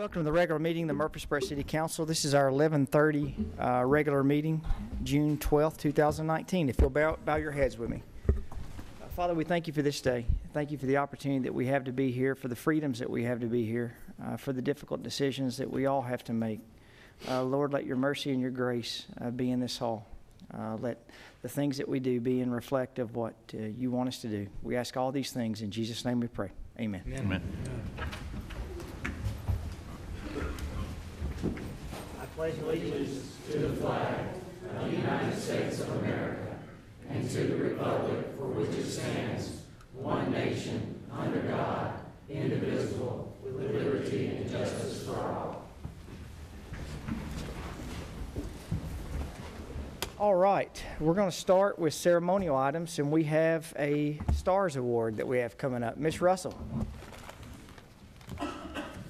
Welcome to the regular meeting of the Murfreesboro City Council. This is our 11:30 regular meeting, June 12th, 2019. If you'll bow your heads with me. Father, we thank you for this day. Thank you for the opportunity that we have to be here, for the freedoms that we have to be here, for the difficult decisions that we all have to make. Lord, let your mercy and your grace be in this hall. Let the things that we do be in reflect of what you want us to do. We ask all these things in Jesus' name we pray. Amen. Amen. I pledge allegiance to the flag of the United States of America and to the republic for which it stands, one nation, under God, indivisible, with liberty and justice for all. All right, we're going to start with ceremonial items, and we have a STARS Award that we have coming up. Ms. Russell.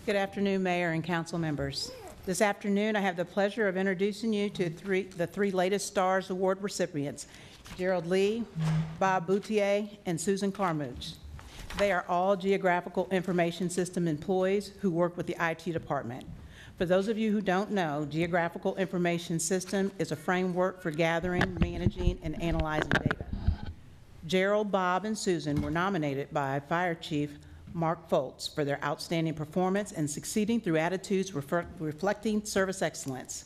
Good afternoon, Mayor and council members. This afternoon, I have the pleasure of introducing you to the three latest STARS Award recipients, Gerald Lee, Bob Boutier, and Susan Carmouche. They are all Geographical Information System employees who work with the IT department. For those of you who don't know, Geographical Information System is a framework for gathering, managing, and analyzing data. Gerald, Bob, and Susan were nominated by Fire Chief Mark Foltz for their outstanding performance and succeeding through attitudes reflecting service excellence.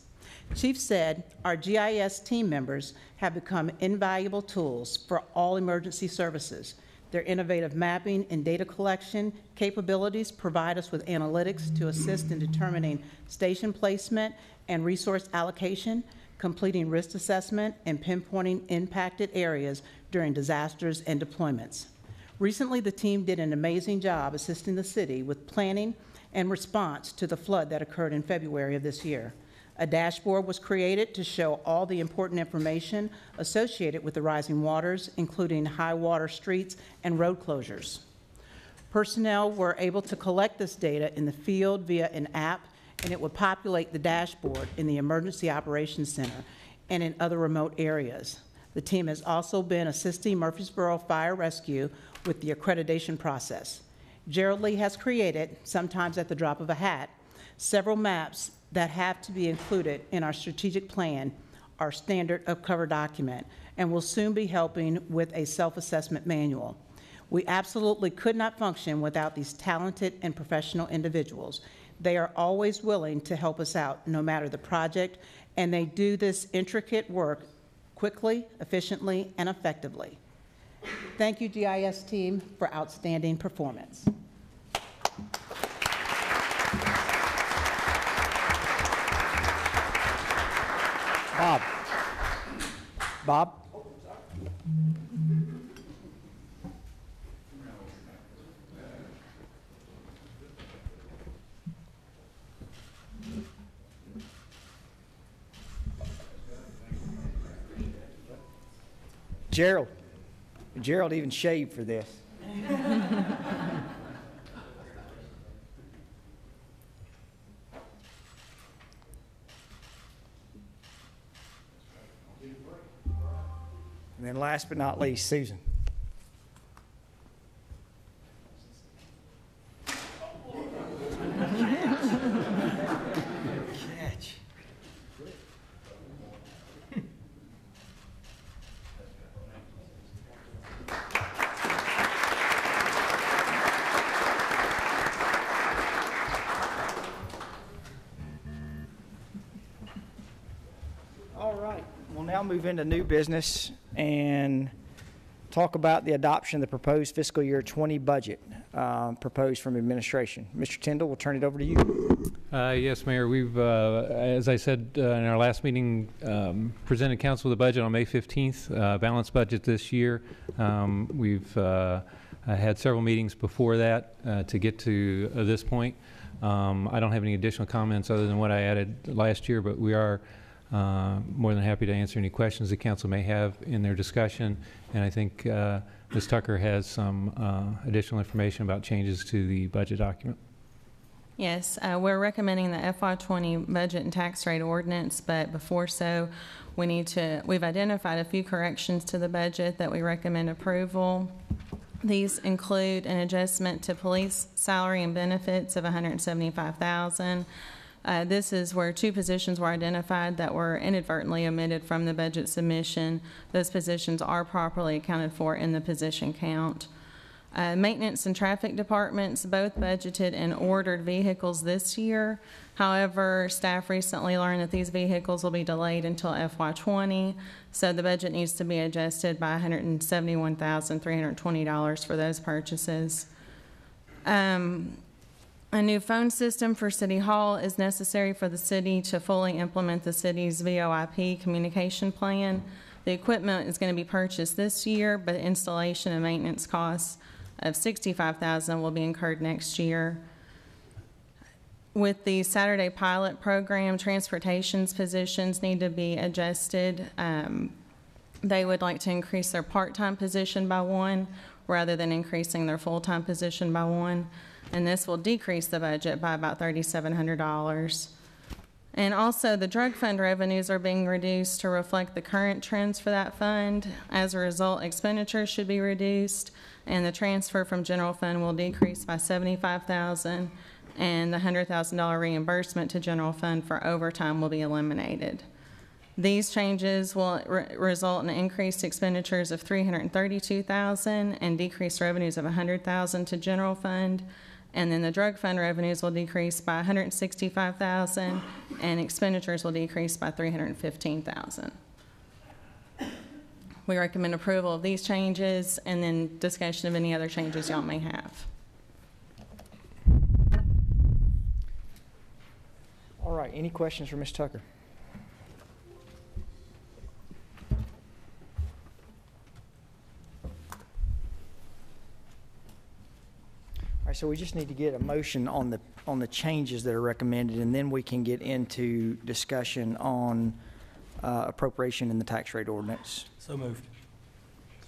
Chief said, our GIS team members have become invaluable tools for all emergency services. Their innovative mapping and data collection capabilities provide us with analytics to assist in determining station placement and resource allocation, completing risk assessment, and pinpointing impacted areas during disasters and deployments. Recently, the team did an amazing job assisting the city with planning and response to the flood that occurred in February of this year. A dashboard was created to show all the important information associated with the rising waters, including high water streets and road closures. Personnel were able to collect this data in the field via an app, and it would populate the dashboard in the Emergency Operations Center and in other remote areas. The team has also been assisting Murfreesboro Fire Rescue with the accreditation process. Gerald Lee has created, sometimes at the drop of a hat, several maps that have to be included in our strategic plan, our standard of cover document, and will soon be helping with a self-assessment manual. We absolutely could not function without these talented and professional individuals. They are always willing to help us out, no matter the project, and they do this intricate work quickly, efficiently, and effectively. Thank you, GIS team, for outstanding performance. Bob. Gerald even shaved for this. And then last but not least, Susan. Catch. All right, we'll now move into new business and talk about the adoption of the proposed fiscal year 20 budget proposed from administration. Mr. Tyndall, we'll turn it over to you. Yes, Mayor. We've, as I said in our last meeting, presented council with a budget on May 15th, balanced budget this year. We've had several meetings before that to get to this point. I don't have any additional comments other than what I added last year, but we are more than happy to answer any questions the council may have in their discussion. And I think Ms. Tucker has some additional information about changes to the budget document. Yes, we're recommending the FY20 budget and tax rate ordinance, but before so, we've identified a few corrections to the budget that we recommend approval. These include an adjustment to police salary and benefits of $175,000. This is where 2 positions were identified that were inadvertently omitted from the budget submission. Those positions are properly accounted for in the position count. Maintenance and traffic departments both budgeted and ordered vehicles this year. However, staff recently learned that these vehicles will be delayed until FY20, so the budget needs to be adjusted by $171,320 for those purchases. A new phone system for City Hall is necessary for the city to fully implement the city's VoIP communication plan. The equipment is going to be purchased this year, but installation and maintenance costs of $65,000 will be incurred next year. With the Saturday pilot program, transportation's positions need to be adjusted. They would like to increase their part-time position by 1 rather than increasing their full-time position by 1. And this will decrease the budget by about $3,700. And also, the drug fund revenues are being reduced to reflect the current trends for that fund. As a result, expenditures should be reduced, and the transfer from general fund will decrease by $75,000, and the $100,000 reimbursement to general fund for overtime will be eliminated. These changes will result in increased expenditures of $332,000 and decreased revenues of $100,000 to general fund. And then the drug fund revenues will decrease by $165,000 and expenditures will decrease by $315,000. We recommend approval of these changes and then discussion of any other changes y'all may have. All right, any questions for Ms. Tucker? All right, so we just need to get a motion on the changes that are recommended, and then we can get into discussion on appropriation in the tax rate ordinance. So moved.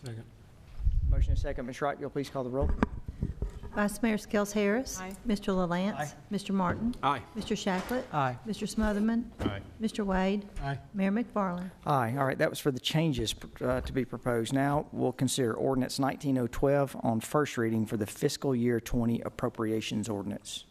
Second. Motion and second. Ms. Wright, you'll please call the roll. Vice Mayor Skels Harris. Aye. Mr. LaLance. Aye. Mr. Martin. Aye. Mr. Shacklet. Aye. Mr. Smotherman. Aye. Mr. Wade. Aye. Mayor McFarland. Aye. All right, that was for the changes to be proposed. Now we'll consider ordinance 19012 on first reading for the fiscal year 20 appropriations ordinance.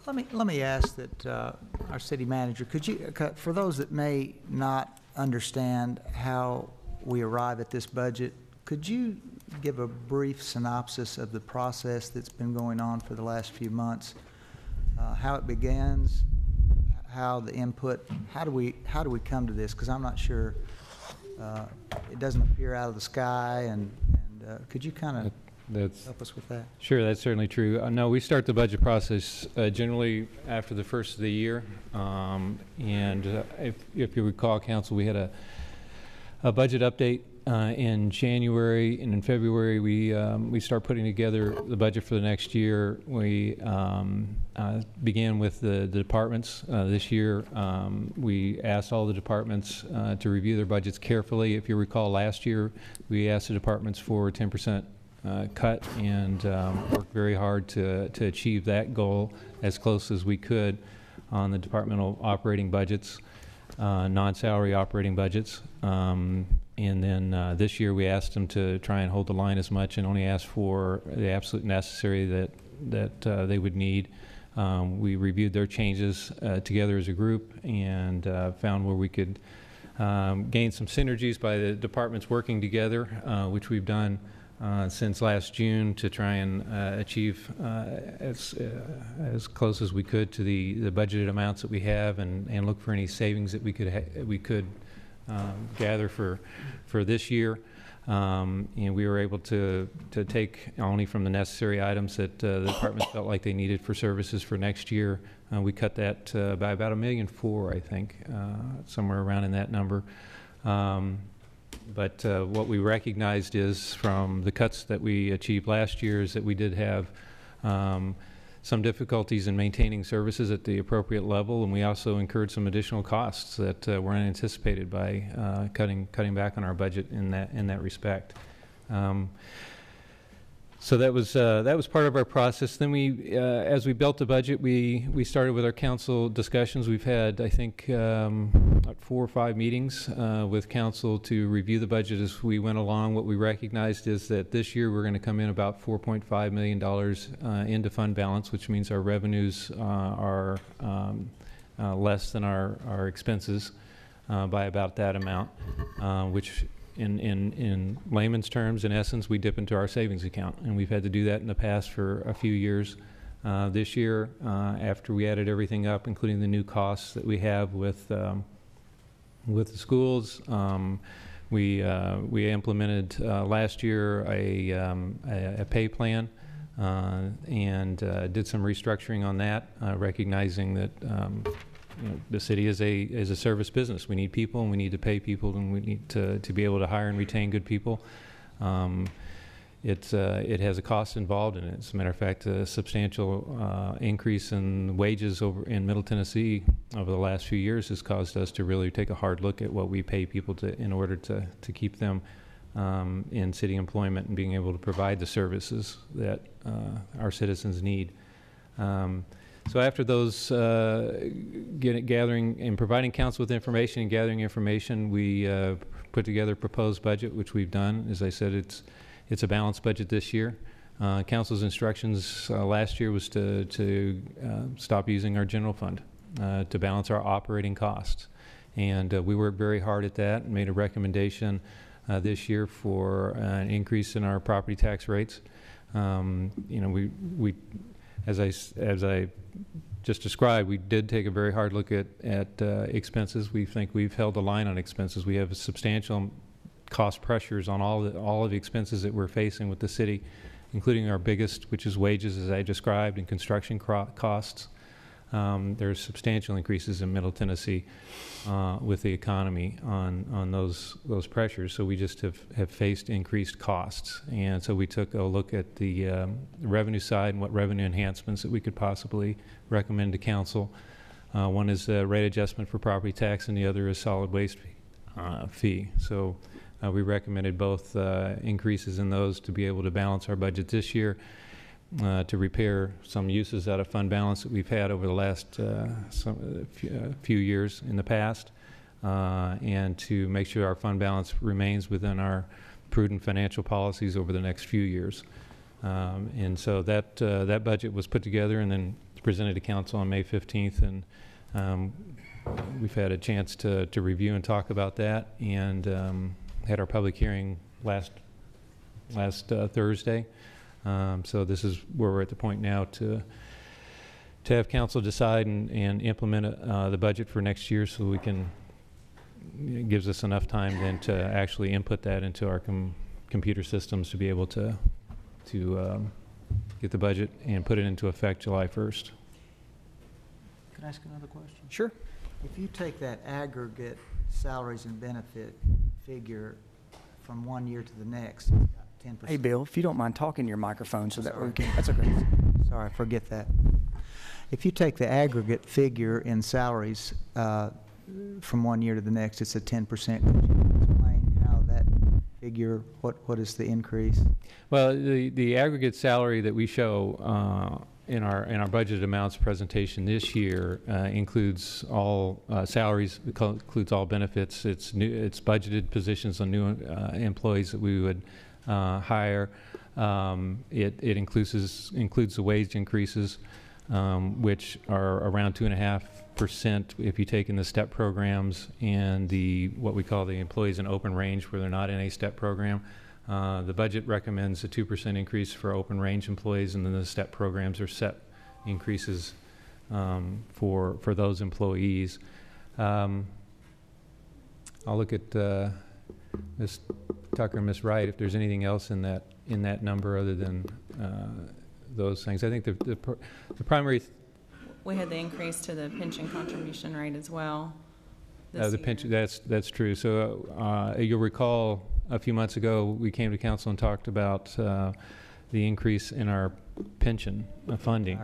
Let me ask that our city manager, could you, for those that may not understand how we arrive at this budget, could you give a brief synopsis of the process that's been going on for the last few months? How it begins, how the input, how do we come to this? Because I'm not sure, it doesn't appear out of the sky, and could you kind of help us with that? Sure, that's certainly true. No, we start the budget process generally after the first of the year. If you recall, Council, we had a budget update in January, and in February we start putting together the budget for the next year. We began with the departments. This year we asked all the departments to review their budgets carefully. If you recall, last year we asked the departments for 10% cut and worked very hard to achieve that goal as close as we could on the departmental operating budgets, non-salary operating budgets. And then this year we asked them to try and hold the line as much and only ask for the absolute necessary that they would need. We reviewed their changes together as a group and found where we could gain some synergies by the departments working together, which we've done since last June to try and achieve as close as we could to the budgeted amounts that we have and look for any savings that we could gather for this year. And we were able to take only from the necessary items that the departments felt like they needed for services for next year. We cut that by about $1.4 million, I think, somewhere around in that number. But what we recognized is from the cuts that we achieved last year is that we did have some difficulties in maintaining services at the appropriate level, and we also incurred some additional costs that were unanticipated by cutting back on our budget in that respect. So that was part of our process. Then we, as we built the budget, we started with our council discussions. We've had, I think, about 4 or 5 meetings with council to review the budget as we went along. What we recognized is that this year we're going to come in about $4.5 million into fund balance, which means our revenues are less than our expenses by about that amount, which in layman's terms, in essence, we dip into our savings account, and we've had to do that in the past for a few years. This year, after we added everything up, including the new costs that we have with the schools, we implemented last year a pay plan and did some restructuring on that, recognizing that the city is a service business. We need people, and we need to pay people, and we need to be able to hire and retain good people. It has a cost involved in it. As a matter of fact, a substantial increase in wages over in Middle Tennessee over the last few years has caused us to really take a hard look at what we pay people in order to keep them in city employment and being able to provide the services that our citizens need. So after those gathering and providing council with information and gathering information, we put together a proposed budget, which we've done. As I said, it's a balanced budget this year. Council's instructions last year was to stop using our general fund to balance our operating costs. And we worked very hard at that and made a recommendation this year for an increase in our property tax rates. We as I just described, we did take a very hard look at expenses. We think we've held the line on expenses. We have substantial cost pressures on all of the expenses that we're facing with the city, including our biggest, which is wages, as I described, and construction costs. There's substantial increases in Middle Tennessee with the economy on those pressures. So we just have faced increased costs. And so we took a look at the revenue side and what revenue enhancements that we could possibly recommend to council. One is the rate adjustment for property tax, and the other is solid waste fee. So we recommended both increases in those to be able to balance our budget this year. To repair some uses out of fund balance that we've had over the last few years in the past, and to make sure our fund balance remains within our prudent financial policies over the next few years. And so that budget was put together and then presented to council on May 15th, and we've had a chance to review and talk about that, and had our public hearing last Thursday. So this is where we're at the point now to have council decide and implement the budget for next year, so we can, it gives us enough time then to actually input that into our computer systems to be able to get the budget and put it into effect July 1st. Can I ask another question? Sure. If you take that aggregate salaries and benefit figure from one year to the next, 10%. Hey, Bill, if you don't mind talking to your microphone so that we can, that's okay. Sorry, forget that. If you take the aggregate figure in salaries from one year to the next, it's a 10%. Could you explain how that figure, what is the increase? Well, the aggregate salary that we show in our budget amounts presentation this year includes all salaries, includes all benefits. It's budgeted positions on new employees that we would hire. It includes the wage increases, which are around 2.5% if you take in the STEP programs and what we call the employees in open range, where they're not in a STEP program. The budget recommends a 2% increase for open range employees, and then the STEP programs are set increases for those employees. I'll look at Ms. Tucker and Ms. Wright if there's anything else in that number other than those things. I think the primary. We had the increase to the pension contribution rate as well. The pension, that's true. So you'll recall a few months ago we came to council and talked about the increase in our pension funding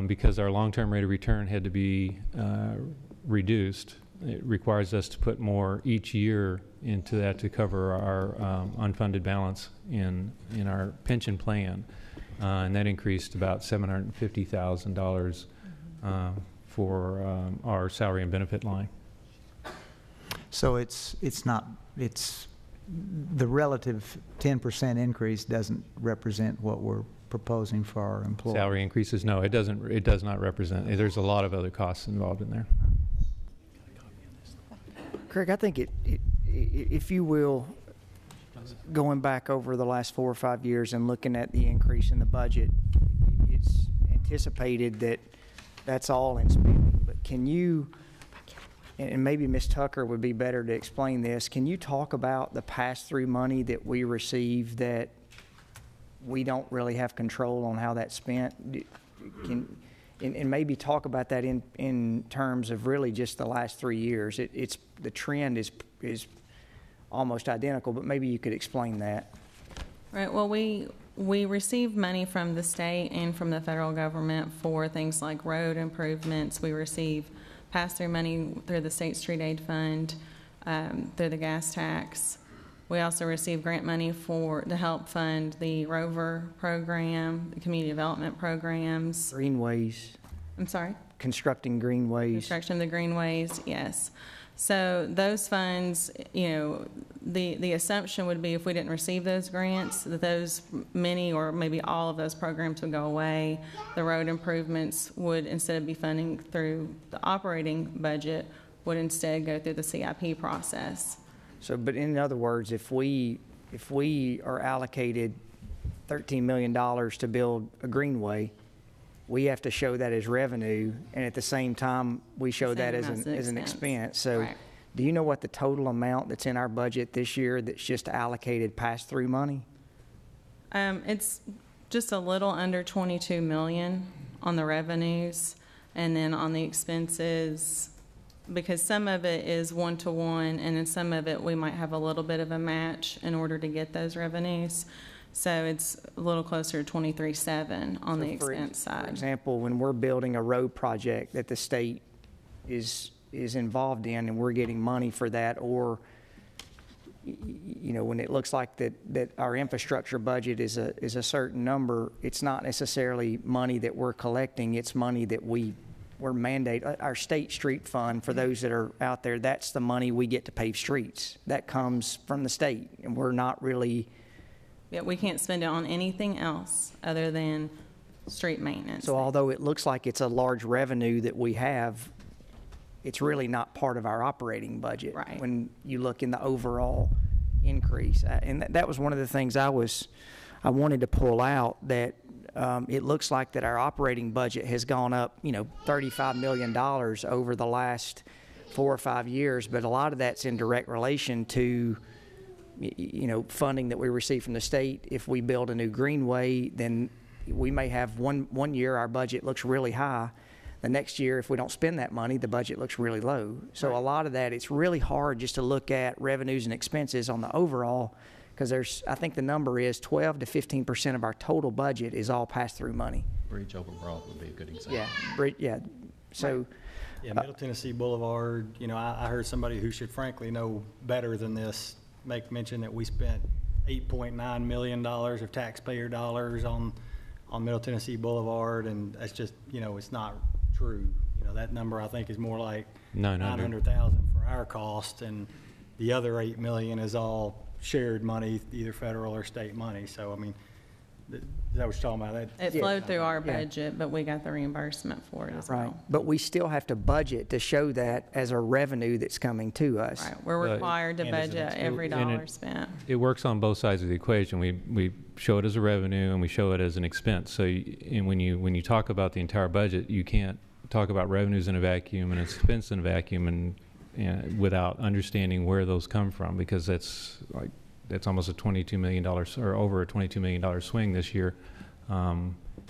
because our long-term rate of return had to be reduced it requires us to put more each year into that to cover our unfunded balance in our pension plan. And that increased about $750,000 for our salary and benefit line. So it's the relative 10% increase doesn't represent what we're proposing for our employees. Salary increases, no, it does not represent. There's a lot of other costs involved in there. Craig, I think if you will, going back over the last 4 or 5 years and looking at the increase in the budget, it's anticipated that that's all in spending. But can you, and maybe Ms. Tucker would be better to explain this, can you talk about the pass-through money that we receive that we don't really have control on how that's spent? And maybe talk about that in terms of really just the last 3 years. It's the trend is almost identical, but maybe you could explain that. Right, well, we receive money from the state and from the federal government for things like road improvements. We receive pass-through money through the State Street Aid Fund, through the gas tax. We also receive grant money to help fund the Rover program, the community development programs. Greenways, I'm sorry? constructing greenways. Construction of the greenways, yes. So those funds, the assumption would be if we didn't receive those grants, that those many or maybe all of those programs would go away. The road improvements would, instead of be funding through the operating budget, would instead go through the CIP process. So, but in other words, if we are allocated $13 million to build a greenway, we have to show that as revenue, and at the same time, we show that as an expense. So, right. Do you know what the total amount that's in our budget this year that's just allocated pass-through money? It's just a little under 22 million on the revenues, and then on the expenses, because some of it is one-to-one, and then some of it we might have a little bit of a match in order to get those revenues. So it's a little closer to 23.7 on the expense side. For example, when we're building a road project that the state is involved in and we're getting money for that, or when it looks like that our infrastructure budget is a certain number, it's not necessarily money that we're collecting, it's money that we're mandated. Our state street fund, for those that are out there, that's the money we get to pave streets. That comes from the state, and we're not really... Yeah, we can't spend it on anything else other than street maintenance. So although it looks like it's a large revenue that we have, it's really not part of our operating budget. Right. When you look in the overall increase. And that was one of the things I wanted to pull out, that it looks like that our operating budget has gone up, $35 million over the last 4 or 5 years, but a lot of that's in direct relation to funding that we receive from the state. If we build a new greenway, then we may have one year our budget looks really high. The next year, if we don't spend that money, the budget looks really low. So right. A lot of that, it's really hard just to look at revenues and expenses on the overall, because I think the number is 12 to 15% of our total budget is all pass-through money. Bridge over Broad would be a good example. Yeah. So. Yeah, Middle Tennessee Boulevard, I heard somebody who should frankly know better than this make mention that we spent $8.9 million of taxpayer dollars on Middle Tennessee Boulevard, and that's just, it's not true. That number I think is more like 900,000 for our cost, and the other $8 million is all shared money, either federal or state money. So, I mean, is that what you're talking about? It flowed through our budget, but we got the reimbursement for it as right. well. But we still have to budget to show that as a revenue that's coming to us. Right. We're required to budget every dollar spent. It works on both sides of the equation. We show it as a revenue and we show it as an expense. So when you talk about the entire budget, you can't talk about revenues in a vacuum and expense in a vacuum and without understanding where those come from, because that's almost a $22 million or over a $22 million swing this year,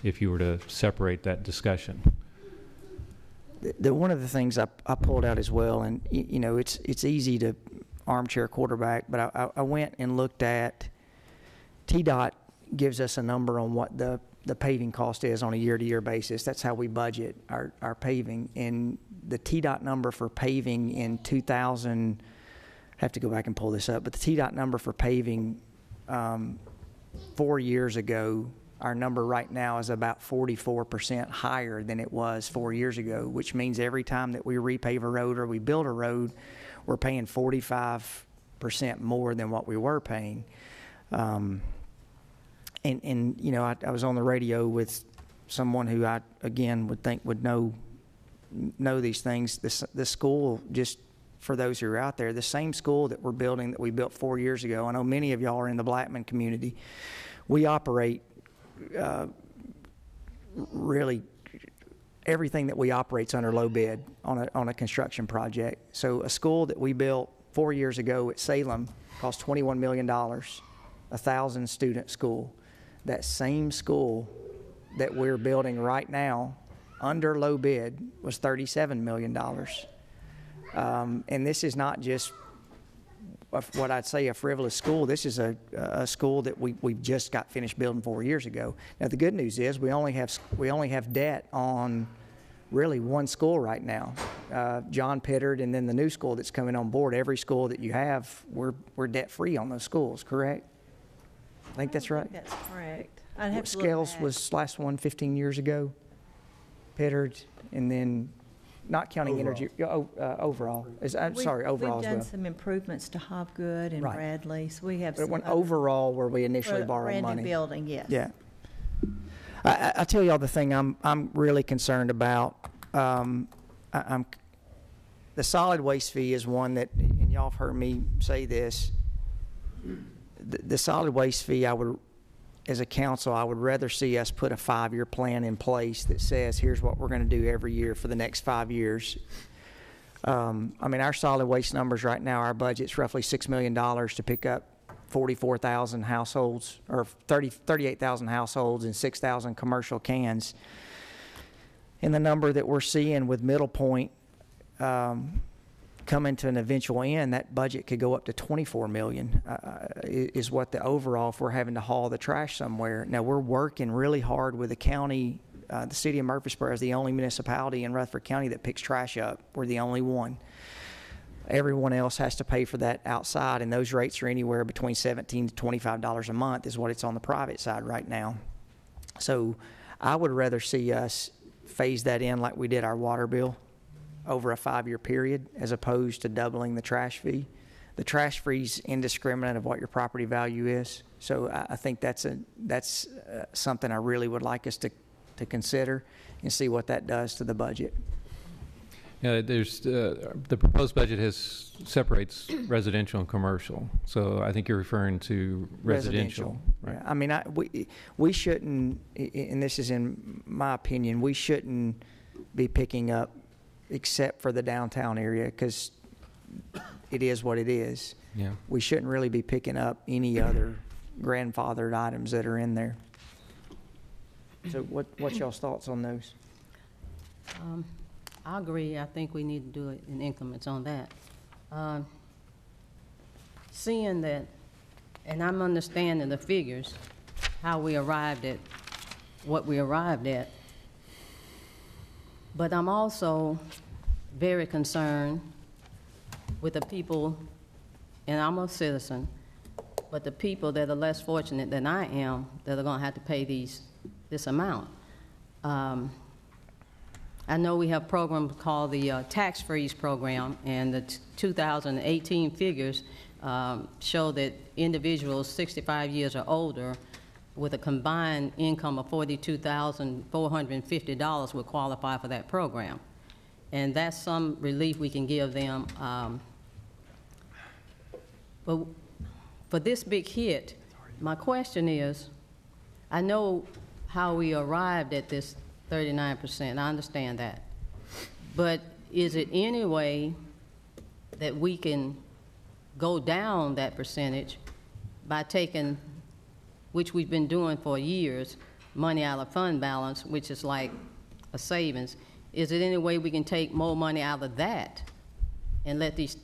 if you were to separate that discussion. One of the things I pulled out as well, and it's easy to armchair quarterback, but I went and looked at TDOT gives us a number on what the the paving cost is on a year-to-year basis. That's how we budget our paving. And the TDOT number for paving in 2000, I have to go back and pull this up, but the TDOT number for paving 4 years ago, our number right now is about 44% higher than it was 4 years ago, which means every time that we repave a road or we build a road, we're paying 45% more than what we were paying. And you know, I was on the radio with someone who I, again, would think would know these things. The school, just for those who are out there, the same school that we're building that we built 4 years ago, I know many of y'all are in the Blackman community, we operate really everything that we operate's under low bid on a construction project. So a school that we built 4 years ago at Salem cost $21 million, 1,000 student school. That same school that we're building right now under low bid was $37 million. And this is not just what I'd say a frivolous school. This is a school that we just got finished building 4 years ago. Now the good news is we only have debt on really one school right now, John Pittard, and then the new school that's coming on board. Every school that you have, we're debt free on those schools, correct? I think that's right. That's correct. I'd have to look Scales back. was last one 15 years ago. Pittard, and then not counting energy overall. Sorry, overall We've as done well. some improvements to Hobgood and Right. Bradley, so we have But some when other- overall where we initially for a borrowed brand new money. building, yes. Yeah. I tell y'all the thing I'm really concerned about. I'm the solid waste fee is one that, and y'all have heard me say this. The solid waste fee, as a council, I would rather see us put a 5-year plan in place that says, here's what we're going to do every year for the next 5 years. I mean, our solid waste numbers right now, our budget's roughly $6 million to pick up 44,000 households, or 38,000 households and 6,000 commercial cans. And the number that we're seeing with Middle Point coming to an eventual end, that budget could go up to 24 million, is what the overall, if we're having to haul the trash somewhere. Now, we're working really hard with the county. The city of Murfreesboro is the only municipality in Rutherford County that picks trash up. We're the only one. Everyone else has to pay for that outside, and those rates are anywhere between $17 to $25 a month is what it's on the private side right now. So I would rather see us phase that in like we did our water bill over a 5-year period, as opposed to doubling the trash fee. The trash fee's indiscriminate of what your property value is. So I think that's something I really would like us to consider and see what that does to the budget. Yeah, there's the proposed budget separates residential and commercial. So I think you're referring to residential. Right. Yeah. I mean, we shouldn't, and this is in my opinion, we shouldn't be picking up except for the downtown area, because it is what it is. Yeah. We shouldn't really be picking up any other grandfathered items that are in there. So what's y'all's thoughts on those? I agree. I think we need to do it in increments on that. Seeing that, and I'm understanding the figures, how we arrived at what we arrived at, but I'm also very concerned with the people, and I'm a citizen, but the people that are less fortunate than I am, that are going to have to pay this amount. I know we have a program called the Tax Freeze Program, and the 2018 figures show that individuals 65 years or older with a combined income of $42,450 would qualify for that program. And that's some relief we can give them. But for this big hit, my question is, I know how we arrived at this 39%, I understand that. But is it any way that we can go down that percentage by taking, which we've been doing for years, money out of fund balance, which is like a savings? Is it any way we can take more money out of that and let this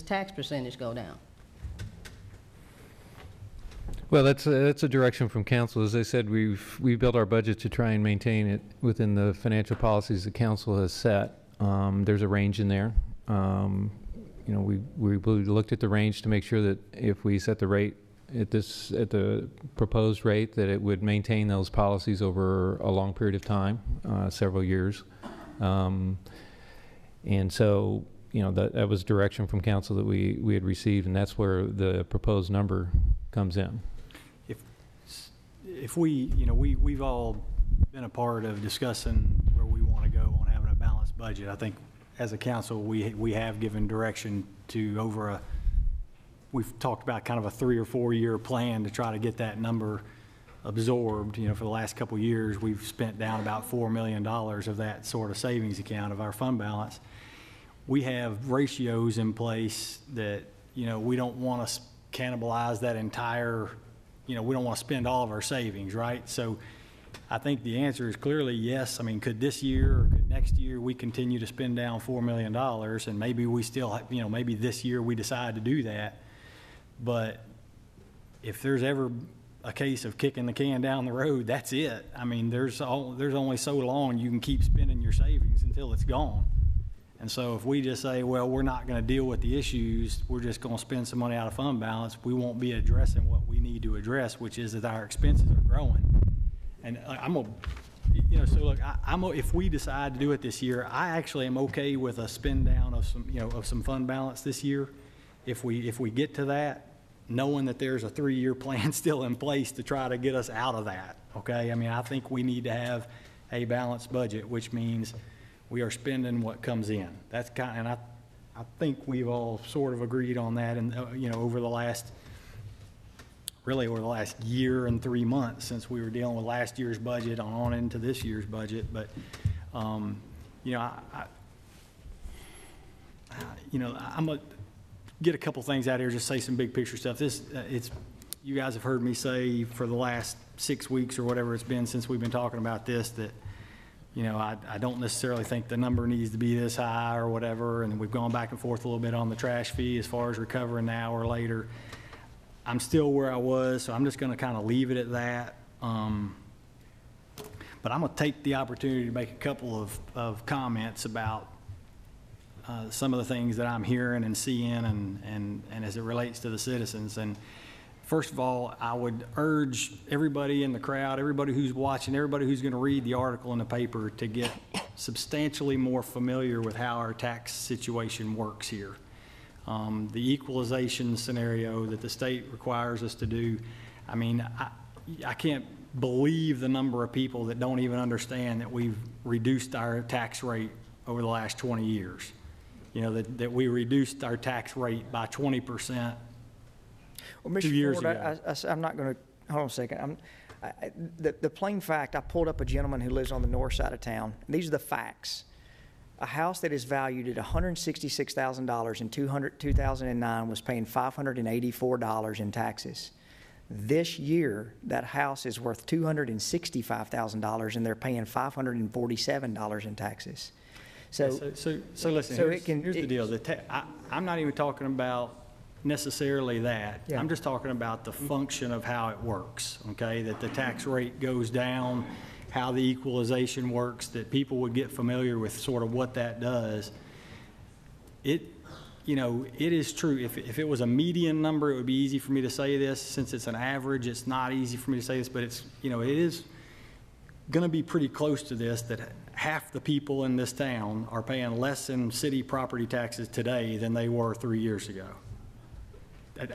tax percentage go down? Well, that's a direction from council. As I said, we built our budget to try and maintain it within the financial policies the council has set. There's a range in there. You know, we looked at the range to make sure that if we set the rate at the proposed rate, that it would maintain those policies over a long period of time, several years. And so, you know, that was direction from council that we had received, and that's where the proposed number comes in. If we, you know, we've all been a part of discussing where we want to go on having a balanced budget. I think as a council, we have given direction to we've talked about kind of a 3 or 4 year plan to try to get that number absorbed. You know, for the last couple of years, we've spent down about $4 million of that sort of savings account of our fund balance. We have ratios in place that, you know, we don't want to cannibalize that entire, you know, we don't want to spend all of our savings, right? So I think the answer is clearly yes. I mean, could this year or could next year we continue to spend down $4 million, and maybe we still, you know, maybe this year we decide to do that. But if there's ever a case of kicking the can down the road, that's it. I mean, there's only so long you can keep spending your savings until it's gone. And so if we just say, well, we're not going to deal with the issues, we're just going to spend some money out of fund balance, we won't be addressing what we need to address, which is that our expenses are growing. And you know, so look, if we decide to do it this year, I actually am okay with a spend down of some, you know, of some fund balance this year. If we get to that, knowing that there's a 3-year plan still in place to try to get us out of that, okay? I mean, I think we need to have a balanced budget, which means we are spending what comes in. That's and I think we've all sort of agreed on that, and you know, over the last year and 3 months since we were dealing with last year's budget on into this year's budget. But you know, you know, I'm gonna get a couple things out here, just say some big picture stuff. You guys have heard me say for the last 6 weeks or whatever it's been since we've been talking about this, that, you know, I don't necessarily think the number needs to be this high or whatever, and we've gone back and forth a little bit on the trash fee as far as recovering now or later. I'm still where I was, so I'm just going to kind of leave it at that. But I'm going to take the opportunity to make a couple of comments about some of the things that I'm hearing and seeing and as it relates to the citizens. And first of all, I would urge everybody in the crowd, everybody who's watching, everybody who's going to read the article in the paper to get substantially more familiar with how our tax situation works here. The equalization scenario that the state requires us to do, I mean, I can't believe the number of people that don't even understand that we've reduced our tax rate over the last 20 years. You know, that we reduced our tax rate by 20%. Well, Mr. 2 years Ford, ago. I'm not going to, hold on a second. The plain fact, I pulled up a gentleman who lives on the north side of town. These are the facts. A house that is valued at $166,000 in 2009 was paying $584 in taxes. This year, that house is worth $265,000, and they're paying $547 in taxes. So listen, here's the deal. I'm not even talking about necessarily that. Yeah. I'm just talking about the function of how it works, okay? That the tax rate goes down, how the equalization works, that people would get familiar with sort of what that does. You know, it is true. If it was a median number, it would be easy for me to say this. Since it's an average, it's not easy for me to say this, but it's, you know, it is going to be pretty close to this, that half the people in this town are paying less in city property taxes today than they were 3 years ago.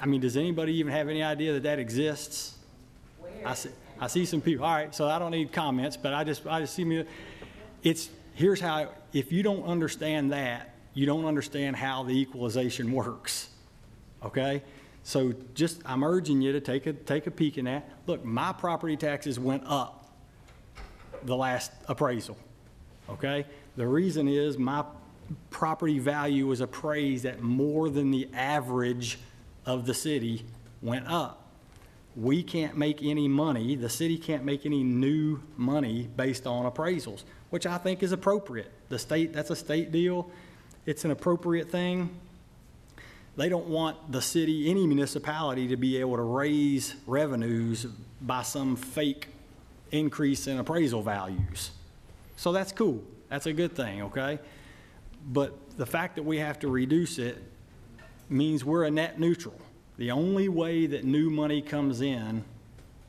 I mean, does anybody even have any idea that that exists? I see some people. All right, so I don't need comments, but I just see me. Here's how. If you don't understand that, you don't understand how the equalization works. Okay, so I'm urging you to take a peek in that. Look, my property taxes went up the last appraisal. Okay, the reason is my property value was appraised at more than the average of the city went up. We can't make any money, the city can't make any new money based on appraisals, which I think is appropriate. That's a state deal. It's an appropriate thing. They don't want the city, any municipality, to be able to raise revenues by some fake increase in appraisal values. So that's cool. That's a good thing, okay? But the fact that we have to reduce it means we're a net neutral. The only way that new money comes in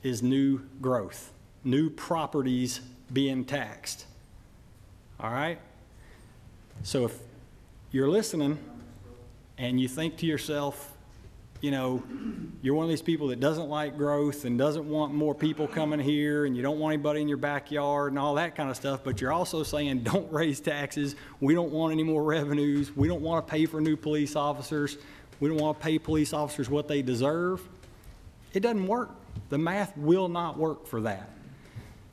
is new growth, new properties being taxed. All right? So if you're listening and you think to yourself, you know, you're one of these people that doesn't like growth and doesn't want more people coming here, and you don't want anybody in your backyard and all that kind of stuff, but you're also saying don't raise taxes, we don't want any more revenues, we don't want to pay for new police officers, we don't want to pay police officers what they deserve, it doesn't work. The math will not work for that.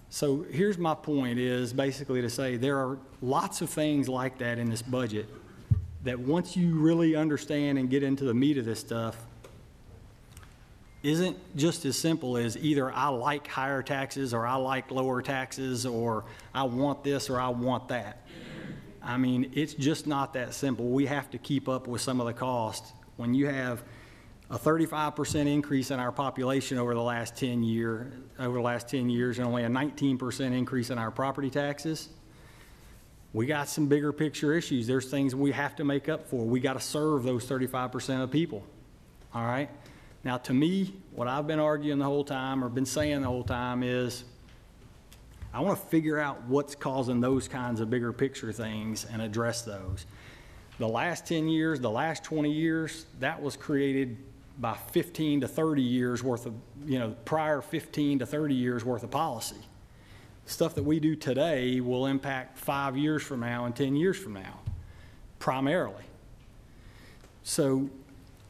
So here's my point, is basically to say there are lots of things like that in this budget that once you really understand and get into the meat of this stuff, isn't just as simple as either I like higher taxes or I like lower taxes, or I want this or I want that. I mean, it's just not that simple. We have to keep up with some of the costs. When you have a 35% increase in our population over the last 10 years, and only a 19% increase in our property taxes, we got some bigger picture issues. There's things we have to make up for. We got to serve those 35% of people. All right? Now, to me, what I've been arguing the whole time, or been saying the whole time, is I want to figure out what's causing those kinds of bigger picture things and address those. The last 10 years, the last 20 years, that was created by 15 to 30 years worth of, prior 15 to 30 years worth of policy. Stuff that we do today will impact 5 years from now and 10 years from now, primarily. So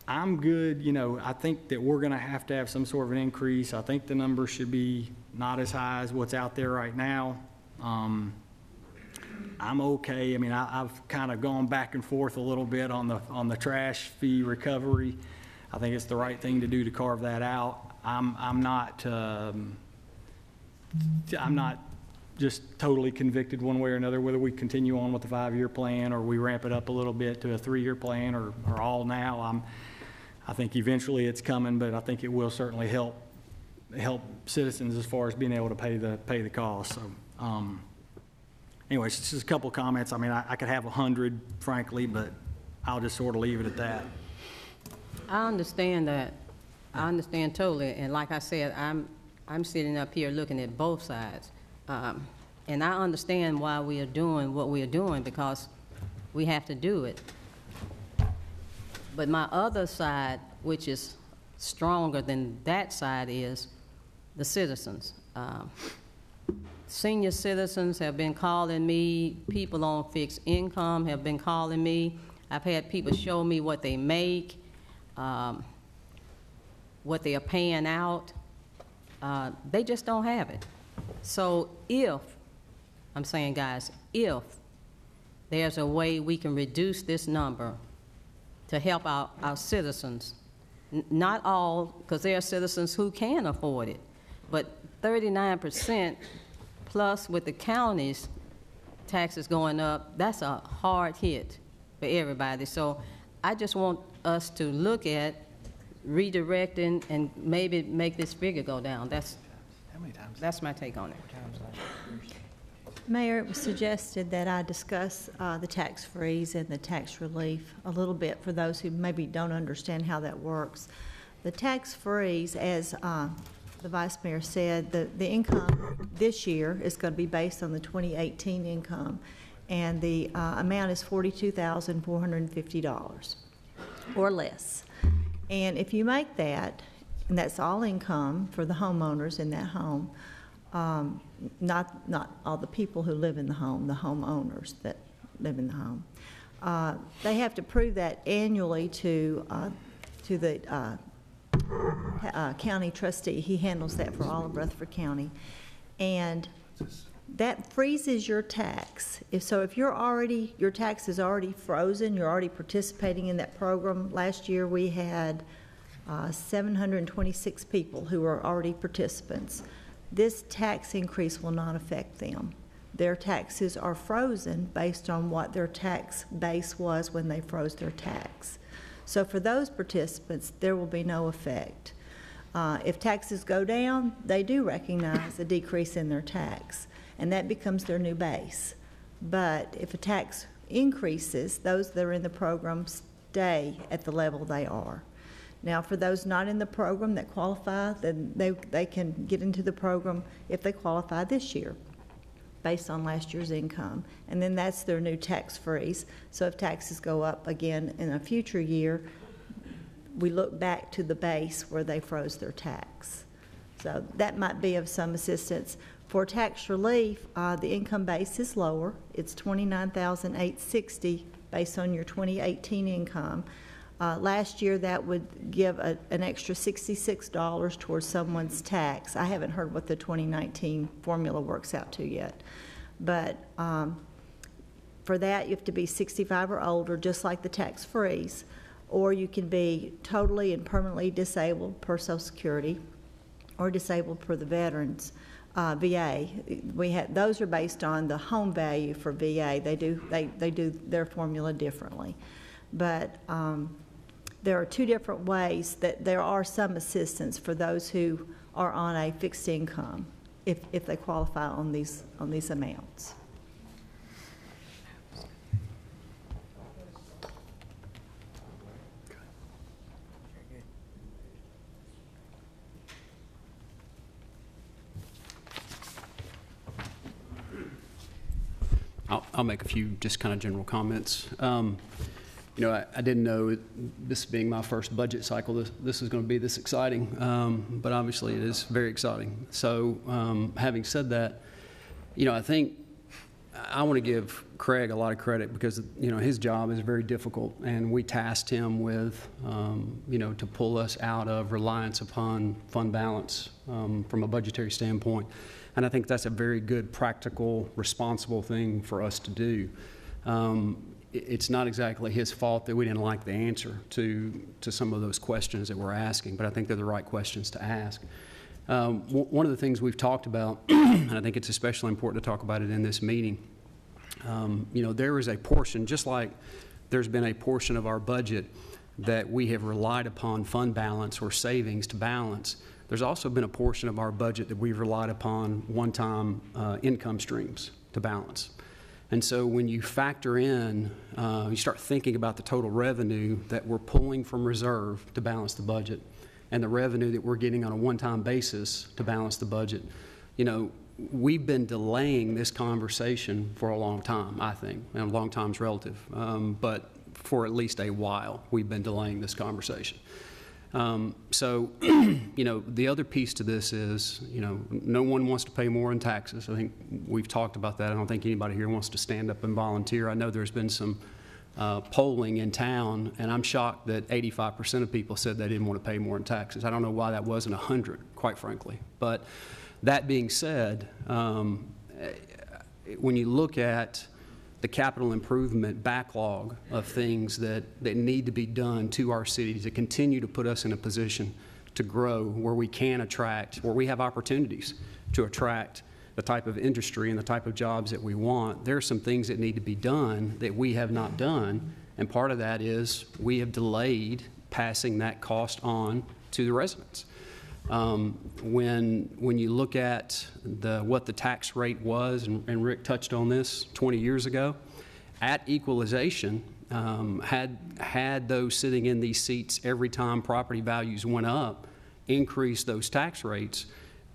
I'm good, I think that we're gonna have to have some sort of an increase. I think the number should be not as high as what's out there right now. I'm okay. I mean, I've kind of gone back and forth a little bit on the trash fee recovery. I think it's the right thing to do to carve that out. I'm not just totally convicted one way or another whether we continue on with the 5-year plan or we ramp it up a little bit to a 3-year plan or all now. I think eventually it's coming, but I think it will certainly help citizens as far as being able to pay the cost. So, anyways, just a couple comments. I mean, I could have 100, frankly, but I'll just sort of leave it at that. I understand that. I understand totally. And like I said, I'm sitting up here looking at both sides. And I understand why we are doing what we are doing, because we have to do it. But my other side, which is stronger than that side, is the citizens. Senior citizens have been calling me. People on fixed income have been calling me. I've had people show me what they make, what they are paying out. They just don't have it. So if, I'm saying, guys, if there's a way we can reduce this number to help our citizens, not all, because there are citizens who can afford it, but 39% plus with the county's taxes going up, that's a hard hit for everybody. So I just want us to look at redirecting and maybe make this figure go down. That's my take on it. Mayor, it was suggested that I discuss the tax freeze and the tax relief a little bit for those who maybe don't understand how that works. The tax freeze, as the Vice Mayor said, the income this year is going to be based on the 2018 income, and the amount is $42,450 or less. And if you make that, and that's all income for the homeowners in that home, not all the people who live in the home, the homeowners that live in the home, they have to prove that annually to the county trustee. He handles that for all of Rutherford County, and that freezes your tax. If your tax is already frozen, you're already participating in that program. Last year we had 726 people who were already participants. This tax increase will not affect them. Their taxes are frozen based on what their tax base was when they froze their tax. So for those participants, there will be no effect. If taxes go down, they do recognize a decrease in their tax, and that becomes their new base. But if a tax increases, those that are in the program stay at the level they are. Now, for those not in the program that qualify, then they can get into the program if they qualify this year, based on last year's income. And then that's their new tax freeze. So if taxes go up again in a future year, we look back to the base where they froze their tax. So that might be of some assistance. For tax relief, the income base is lower. It's $29,860 based on your 2018 income. Last year, that would give an extra $66 towards someone's tax. I haven't heard what the 2019 formula works out to yet. But for that, you have to be 65 or older, just like the tax freeze, or you can be totally and permanently disabled per Social Security or disabled per the Veterans VA. Those are based on the home value for VA. They do their formula differently. But there are two different ways that there are some assistance for those who are on a fixed income if they qualify on these amounts. I'll make a few just kind of general comments. You know, I didn't know, this being my first budget cycle, this is going to be this exciting, but obviously it is very exciting. So having said that, you know, I think I want to give Craig a lot of credit because, you know, his job is very difficult, and we tasked him with, you know, to pull us out of reliance upon fund balance from a budgetary standpoint. And I think that's a very good, practical, responsible thing for us to do. It's not exactly his fault that we didn't like the answer to some of those questions that we're asking, but I think they're the right questions to ask. One of the things we've talked about, and I think it's especially important to talk about it in this meeting, you know, there is a portion, just like there's been a portion of our budget that we have relied upon fund balance or savings to balance. There's also been a portion of our budget that we've relied upon one-time income streams to balance. And so when you factor in, you start thinking about the total revenue that we're pulling from reserve to balance the budget and the revenue that we're getting on a one-time basis to balance the budget, you know, we've been delaying this conversation for a long time, I think. And a long time's relative, but for at least a while, we've been delaying this conversation. So, you know, the other piece to this is, you know, no one wants to pay more in taxes. I think we've talked about that. I don't think anybody here wants to stand up and volunteer. I know there's been some polling in town, and I'm shocked that 85% of people said they didn't want to pay more in taxes. I don't know why that wasn't 100, quite frankly. But that being said, when you look at the capital improvement backlog of things that need to be done to our city to continue to put us in a position to grow where we can attract, where we have opportunities to attract the type of industry and the type of jobs that we want, there are some things that need to be done that we have not done, and part of that is we have delayed passing that cost on to the residents. When you look at what the tax rate was, and Rick touched on this 20 years ago, at equalization, had those sitting in these seats every time property values went up, increased those tax rates,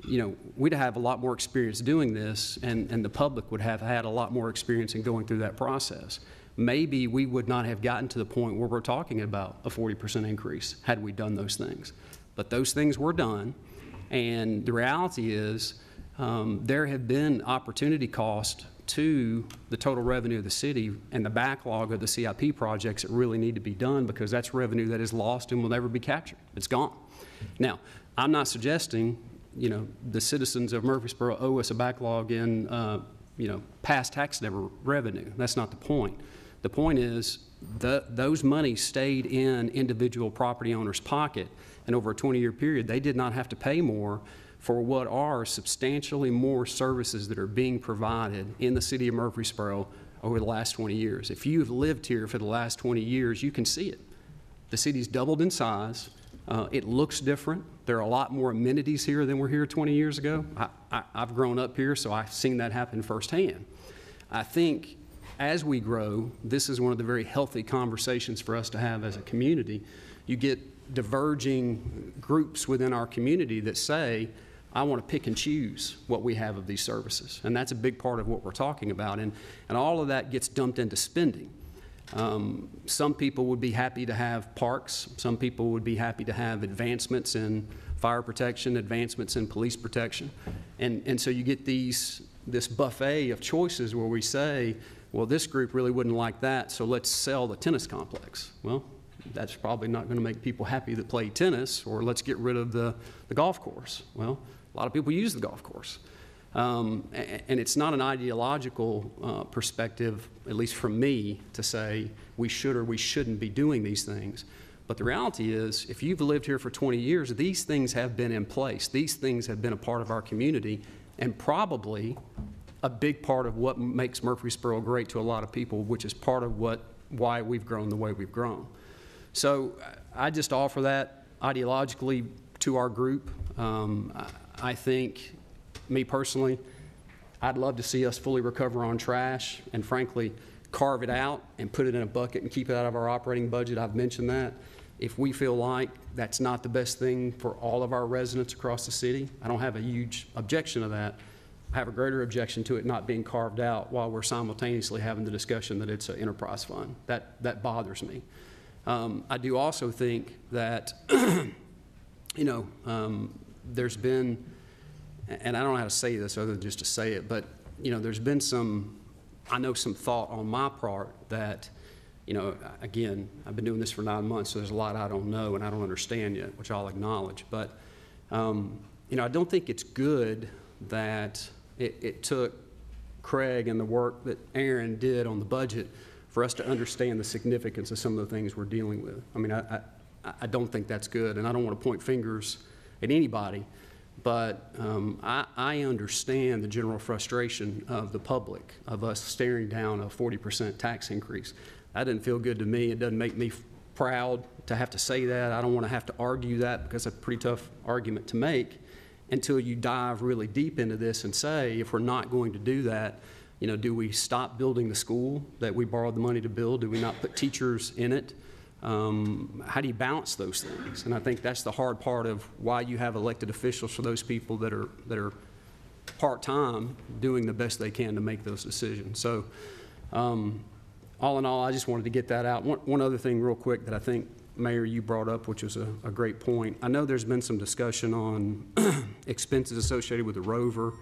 you know, we'd have a lot more experience doing this, and the public would have had a lot more experience in going through that process. Maybe we would not have gotten to the point where we're talking about a 40% increase had we done those things. But those things were done, and the reality is there have been opportunity cost to the total revenue of the city and the backlog of the CIP projects that really need to be done, because that's revenue that is lost and will never be captured. It's gone. Now, I'm not suggesting, you know, the citizens of Murfreesboro owe us a backlog in, you know, past tax revenue. That's not the point. The point is those monies stayed in individual property owners' pocket, and over a 20-year period, they did not have to pay more for what are substantially more services that are being provided in the city of Murfreesboro over the last 20 years. If you've lived here for the last 20 years, you can see it. The city's doubled in size. It looks different. There are a lot more amenities here than were here 20 years ago. I've grown up here, so I've seen that happen firsthand. I think as we grow, this is one of the very healthy conversations for us to have as a community. You get diverging groups within our community that say, I want to pick and choose what we have of these services. And that's a big part of what we're talking about. And all of that gets dumped into spending. Some people would be happy to have parks. Some people would be happy to have advancements in fire protection, advancements in police protection. And so you get this buffet of choices where we say, well, this group really wouldn't like that, so let's sell the tennis complex. Well, that's probably not going to make people happy that play tennis, or let's get rid of the golf course. Well, a lot of people use the golf course. And it's not an ideological perspective, at least from me, to say we should or we shouldn't be doing these things. But the reality is, if you've lived here for 20 years, these things have been in place. These things have been a part of our community, and probably a big part of what makes Murfreesboro great to a lot of people, which is part of why we've grown the way we've grown. So I just offer that ideologically to our group. I think, me personally, I'd love to see us fully recover on trash and frankly carve it out and put it in a bucket and keep it out of our operating budget. I've mentioned that. If we feel like that's not the best thing for all of our residents across the city, I don't have a huge objection to that. I have a greater objection to it not being carved out while we're simultaneously having the discussion that it's an enterprise fund. That bothers me. I do also think that, there's been, and I don't know how to say this other than just to say it, but, there's been some thought on my part that, again, I've been doing this for 9 months, so there's a lot I don't know and I don't understand yet, which I'll acknowledge. But, I don't think it's good that it took Craig and the work that Aaron did on the budget for us to understand the significance of some of the things we're dealing with. I mean, I don't think that's good, and I don't want to point fingers at anybody, but I understand the general frustration of the public, of us staring down a 40% tax increase. That didn't feel good to me. It doesn't make me proud to have to say that. I don't want to have to argue that because it's a pretty tough argument to make until you dive really deep into this and say, if we're not going to do that, do we stop building the school that we borrowed the money to build? Do we not put teachers in it? How do you balance those things? And I think that's the hard part of why you have elected officials for those people that are part-time doing the best they can to make those decisions. So all in all, I just wanted to get that out. One other thing real quick that I think, Mayor, you brought up, which was a great point. I know there's been some discussion on expenses associated with the Rover,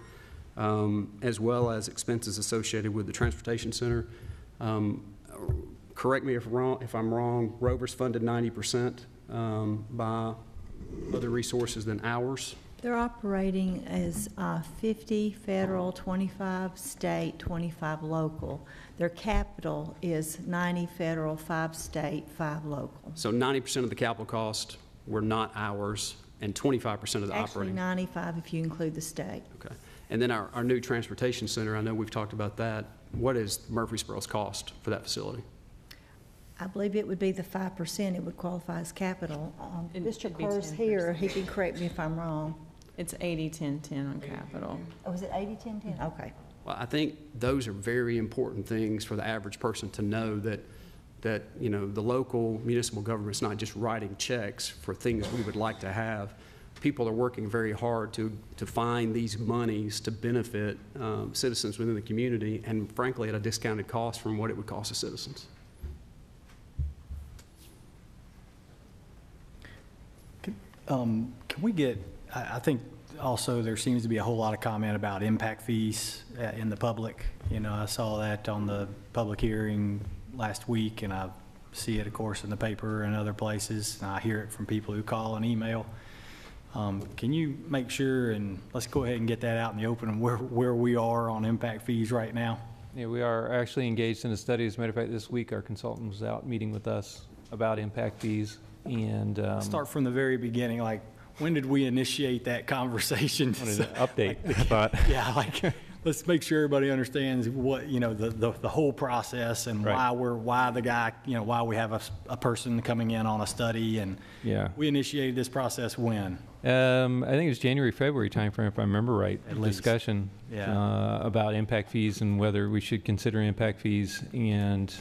as well as expenses associated with the transportation center. Correct me if I'm wrong, Rover's funded 90% by other resources than ours. They're operating as 50 federal, 25 state, 25 local. Their capital is 90 federal, 5 state, 5 local. So 90% of the capital cost were not ours, and 25% of the operating. Actually 95 if you include the state. Okay. And then our new transportation center, I know we've talked about that. What is Murfreesboro's cost for that facility? I believe it would be the 5%. It would qualify as capital. It Mr. should be Kerr's 10%. here. He can correct me if I'm wrong. It's 80-10-10 on capital. Oh, was it 80-10-10? Okay. Well, I think those are very important things for the average person to know, that the local municipal government's not just writing checks for things we would like to have. People are working very hard to find these monies to benefit citizens within the community, and frankly at a discounted cost from what it would cost the citizens. Can we get, I think also there seems to be a whole lot of comment about impact fees in the public. I saw that on the public hearing last week, and I see it, of course, in the paper and other places, and I hear it from people who call and email. Can you make sure, and let's go ahead and get that out in the open, where we are on impact fees right now? Yeah, we are actually engaged in a study. As a matter of fact, this week our consultant was out meeting with us about impact fees. And start from the very beginning, like when did we initiate that conversation? Wanted an update, I thought. Yeah, let's make sure everybody understands what, the whole process and Right. why we have a person coming in on a study. And Yeah. we initiated this process when? I think it was January, February timeframe, if I remember right. At least. Discussion about impact fees and whether we should consider impact fees. And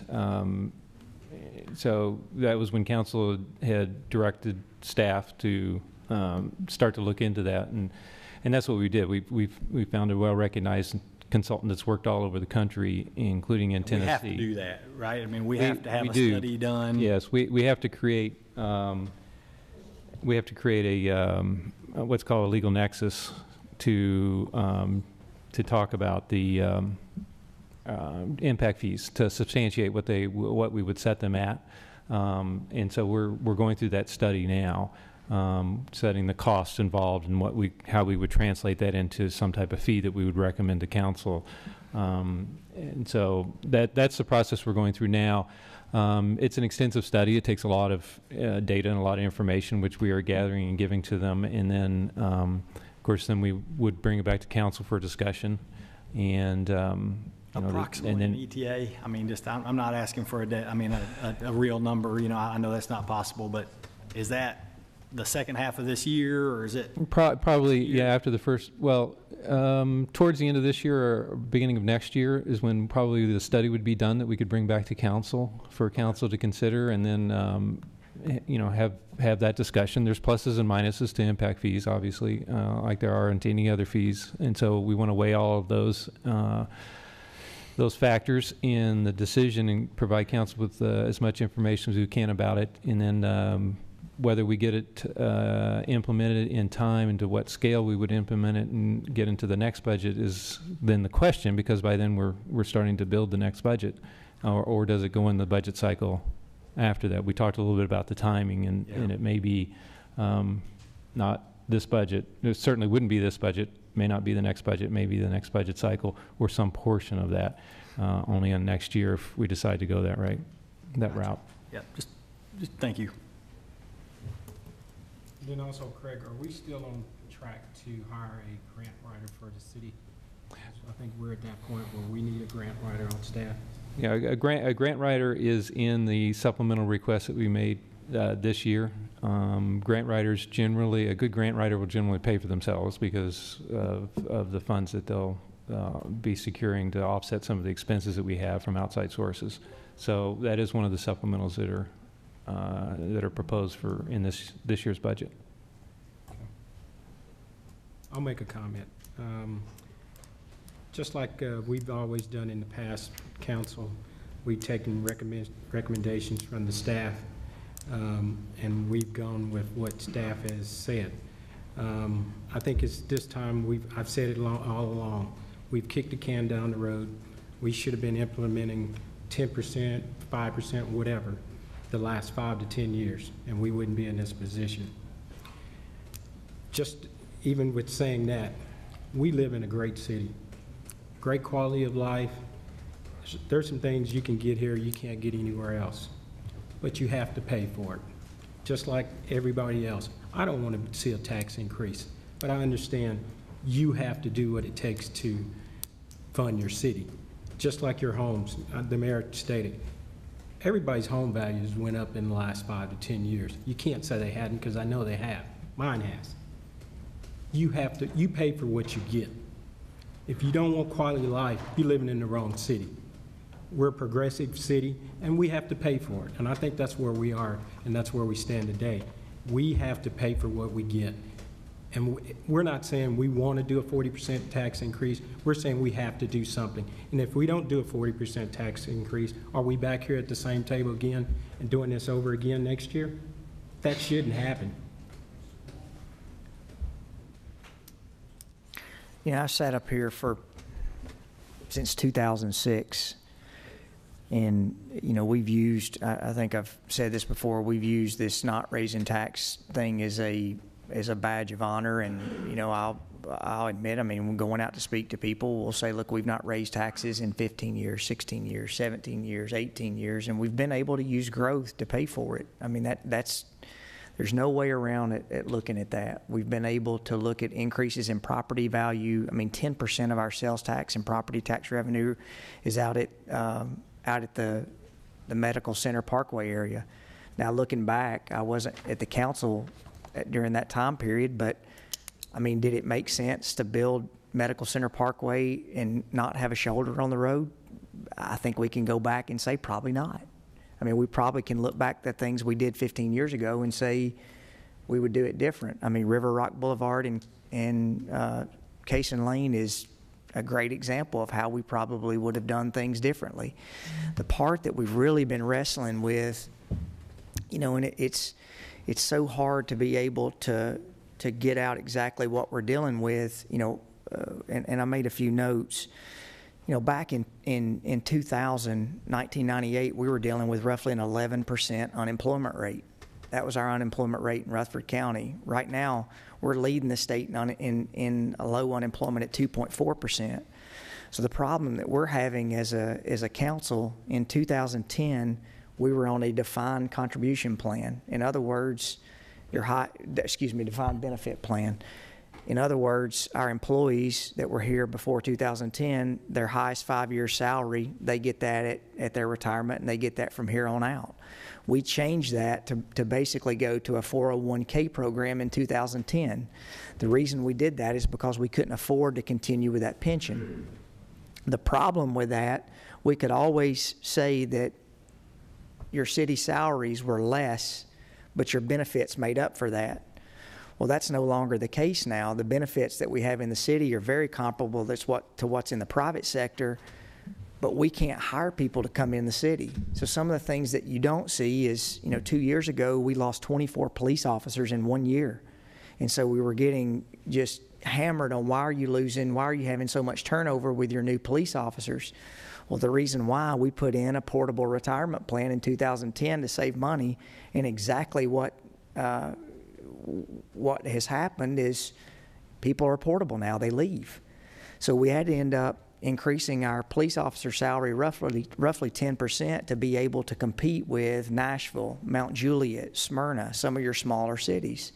so that was when council had directed staff to start to look into that. And that's what we did. We found a well-recognized consultant that's worked all over the country, including in Tennessee. We have to do that, right? I mean, we have to have a do. study done. Yes, we have to create a what's called a legal nexus to talk about the impact fees, to substantiate what we would set them at. And so we're going through that study now, setting the costs involved and how we would translate that into some type of fee that we would recommend to council. And so that's the process we're going through now. It's an extensive study. It takes a lot of data and a lot of information, which we are gathering and giving to them. And then, of course, then we would bring it back to council for discussion. And Approximately and an ETA. I mean, I'm not asking for a real number. I know that's not possible, but is that the second half of this year, or is it? Probably, yeah, after the first, towards the end of this year or beginning of next year is when probably the study would be done that we could bring back to council for council to consider, and then, have that discussion. There's pluses and minuses to impact fees, obviously, like there are into any other fees. And so we want to weigh all of those factors in the decision and provide council with as much information as we can about it. And then, whether we get it implemented in time and to what scale we would implement it and get into the next budget is then the question, because by then we're starting to build the next budget, or does it go in the budget cycle after that? We talked a little bit about the timing, and it may be not this budget. It certainly wouldn't be this budget, may not be the next budget, maybe the next budget cycle, or some portion of that, only in next year if we decide to go that route. Yeah, just thank you. Then also, Craig, are we still on track to hire a grant writer for the city? So I think we're at that point where we need a grant writer on staff. Yeah, a grant writer is in the supplemental request that we made this year. Grant writers a good grant writer will generally pay for themselves because of the funds that they'll be securing to offset some of the expenses that we have from outside sources. So that is one of the supplementals that are proposed in this year's budget. I'll make a comment. Just like we've always done in the past, council, we've taken recommendations from the staff, and we've gone with what staff has said. I think it's this time, I've said it all along, we've kicked the can down the road. We should have been implementing 10%, 5%, whatever, the last 5 to 10 years, and we wouldn't be in this position. Just even with saying that, we live in a great city, great quality of life. There's some things you can get here you can't get anywhere else, but you have to pay for it, just like everybody else. I don't want to see a tax increase, but I understand you have to do what it takes to fund your city, just like your homes. The mayor stated, everybody's home values went up in the last 5 to 10 years. You can't say they hadn't, because I know they have. Mine has. You pay for what you get. If you don't want quality of life, you're living in the wrong city. We're a progressive city, and we have to pay for it. And I think that's where we are, and that's where we stand today. We have to pay for what we get. And we're not saying we want to do a 40% tax increase. We're saying we have to do something. And if we don't do a 40% tax increase, are we back here at the same table again and doing this over again next year? That shouldn't happen. I sat up here since 2006, and we've used, I think I've said this before, we've used this not raising tax thing as a badge of honor. And I'll admit, when going out to speak to people, we'll say, look, we've not raised taxes in 15 years, 16 years, 17 years, 18 years, and we've been able to use growth to pay for it. That's There's no way around at looking at that. We've been able to look at increases in property value. I mean, 10% of our sales tax and property tax revenue is out at the Medical Center Parkway area. Now, looking back, I wasn't at the council during that time period, but I mean, did it make sense to build Medical Center Parkway and not have a shoulder on the road? I think we can go back and say probably not. I mean, we probably can look back at things we did 15 years ago and say we would do it different. I mean, River Rock Boulevard and Cason Lane is a great example of how we probably would have done things differently. The part that we've really been wrestling with, you know, and it's so hard to be able to get out exactly what we're dealing with, you know, and I made a few notes. You know, back in 1998, we were dealing with roughly an 11% unemployment rate. That was our unemployment rate in Rutherford County. Right now, we're leading the state in a low unemployment at 2.4%. So the problem that we're having as a council, in 2010, we were on a defined contribution plan. In other words, defined benefit plan. In other words, our employees that were here before 2010, their highest 5-year salary, they get that at their retirement, and they get that from here on out. We changed that to basically go to a 401k program in 2010. The reason we did that is because we couldn't afford to continue with that pension. The problem with that, we could always say that your city salaries were less, but your benefits made up for that. Well, that's no longer the case now. The benefits that we have in the city are very comparable to what's in the private sector, but we can't hire people to come in the city. So some of the things that you don't see is, you know, 2 years ago, we lost 24 police officers in 1 year. And so we were getting just hammered on, why are you losing? Why are you having so much turnover with your new police officers? Well, the reason why, we put in a portable retirement plan in 2010 to save money, and exactly what has happened is people are portable now. They leave. So we had to end up increasing our police officer salary roughly 10% to be able to compete with Nashville, Mount Juliet, Smyrna, some of your smaller cities.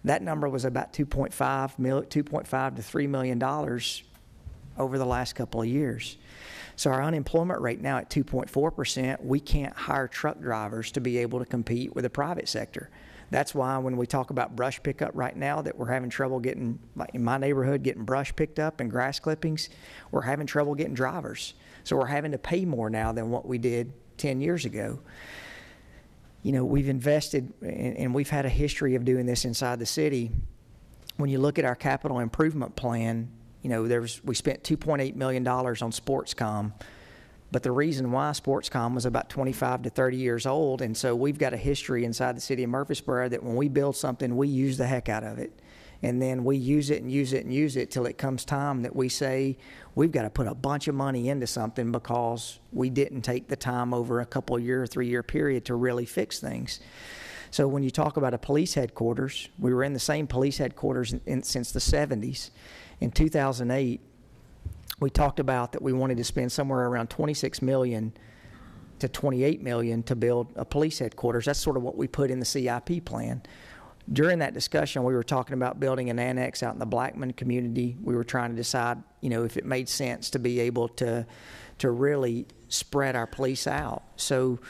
That number was about $2.5 to $3 million over the last couple of years. So our unemployment rate now at 2.4%, we can't hire truck drivers to be able to compete with the private sector. That's why when we talk about brush pickup right now, that we're having trouble getting, like in my neighborhood, getting brush picked up and grass clippings, we're having trouble getting drivers. So we're having to pay more now than what we did 10 years ago. You know, we've invested, and we've had a history of doing this inside the city. When you look at our capital improvement plan, you know, we spent $2.8 million on SportsCom. But the reason why SportsCom was about 25 to 30 years old, and so we've got a history inside the city of Murfreesboro that when we build something, we use the heck out of it. And then we use it and use it and use it till it comes time that we say we've got to put a bunch of money into something because we didn't take the time over a couple year, 3-year period to really fix things. So when you talk about a police headquarters, we were in the same police headquarters since the 70s. In 2008, we talked about that we wanted to spend somewhere around $26 million to $28 million to build a police headquarters. That's sort of what we put in the CIP plan. During that discussion, we were talking about building an annex out in the Blackman community. We were trying to decide, you know, if it made sense to be able to really spread our police out. So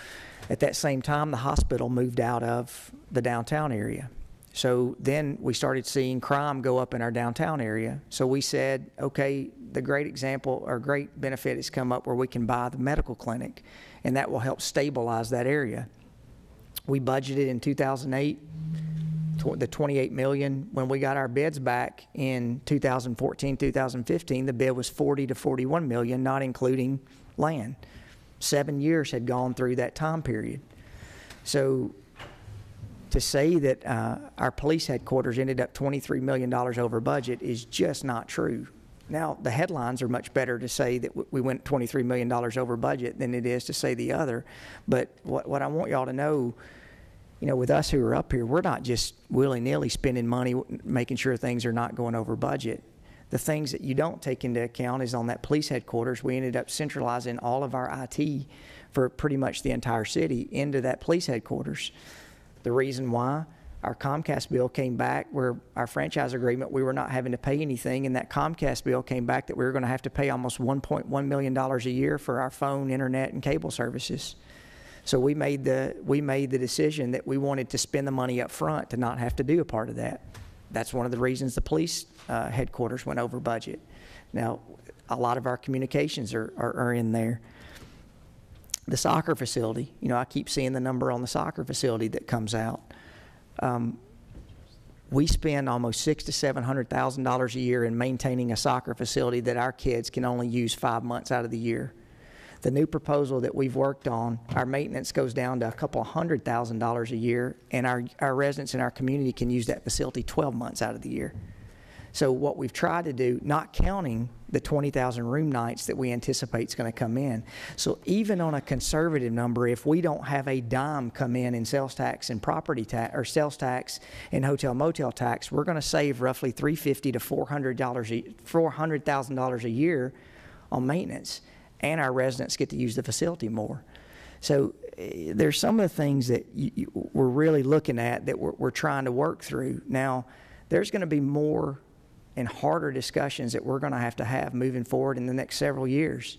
at that same time, the hospital moved out of the downtown area. So then we started seeing crime go up in our downtown area. So we said, okay, the great example or great benefit has come up where we can buy the medical clinic, and that will help stabilize that area. We budgeted in 2008 the $28 million. When we got our bids back in 2014, 2015, the bid was $40 to $41 million, not including land. 7 years had gone through that time period. So to say that our police headquarters ended up $23 million over budget is just not true. Now, the headlines are much better to say that we went $23 million over budget than it is to say the other. But what I want y'all to know, you know, with us who are up here, we're not just willy-nilly spending money, making sure things are not going over budget. The things that you don't take into account is on that police headquarters, we ended up centralizing all of our IT for pretty much the entire city into that police headquarters. The reason why, Our Comcast bill came back where our franchise agreement, we were not having to pay anything, and that Comcast bill came back that we were going to have to pay almost $1.1 million a year for our phone, internet, and cable services. So we made the decision that we wanted to spend the money up front to not have to do a part of that. That's one of the reasons the police headquarters went over budget. Now, a lot of our communications are in there. The soccer facility, you know, I keep seeing the number on the soccer facility that comes out. We spend almost $600,000 to $700,000 a year in maintaining a soccer facility that our kids can only use 5 months out of the year. The new proposal that we've worked on, our maintenance goes down to a couple $100,000 a year, and our residents in our community can use that facility 12 months out of the year. So what we've tried to do, not counting the 20,000 room nights that we anticipate is going to come in. So even on a conservative number, if we don't have a dime come in sales tax and property tax, or sales tax and hotel motel tax, we're going to save roughly $350,000 to $400,000 a year on maintenance, and our residents get to use the facility more. So there's some of the things that we're really looking at that we're trying to work through. Now, there's going to be more and harder discussions that we're going to have moving forward in the next several years.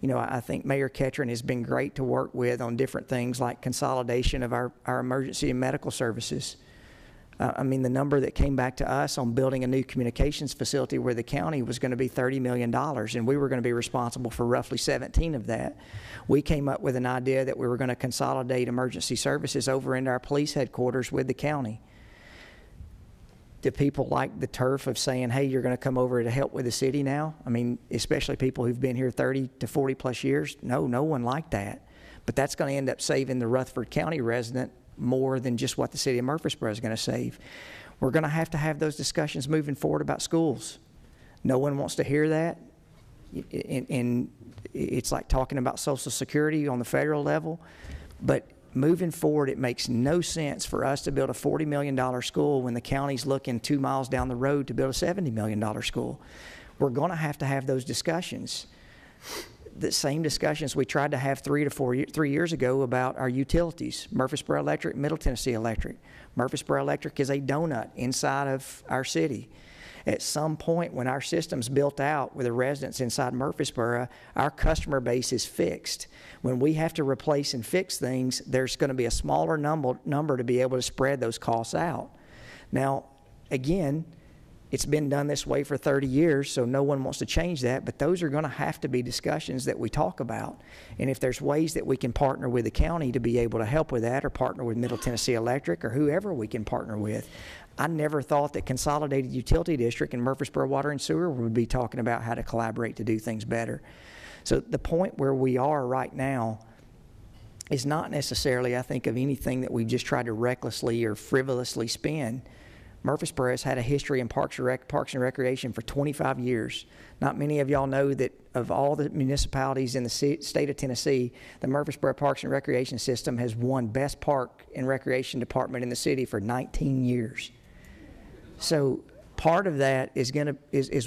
You know, I think Mayor Ketron has been great to work with on different things like consolidation of our emergency and medical services. I mean, the number that came back to us on building a new communications facility where the county was going to be $30 million, and we were going to be responsible for roughly 17 of that. We came up with an idea that we were going to consolidate emergency services over into our police headquarters with the county. Do people like the turf of saying, hey, you're going to come over to help with the city now? I mean, especially people who've been here 30 to 40 plus years. No one liked that. But that's going to end up saving the Rutherford County resident more than just what the city of Murfreesboro is going to save. We're going to have those discussions moving forward about schools. No one wants to hear that. And it's like talking about Social Security on the federal level. But moving forward, it makes no sense for us to build a $40 million school when the county's looking 2 miles down the road to build a $70 million school. We're going to have those discussions. The same discussions we tried to have 3 years ago about our utilities. Murfreesboro Electric, Middle Tennessee Electric. Murfreesboro Electric is a donut inside of our city. At some point when our system's built out with the residents inside Murfreesboro, our customer base is fixed. When we have to replace and fix things, there's going to be a smaller number to be able to spread those costs out. Now, again, it's been done this way for 30 years, so no one wants to change that, but those are going to have to be discussions that we talk about. And if there's ways that we can partner with the county to be able to help with that, or partner with Middle Tennessee Electric or whoever we can partner with. I never thought that Consolidated Utility District and Murfreesboro Water and Sewer would be talking about how to collaborate to do things better. So the point where we are right now is not necessarily, I think, of anything that we've just tried to recklessly or frivolously spend. Murfreesboro has had a history in Parks and Recreation for 25 years. Not many of y'all know that of all the municipalities in the state of Tennessee, the Murfreesboro Parks and Recreation System has won Best Park and Recreation Department in the city for 19 years. So part of that is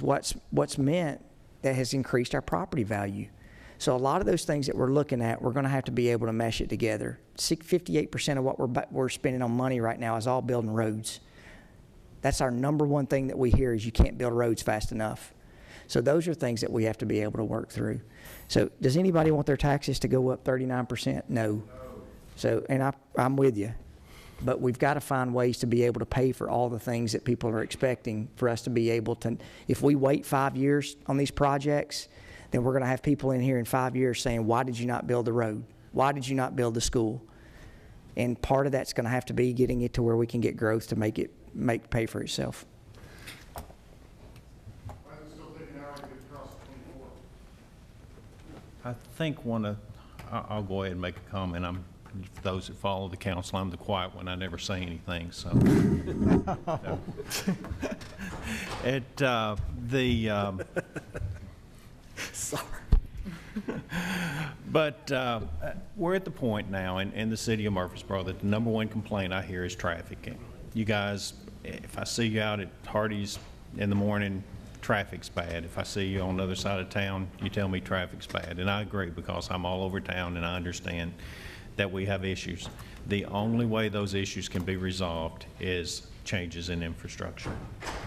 what's meant that has increased our property value. So a lot of those things that we're looking at, we're going to have to be able to mesh it together. 58% of what we're spending on money right now is all building roads. That's our number one thing that we hear is you can't build roads fast enough. So those are things that we have to be able to work through. So does anybody want their taxes to go up 39%? No. So, and I'm with you. But we've got to find ways to be able to pay for all the things that people are expecting for us to be able to. If we wait 5 years on these projects, then we're going to have people in here in 5 years saying, why did you not build the road? Why did you not build the school? And part of that's going to have to be getting it to where we can get growth to make it pay for itself. I think I'll go ahead and make a comment. For those that follow the council, I'm the quiet one. I never say anything. So, Sorry. But we're at the point now in the city of Murfreesboro that the number one complaint I hear is trafficking. You guys, if I see you out at Hardee's in the morning, traffic's bad. If I see you on the other side of town, you tell me traffic's bad. And I agree because I'm all over town and I understand that we have issues. The only way those issues can be resolved is changes in infrastructure.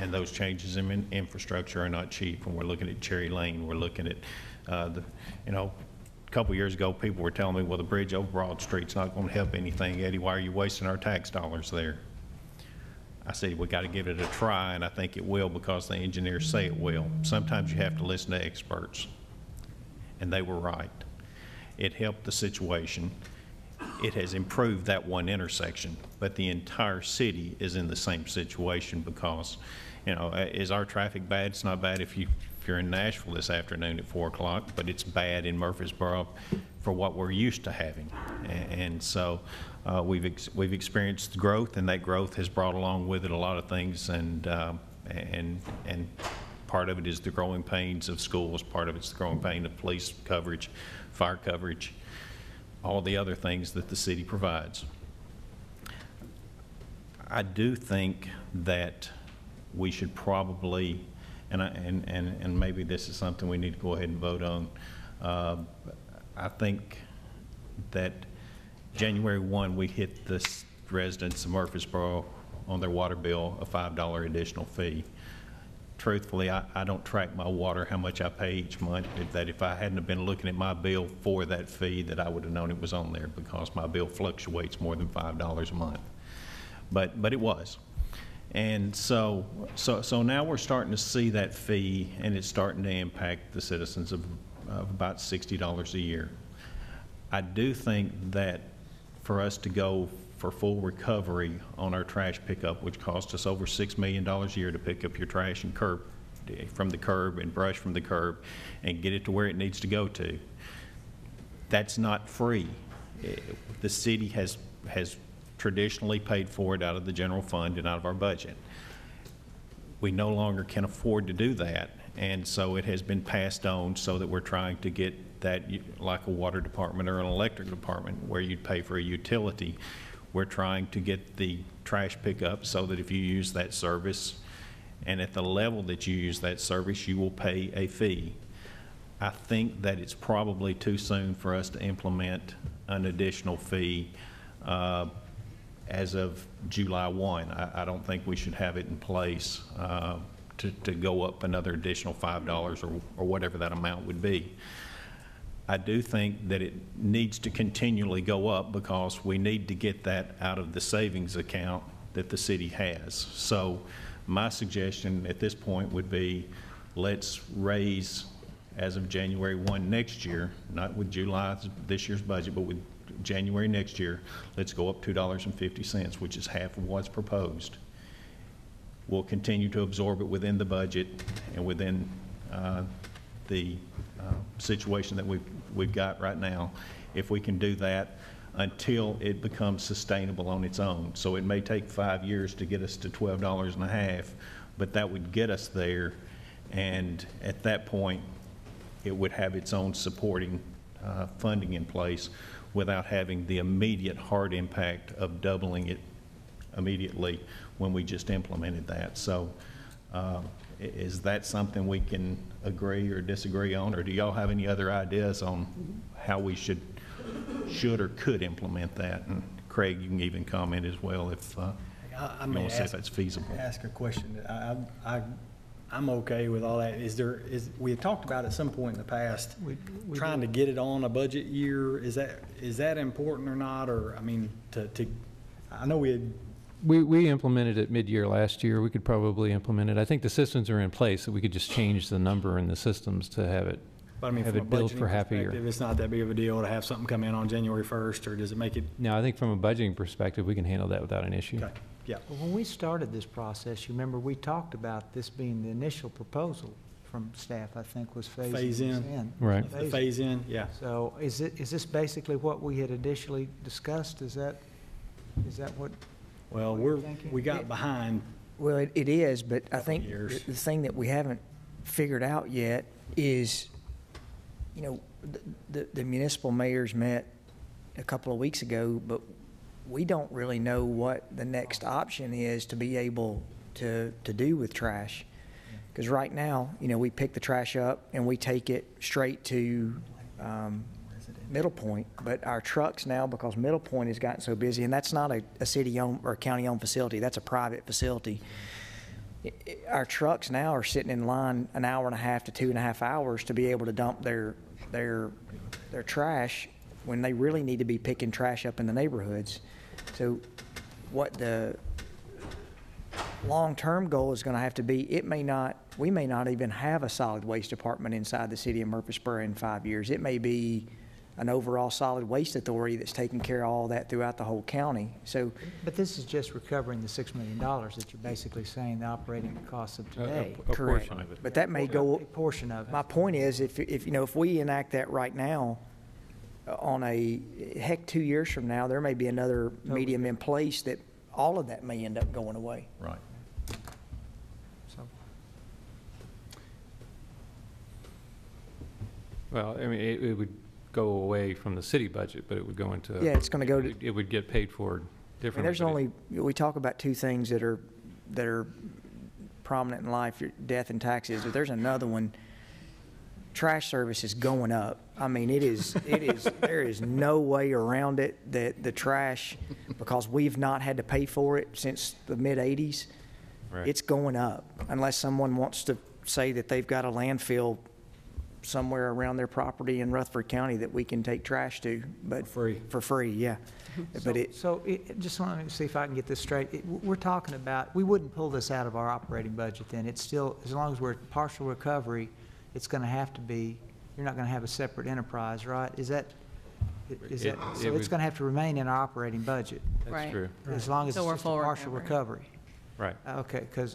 And those changes in infrastructure are not cheap. When we're looking at Cherry Lane, we're looking at, a couple years ago, people were telling me, well, the bridge over Broad Street's not going to help anything. Eddie, why are you wasting our tax dollars there? I said, we got to give it a try, and I think it will because the engineers say it will. Sometimes you have to listen to experts, and they were right. It helped the situation. It has improved that one intersection, but the entire city is in the same situation because, is our traffic bad? It's not bad if you're in Nashville this afternoon at 4 o'clock, but it's bad in Murfreesboro for what we're used to having. And so we've experienced growth, and that growth has brought along with it a lot of things, and part of it is the growing pains of schools, part of it's the growing pain of police coverage, fire coverage, all the other things that the city provides. I do think that we should probably, and maybe this is something we need to go ahead and vote on. I think that January 1, we hit the residents of Murfreesboro on their water bill a $5 additional fee. Truthfully, I don't track my water, how much I pay each month. That if I hadn't have been looking at my bill for that fee, that I would have known it was on there because my bill fluctuates more than $5 a month. But it was. And so now we're starting to see that fee, and it's starting to impact the citizens of about $60 a year. I do think that for us to go for full recovery on our trash pickup, which costs us over $6 million a year to pick up your trash and curb from the curb and brush from the curb and get it to where it needs to go to, that's not free. The city has traditionally paid for it out of the general fund and out of our budget. We no longer can afford to do that, and so it has been passed on so that we're trying to get that, like a water department or an electric department where you'd pay for a utility. We're trying to get the trash pickup so that if you use that service and at the level that you use that service, you will pay a fee. I think that it's probably too soon for us to implement an additional fee as of July 1. I don't think we should have it in place to go up another additional $5 or whatever that amount would be. I do think that it needs to continually go up because we need to get that out of the savings account that the city has. So my suggestion at this point would be, let's raise as of January 1 next year, not with July this year's budget, but with January next year, let's go up $2.50, which is half of what's proposed. We'll continue to absorb it within the budget and within the situation that we've got right now, if we can do that until it becomes sustainable on its own. So it may take 5 years to get us to $12.50, but that would get us there, and at that point it would have its own supporting funding in place without having the immediate hard impact of doubling it immediately when we just implemented that. So is that something we can agree or disagree on, or do y'all have any other ideas on how we should or could implement that? And Craig, you can even comment as well if you want to see if that's feasible. Ask a question. I'm okay with all that. We had talked about at some point in the past trying to get it on a budget year. Is that important or not? Or I mean, I know we implemented it mid-year last year. We could probably implement it. I think the systems are in place, so we could just change the number in the systems to have it. But I mean, have from it a billed budgeting for half a year. perspective, it's not that big of a deal to have something come in on January 1st, or does it make it? No, I think from a budgeting perspective, we can handle that without an issue. Okay. Yeah. Well, when we started this process, you remember we talked about this being the initial proposal from staff, I think, was phase in. Right. The phase in, yeah. So is this basically what we had initially discussed? Is that what? Well, we got behind. Well, it is, but I think years. the thing that we haven't figured out yet is, the municipal mayors met a couple of weeks ago, but we don't really know what the next option is to be able to do with trash. Because right now, we pick the trash up and we take it straight to Middle Point, but our trucks now, because Middle Point has gotten so busy, and that's not a city-owned or county-owned facility, that's a private facility. Our trucks now are sitting in line an hour and a half to 2.5 hours to be able to dump their trash when they really need to be picking trash up in the neighborhoods. So what the long-term goal is going to have to be, we may not even have a solid waste department inside the city of Murfreesboro in 5 years. It may be an overall solid waste authority that's taking care of all that throughout the whole county. So, But this is just recovering the $6 million that you're basically saying the operating costs of today. A correct. portion of it. But that may go. A portion of it. My point is, if we enact that right now, on 2 years from now, there may be another medium in place that all of that may end up going away. Right. So, Well, I mean, it would go away from the city budget, but it would go into. Yeah, it's going to go to. It would get paid for I mean, differently. there's only, we talk about two things that are prominent in life, death and taxes, but there's another one. Trash service is going up. I mean, it is, there is no way around it that the trash, because we've not had to pay for it since the mid-'80s, Right. it's going up. Unless someone wants to say that they've got a landfill somewhere around their property in Rutherford County that we can take trash to, but. For free, yeah. But just want to see if I can get this straight. We're talking about, we wouldn't pull this out of our operating budget then. It's still, as long as we're at partial recovery, it's going to have to be, you're not going to have a separate enterprise, right? So it's going to have to remain in our operating budget, That's Right. true. as long as So it's we're just a full partial recovery. Right. Okay, because,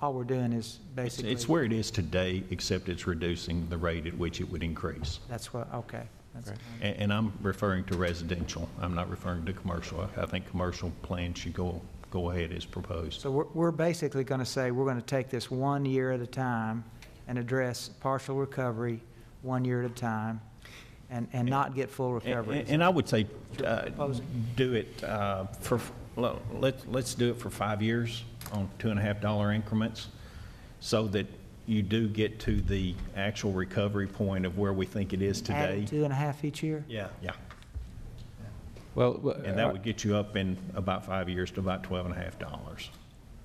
all we're doing is basically. It's where it is today, except it's reducing the rate at which it would increase. That's what, okay. That's- Right. And I'm referring to residential. I'm not referring to commercial. I think commercial plans should go ahead as proposed. So we're basically going to say, we're going to take this 1 year at a time and address partial recovery 1 year at a time and not get full recovery. And I would say, Proposing. do it let's do it for 5 years on $2.50 increments, so that you do get to the actual recovery point of where we think it is today. Add 2.5 each year? Yeah. Yeah, Well, and that would get you up in about 5 years to about $12.50.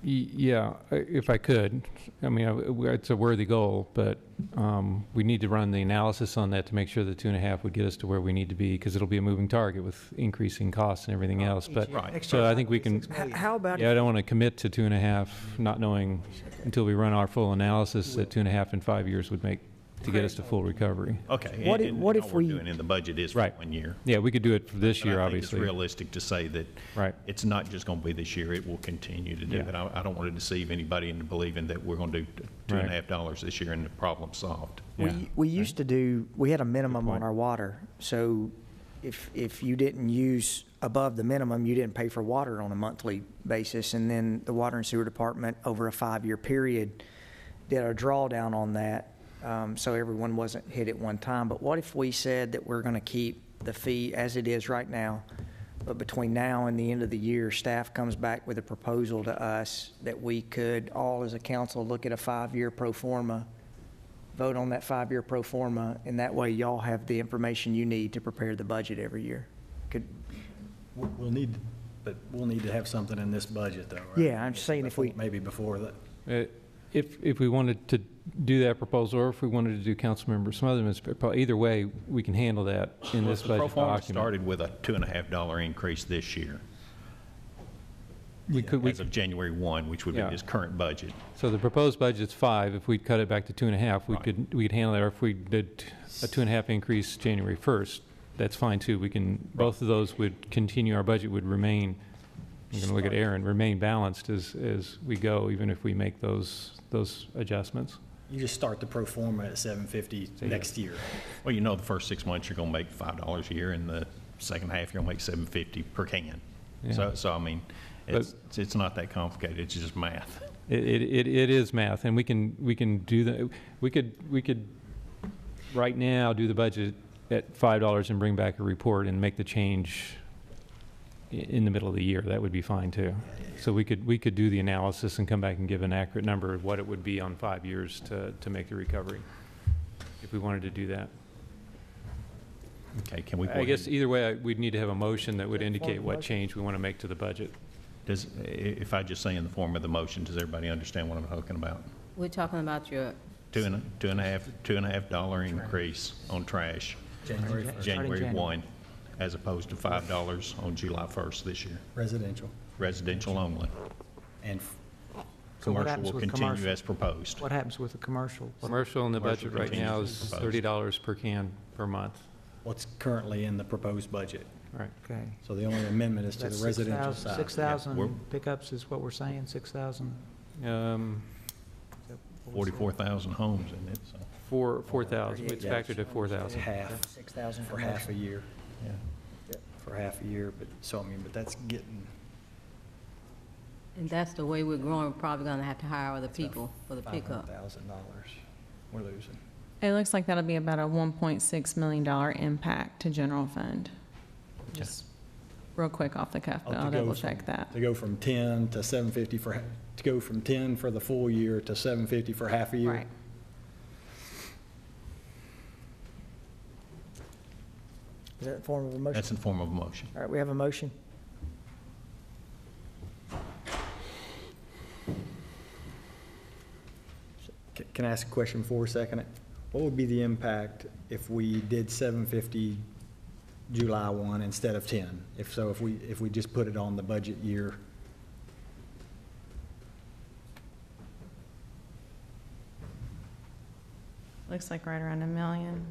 Yeah, if I could. I mean, it's a worthy goal, but we need to run the analysis on that to make sure the 2.5 would get us to where we need to be, because it'll be a moving target with increasing costs and everything else. But Right. Next so year I think we might be can. $6 million. How about Yeah, I don't want to commit to 2.5, not knowing until we run our full analysis that 2.5 in 5 years would make to get us to full recovery. Okay. What and if all we're we- doing in the budget is for Right. 1 year. Yeah, we could do it for this But year, I think obviously. it's realistic to say that Right. it's not just going to be this year, it will continue to do Yeah. it. I don't want to deceive anybody into believing that we're going to do $2.50 this year and the problem's solved. Yeah. We used to do, we had a minimum point. on our water. So if you didn't use above the minimum, you didn't pay for water on a monthly basis. And then the Water and Sewer Department, over a 5-year period, did a drawdown on that, so everyone wasn't hit at one time. But what if we said that we're going to keep the fee as it is right now, but between now and the end of the year, staff comes back with a proposal to us that we could all as a council look at a 5-year pro forma, vote on that 5-year pro forma, and that way y'all have the information you need to prepare the budget every year. We'll need to have something in this budget, though, right? Yeah, I'm just saying if we- Maybe before that. If we wanted to do that proposal, or if we wanted to do Councilmember Smotherman's, either way, we can handle that in this The pro budget forma document. started with a $2.50 increase this year, We could, as of January 1, which would be Yeah. his current budget. so the proposed budget's 5. If we'd cut it back to 2.5, we'd handle that. Or if we did a 2.5 increase January 1st, that's fine too. We can, both of those would continue. Our budget would remain, I'm going to look at Aaron, remain balanced as we go, even if we make those adjustments. You just start the pro forma at 750 next year. Well, you know, the first 6 months, you're going to make $5 a year, and the second half, you're going to make $7.50 per can. Yeah. So I mean, it's not that complicated, it's just math. It is math, and we can do that. We could right now do the budget at $5 and bring back a report and make the change in the middle of the year. That would be fine too. So we could do the analysis and come back and give an accurate number of what it would be on 5 years to make the recovery, if we wanted to do that. Okay, can we go I guess ahead? either way, we'd need to have a motion that would Is that indicate form what of motion? change we want to make to the budget. Does, if I just say in the form of the motion, does everybody understand what I'm talking about? We're talking about your, Two and a half dollar increase on trash, January 1st. January January. 1, as opposed to $5 on July 1st this year. Residential. Residential only. And So what Commercial happens will with continue commercial? as proposed. What happens with the commercial? Commercial in the Commercial budget right now continues is as proposed. $30 per can per month. what's currently in the proposed budget. Right. Okay. So the only amendment is to That's the residential 6,000 side. 6,000 pickups is what we're saying, 6,000? 44,000 homes in it, so, 4,000. It's Yeah. factored at 4,000. Half, 6,000 for half a year, yeah. for half a year, but, so I mean, but that's getting. and that's the way we're growing, we're probably gonna have to hire other people for the pickup. $500,000 we're losing. It looks like that'll be about a $1.6 million impact to general fund. Just real quick off the cuff, but Oh, I'll to go double from- check that. To go from 10 to 750 to go from 10 for the full year to 750 for half a year? Right. Is that in form of a motion? That's in form of a motion. All right, we have a motion. Can I ask a question for a second? What would be the impact if we did 750 July 1 instead of 10? If we just put it on the budget year? Looks like right around $1 million.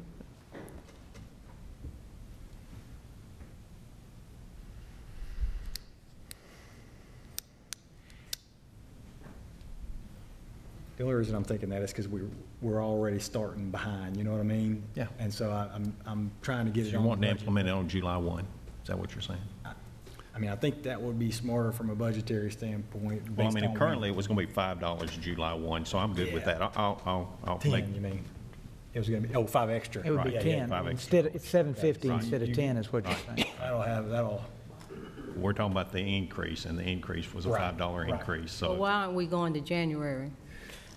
The only reason I'm thinking that is because we're already starting behind, you know what I mean? Yeah. And so I'm trying to get So it you on the want to budget. implement it on July 1? Is that what you're saying? I mean, I think that would be smarter from a budgetary standpoint. Well, I based mean, on- currently it was going to be $5 July 1, so I'm good with Yeah. that. I'll 10, make, you mean? It was going to be, 5 extra. It would be Right, yeah, 10. 5 extra. Instead, it's 750 Right. instead of 10 is what you're saying. That'll, we're talking about the increase, and the increase was a Right, $5 right. increase, Well, so. why aren't we going to January?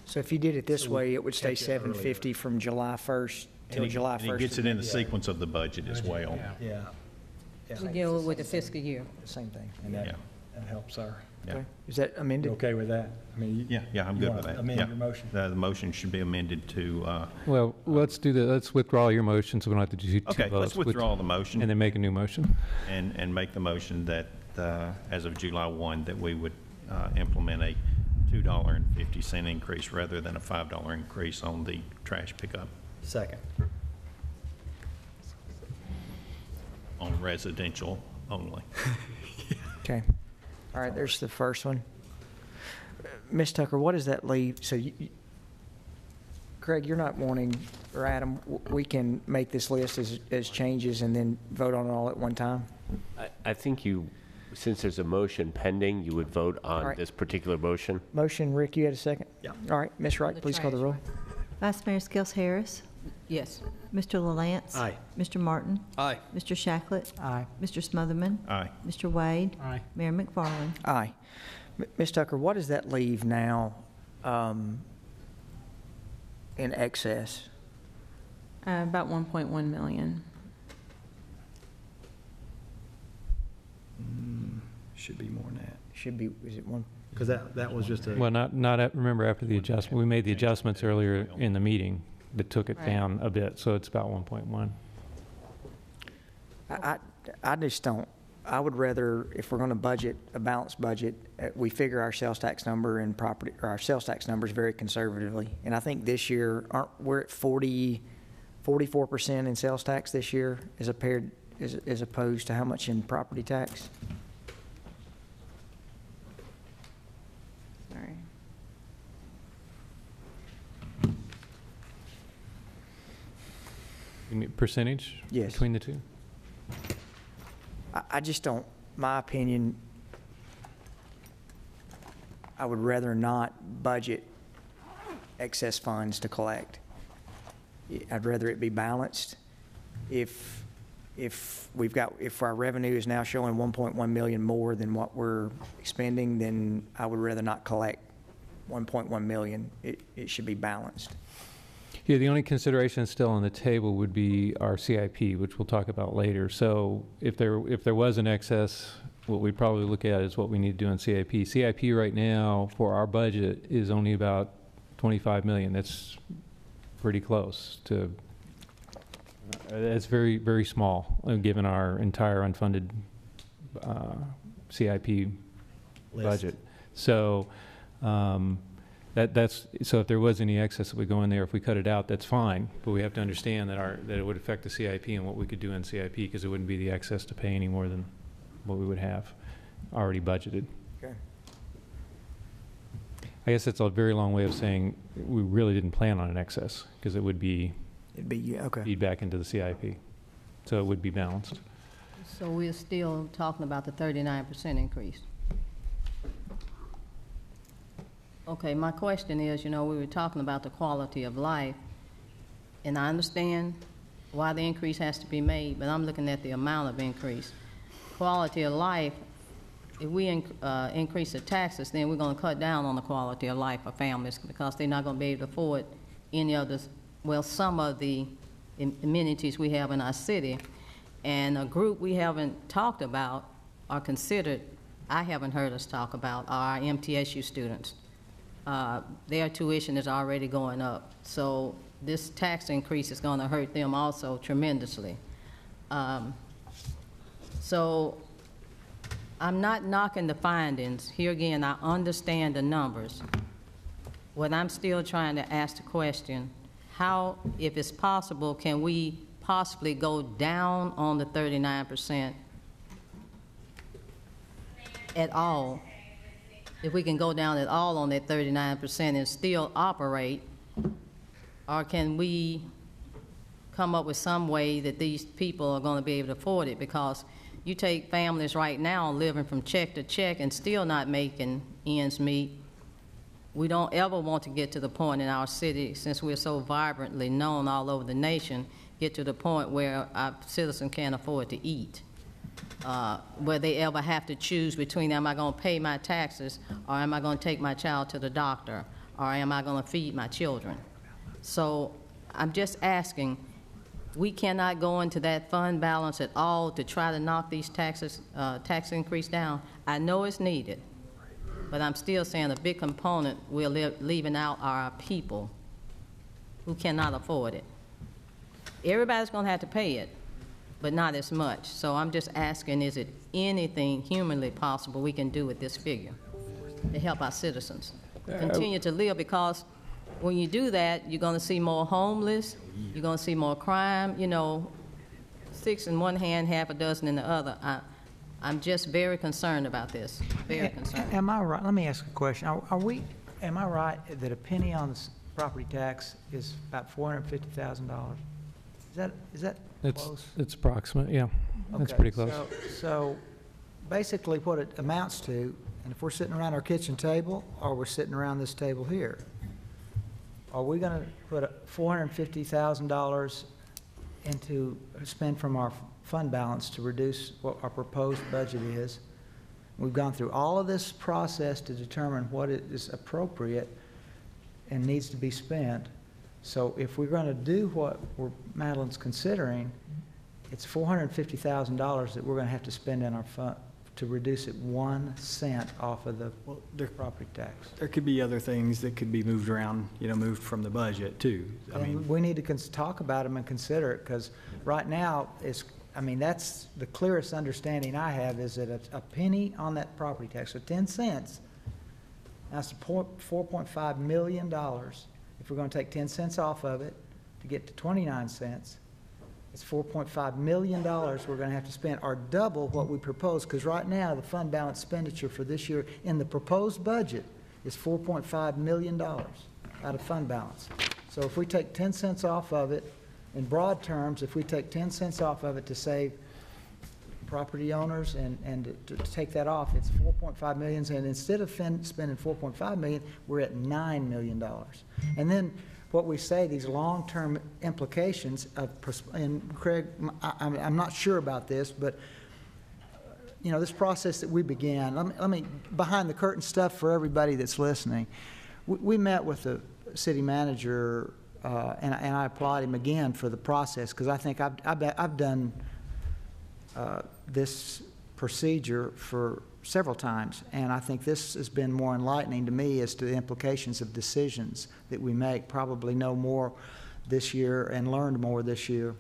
So if you did it this So way, it would stay catch it earlier. 750 from July 1st till And July it 1st. gets it in the sequence of the budget as well. yeah. We deal with the fiscal year. Same thing. And Yeah. that helps our, Yeah. Okay. Is that you amended? okay with that? I mean, Yeah, I'm you good wanna with that. amend Yeah. your motion? The motion should be amended to, Well, let's do let's withdraw your motion so we don't have to do two votes. okay, let's withdraw the motion. And then make a new motion. And make the motion that, as of July 1, that we would implement a $2.50 increase rather than a $5 increase on the trash pickup Second. on residential only. Okay. All right, there's the first one. Ms. Tucker, what does that leave? So Craig, you're not wanting, or Adam, we can make this list as changes and then vote on it all at one time? I think you, since there's a motion pending, you would vote All on right. this particular motion. Motion, Rick, you had a second? Yeah. All right, Ms. Wright, The please call the trash, roll. right? Vice Mayor Skels Harris, Yes. Mr. LaLance. Aye. Mr. Martin, Aye. Mr. Shacklet, Aye. Mr. Smotherman, Aye. Mr. Wade, Aye. Mayor McFarland. Aye. Ms. Tucker, what does that leave now in excess? About 1.1 million. Should be more than that. Should be, is it one? Because that was just a. Well, remember after the adjustment, we made the adjustments earlier in the meeting that took it Right. down a bit, so it's about 1.1. I just don't, I would rather, if we're going to budget, a balanced budget, we figure our sales tax number and property, or our sales tax numbers very conservatively. And I think this year, we're at 44% in sales tax this year as opposed to how much in property tax? Sorry. You mean percentage? Yes. Between the two? I just don't, my opinion, I would rather not budget excess funds to collect. I'd rather it be balanced. If our revenue is now showing 1.1 million more than what we're expending, then I would rather not collect 1.1 million. It should be balanced. Yeah, the only consideration still on the table would be our CIP, which we'll talk about later. So if there was an excess, what we'd probably look at is what we need to do in CIP. CIP right now for our budget is only about 25 million. That's pretty close to, that's very, very small, given our entire unfunded CIP budget. So so if there was any excess that would go in there, if we cut it out, that's fine. But we have to understand that it would affect the CIP and what we could do in CIP, because it wouldn't be the excess to pay any more than what we would have already budgeted. Okay. I guess that's a very long way of saying we really didn't plan on an excess, because it would be It'd be, yeah, okay. feed back into the CIP. So it would be balanced. So we're still talking about the 39% increase. Okay, my question is, we were talking about the quality of life, and I understand why the increase has to be made, but I'm looking at the amount of increase. Quality of life, if we increase the taxes, then we're going to cut down on the quality of life for families, because they're not going to be able to afford any of the, well, some of the amenities we have in our city. And a group we haven't talked about or considered, I haven't heard us talk about, are our MTSU students. Their tuition is already going up, so this tax increase is going to hurt them also tremendously. So I'm not knocking the findings. Here again, I understand the numbers. What I'm still trying to ask the question, how, if it's possible, can we possibly go down on the 39% at all? If we can go down at all on that 39% and still operate, or can we come up with some way that these people are going to be able to afford it? Because you take families right now living from check to check and still not making ends meet. We don't ever want to get to the point in our city, since we're so vibrantly known all over the nation, get to the point where our citizens can't afford to eat. Where they ever have to choose between, am I going to pay my taxes, or am I going to take my child to the doctor, or am I going to feed my children? So I'm just asking, we cannot go into that fund balance at all to try to knock these tax increase down. I know it's needed, but I'm still saying a big component we're leaving out are our people who cannot afford it. Everybody's going to have to pay it, but not as much. So I'm just asking, is it anything humanly possible we can do with this figure to help our citizens continue to live? Because when you do that, you're going to see more homeless, you're going to see more crime, 6 in one hand, half a dozen in the other. I'm just very concerned about this, very concerned. Am I right? Let me ask a question. Am I right that a penny on the property tax is about $450,000? Is that close? It's approximate, yeah. That's Okay, pretty close. So basically what it amounts to, and if we're sitting around our kitchen table, or we're sitting around this table here, are we going to put $450,000 into spend from our fund balance to reduce what our proposed budget is? We've gone through all of this process to determine what is appropriate and needs to be spent. So if we're going to do what Madeline's considering, it's $450,000 that we're going to have to spend in our fund to reduce it 1 cent off of the property tax. There could be other things that could be moved around, moved from the budget too. I mean, we need to talk about them and consider it, because right now, that's the clearest understanding I have, is that a penny on that property tax, so 10 cents, that's $4.5 million. If we're going to take 10 cents off of it to get to 29 cents, it's $4.5 million we're going to have to spend, or double what we propose, because right now the fund balance expenditure for this year in the proposed budget is $4.5 million out of fund balance. So if we take 10 cents off of it, in broad terms, if we take 10 cents off of it to save property owners and to take that off, it's $4.5 million, and instead of spending $4.5 million, we're at $9 million. And then what we say, these long-term implications of, and Craig, I'm not sure about this, but this process that we began, let me behind the curtain stuff for everybody that's listening. We met with the city manager and I applaud him again for the process, because I think I've done this procedure for several times, and I think this has been more enlightening to me as to the implications of decisions that we make. Probably know more this year and learned more this year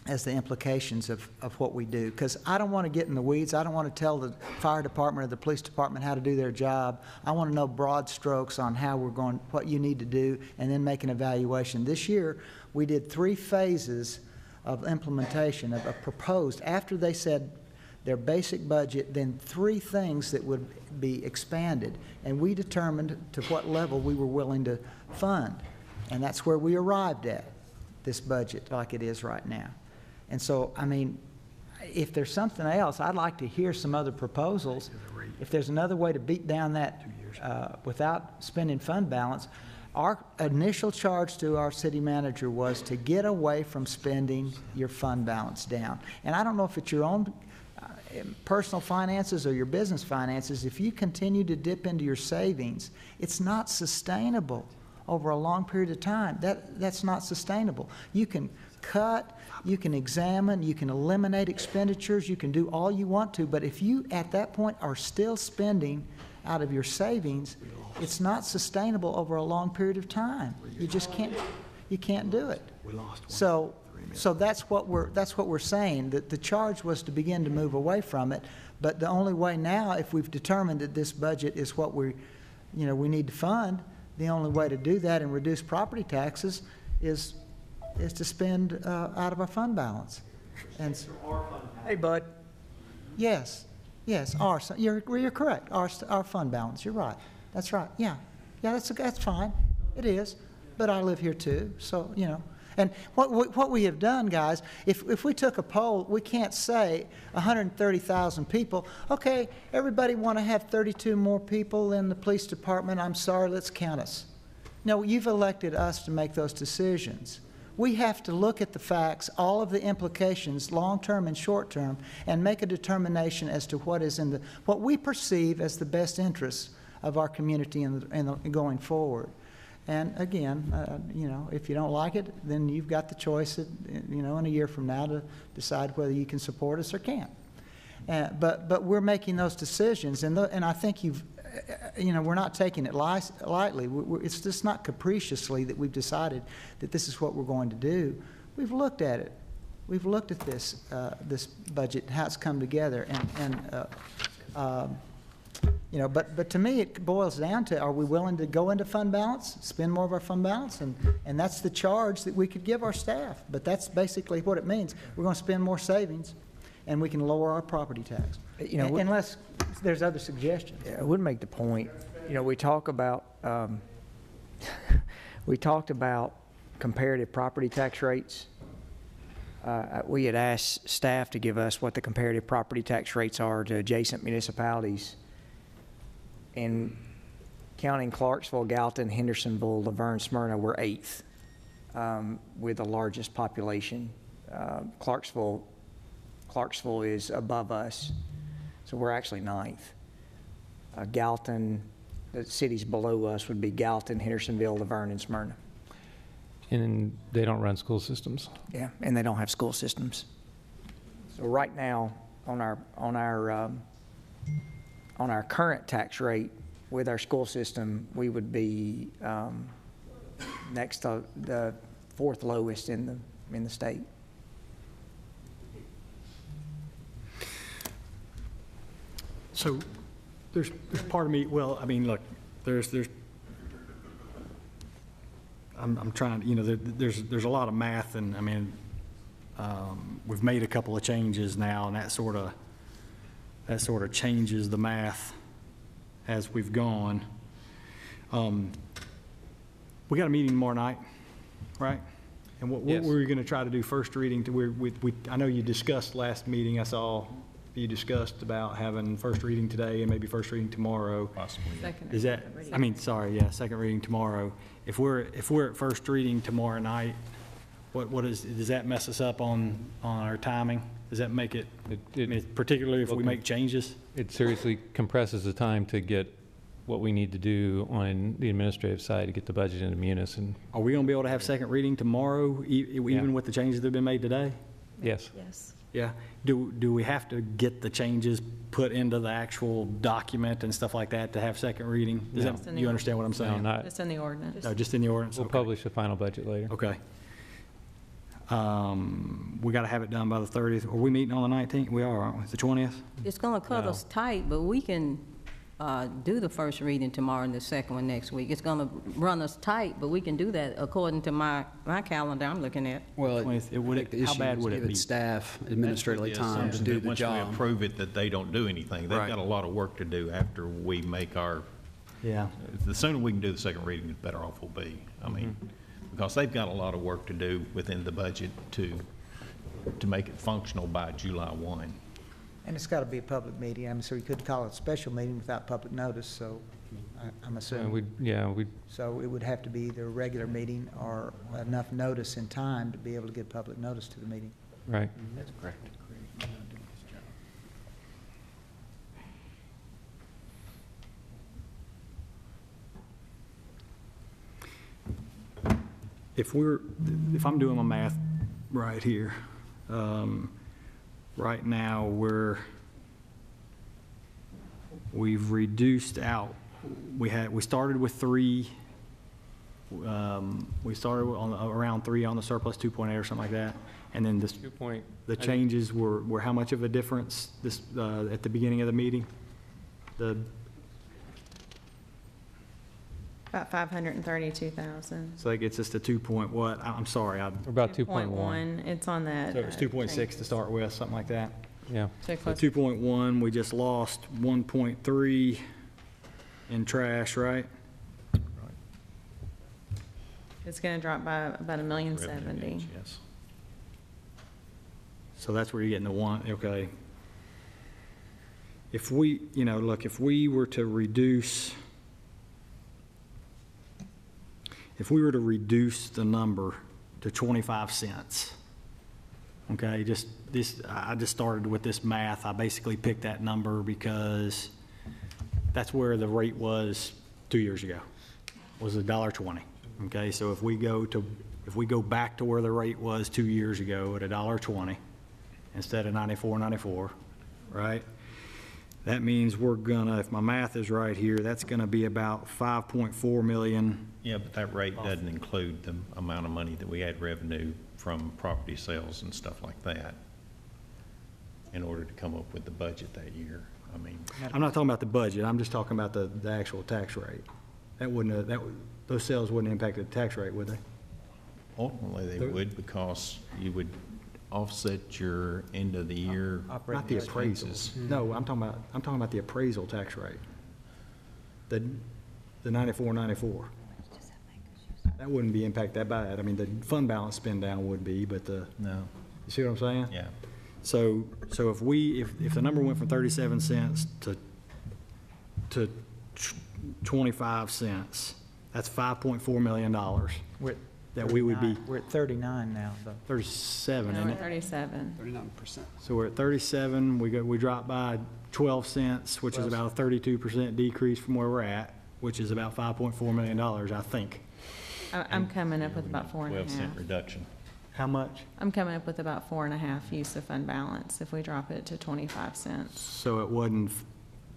as the implications of what we do. Because I don't want to get in the weeds. I don't want to tell the fire department or the police department how to do their job. I want to know broad strokes on how we're going, what you need to do, and then make an evaluation. This year, we did 3 phases of implementation of proposed, after they said their basic budget, then 3 things that would be expanded. And we determined to what level we were willing to fund. And that's where we arrived at this budget like it is right now. And so, I mean, if there's something else, I'd like to hear some other proposals. If there's another way to beat down that without spending fund balance. Our initial charge to our city manager was to get away from spending your fund balance down. And I don't know if it's your own personal finances or your business finances. If you continue to dip into your savings, it's not sustainable over a long period of time. That's not sustainable. You can cut, you can examine, you can eliminate expenditures, you can do all you want to, but if you at that point are still spending out of your savings, it's not sustainable over a long period of time. You just can't do it. So that's what we're saying, that the charge was to begin to move away from it, but the only way now, if we've determined that this budget is what we need to fund, the only way to do that and reduce property taxes is to spend out of our fund balance. And hey, bud. Yes, you're correct. Our fund balance. You're right. That's right. Yeah, that's fine. It is. But I live here too, so you know. And what we have done, guys, if we took a poll, we can't say 130,000 people, okay, everybody want to have 32 more people in the police department, I'm sorry, let's count us. No, you've elected us to make those decisions. We have to look at the facts, all of the implications, long-term and short-term, and make a determination as to what is what we perceive as the best interests of our community and going forward. And again, if you don't like it, then you've got the choice, in a year from now to decide whether you can support us or can't. But we're making those decisions, and I think we're not taking it lightly. It's just not capriciously that we've decided that this is what we're going to do. We've looked at it. We've looked at this budget, how it's come together, but to me it boils down to, are we willing to go into fund balance, spend more of our fund balance, and that's the charge that we could give our staff. But that's basically what it means. We're going to spend more savings, and we can lower our property tax, unless there's other suggestions. I would make the point, we talked about comparative property tax rates. We had asked staff to give us what the comparative property tax rates are to adjacent municipalities. And counting Clarksville, Gallatin, Hendersonville, Laverne, Smyrna, we're 8th with the largest population. Clarksville is above us, so we're actually 9th. Gallatin, the cities below us would be Gallatin, Hendersonville, Laverne, and Smyrna. And they don't run school systems. Yeah, and they don't have school systems. So right now, on our current tax rate with our school system, we would be next to the 4th lowest in the state. So there's part of me, well, I mean, look, I'm trying, there's a lot of math, and I mean, we've made a couple of changes now, and that sort of changes the math as we've gone. We got a meeting tomorrow night, right? And what Yes. were we going to try to do first reading? I know you discussed last meeting. I saw you discussed about having first reading today and maybe first reading tomorrow. Possibly. Is that? I mean, sorry, yeah, second reading tomorrow. If we're at first reading tomorrow night, does that mess us up on our timing? Does that make it, particularly if we make changes? It seriously compresses the time to get what we need to do on the administrative side to get the budget into Munis. And Are we going to be able to have second reading tomorrow, even with the changes that have been made today? yes, Yes. Yeah. Do we have to get the changes put into the actual document and stuff like that to have second reading? Does No. that, you understand what I'm no, saying? not, Just in the ordinance. No, just in the ordinance? we'll Okay. publish the final budget later. Okay. We got to have it done by the 30th. Are we meeting on the 19th? We are, aren't we? The 20th? It's gonna cut No. us tight, but we can do the first reading tomorrow and the second one next week. It's gonna run us tight, but we can do that according to my calendar I'm looking at. Well, 20th, I think the how issue bad is would it giving be? staff administratively time to do the Once job. we approve it, that they don't do anything. They've Right. got a lot of work to do after we make our, Yeah. the sooner we can do the second reading, the better off we'll be. I mean, because they've got a lot of work to do within the budget to make it functional by July 1. And it's got to be a public meeting. I mean, so we couldn't call it a special meeting without public notice, so I'm assuming. So it would have to be either a regular meeting or enough notice in time to be able to get public notice to the meeting. Right. That's correct. If I'm doing my math right here, right now, we've reduced out, we started with 3, we started around 3 on the surplus, 2.8 or something like that, and then the changes were how much of a difference at the beginning of the meeting? About 532,000. So that gets us to 2 point what? I'm sorry, About 2.1. It's on that. so it was 2.6 to start with, something like that. Yeah. So So close. 2.1, we just lost 1.3 in trash, right? It's going to drop by about $1,070,000. Revenue gains, yes. So that's where you're getting the one, okay. If we, look, if we were to reduce the number to 25 cents, okay, I just started with this math. I basically picked that number because that's where the rate was 2 years ago, was $1.20. Okay, so if we go back to where the rate was 2 years ago at $1.20 instead of 94.94, right? That means we're gonna, if my math is right here, that's gonna be about 5.4 million. Yeah, but that rate doesn't include the amount of money that we had revenue from property sales and stuff like that in order to come up with the budget that year. I mean, I'm not talking about the budget, I'm just talking about the actual tax rate. Those sales wouldn't impact the tax rate, would they? ultimately they would, because you would offset your end of the year Not the appraisals. expenses. No, I'm talking about the appraisal tax rate. The 94.94. That wouldn't be impacted that bad. I mean, the fund balance spend down would be, but No, you see what I'm saying? yeah. So if the number went from 37 cents to 25 cents, that's $5.4 million We're at that we would be, 39. We're at 39 now, though. 37, No, isn't we're it? 37. 39%. So we're at 37, we dropped by 12 cents, which is about a 32% decrease from where we're at, which is about $5.4 million, I think. I'm coming up with about 4.5. 12-cent reduction. How much? I'm coming up with about 4.5 use of fund balance if we drop it to 25 cents. So it wasn't,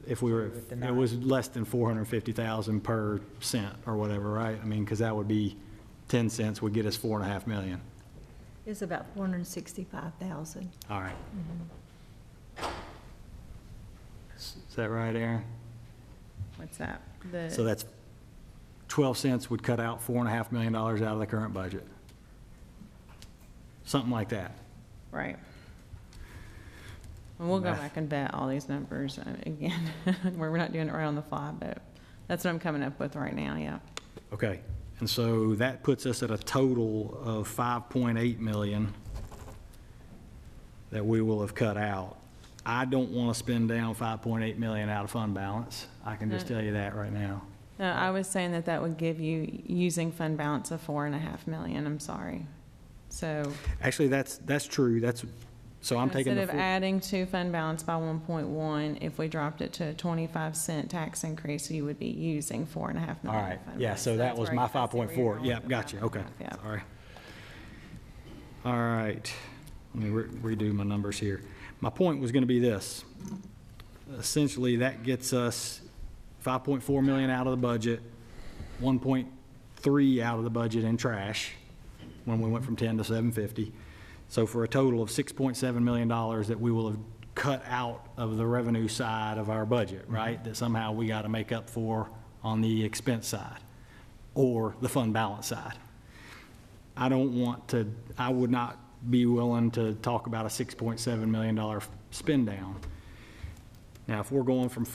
if we were, With the it was less than 450,000 per cent or whatever, right? I mean, because that would be 10 cents would get us 4.5 million. It's about 465,000. All right. Is that right, Aaron? What's that? So that's 12 cents would cut out $4.5 million out of the current budget. Something like that. Right. And we'll go Math. back and vet all these numbers again. We're not doing it right on the fly, but that's what I'm coming up with right now, yeah. Okay, and so that puts us at a total of 5.8 million that we will have cut out. I don't want to spend down 5.8 million out of fund balance. I can just tell you that right now. No, I was saying that would give you, using fund balance of 4.5 million, I'm sorry. So, Actually, that's true. So I'm taking the Instead of adding to fund balance by 1.1, if we dropped it to a 25-cent tax increase, you would be using $4.5 million. All right, fund yeah, balance. so that That's was where my I see where you're 5.4. going Yep, with gotcha, that. okay. Yep. Sorry. All right, let me redo my numbers here. My point was gonna be this. Essentially, that gets us 5.4 million out of the budget, 1.3 out of the budget in trash, when we went from 10 to 750. So for a total of $6.7 million that we will have cut out of the revenue side of our budget, right? That somehow we got to make up for on the expense side or the fund balance side. I would not be willing to talk about a $6.7 million spend down. Now, if we're going from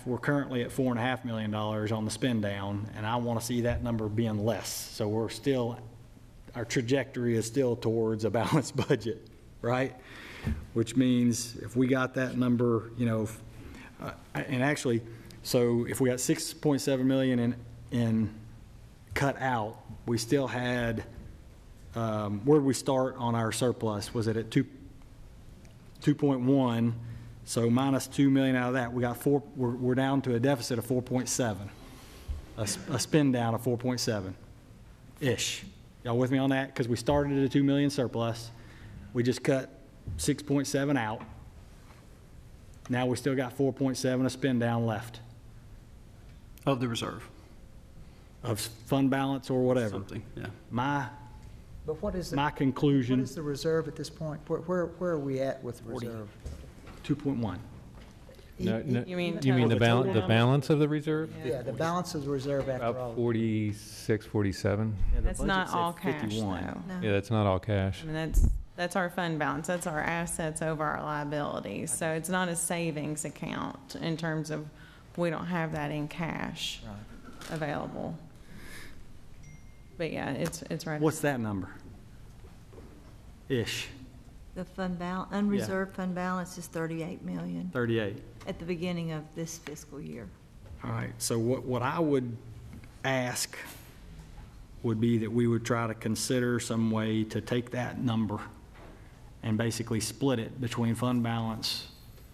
we're currently at $4.5 million on the spend down, and I want to see that number being less. So our trajectory is still towards a balanced budget, right? Which means if we got that number, and actually, so if we got 6.7 million in cut out, we still had, where did we start on our surplus? Was it at 2.1? So minus 2 million out of that, we got we're down to a deficit of 4.7, a spend down of 4.7-ish. Y'all with me on that? Because we started at a 2 million surplus. We just cut 6.7 out. Now we still got 4.7 a spend down left. Of the reserve. Of fund balance or whatever. Something, yeah. But what is My conclusion. What is the reserve at this point? Where are we at with reserve? 2.1. No, You mean you mean the total balance, the balance? balance of the reserve? Yeah, the balance of the reserve after all. About 46, 47. That's not all cash, though. No. Yeah, that's not all cash. I mean, that's our fund balance. That's our assets over our liabilities. So it's not a savings account in terms of, we don't have that in cash available. But yeah, it's right. What's that number? Ish, The fund balance, unreserved fund balance is 38 million 38. at the beginning of this fiscal year. All right, so what I would ask would be that we would try to consider some way to take that number and basically split it between fund balance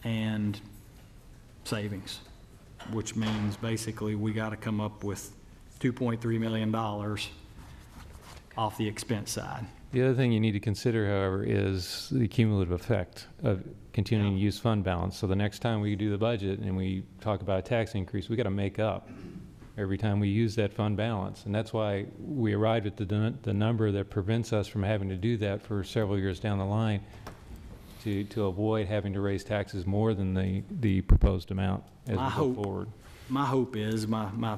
and savings, which means basically we got to come up with $2.3 million off the expense side. The other thing you need to consider, however, is the cumulative effect of continuing to use fund balance. So the next time we do the budget and we talk about a tax increase, we got to make up every time we use that fund balance. And that's why we arrived at the number that prevents us from having to do that for several years down the line to avoid having to raise taxes more than the proposed amount as we go forward. My hope is, my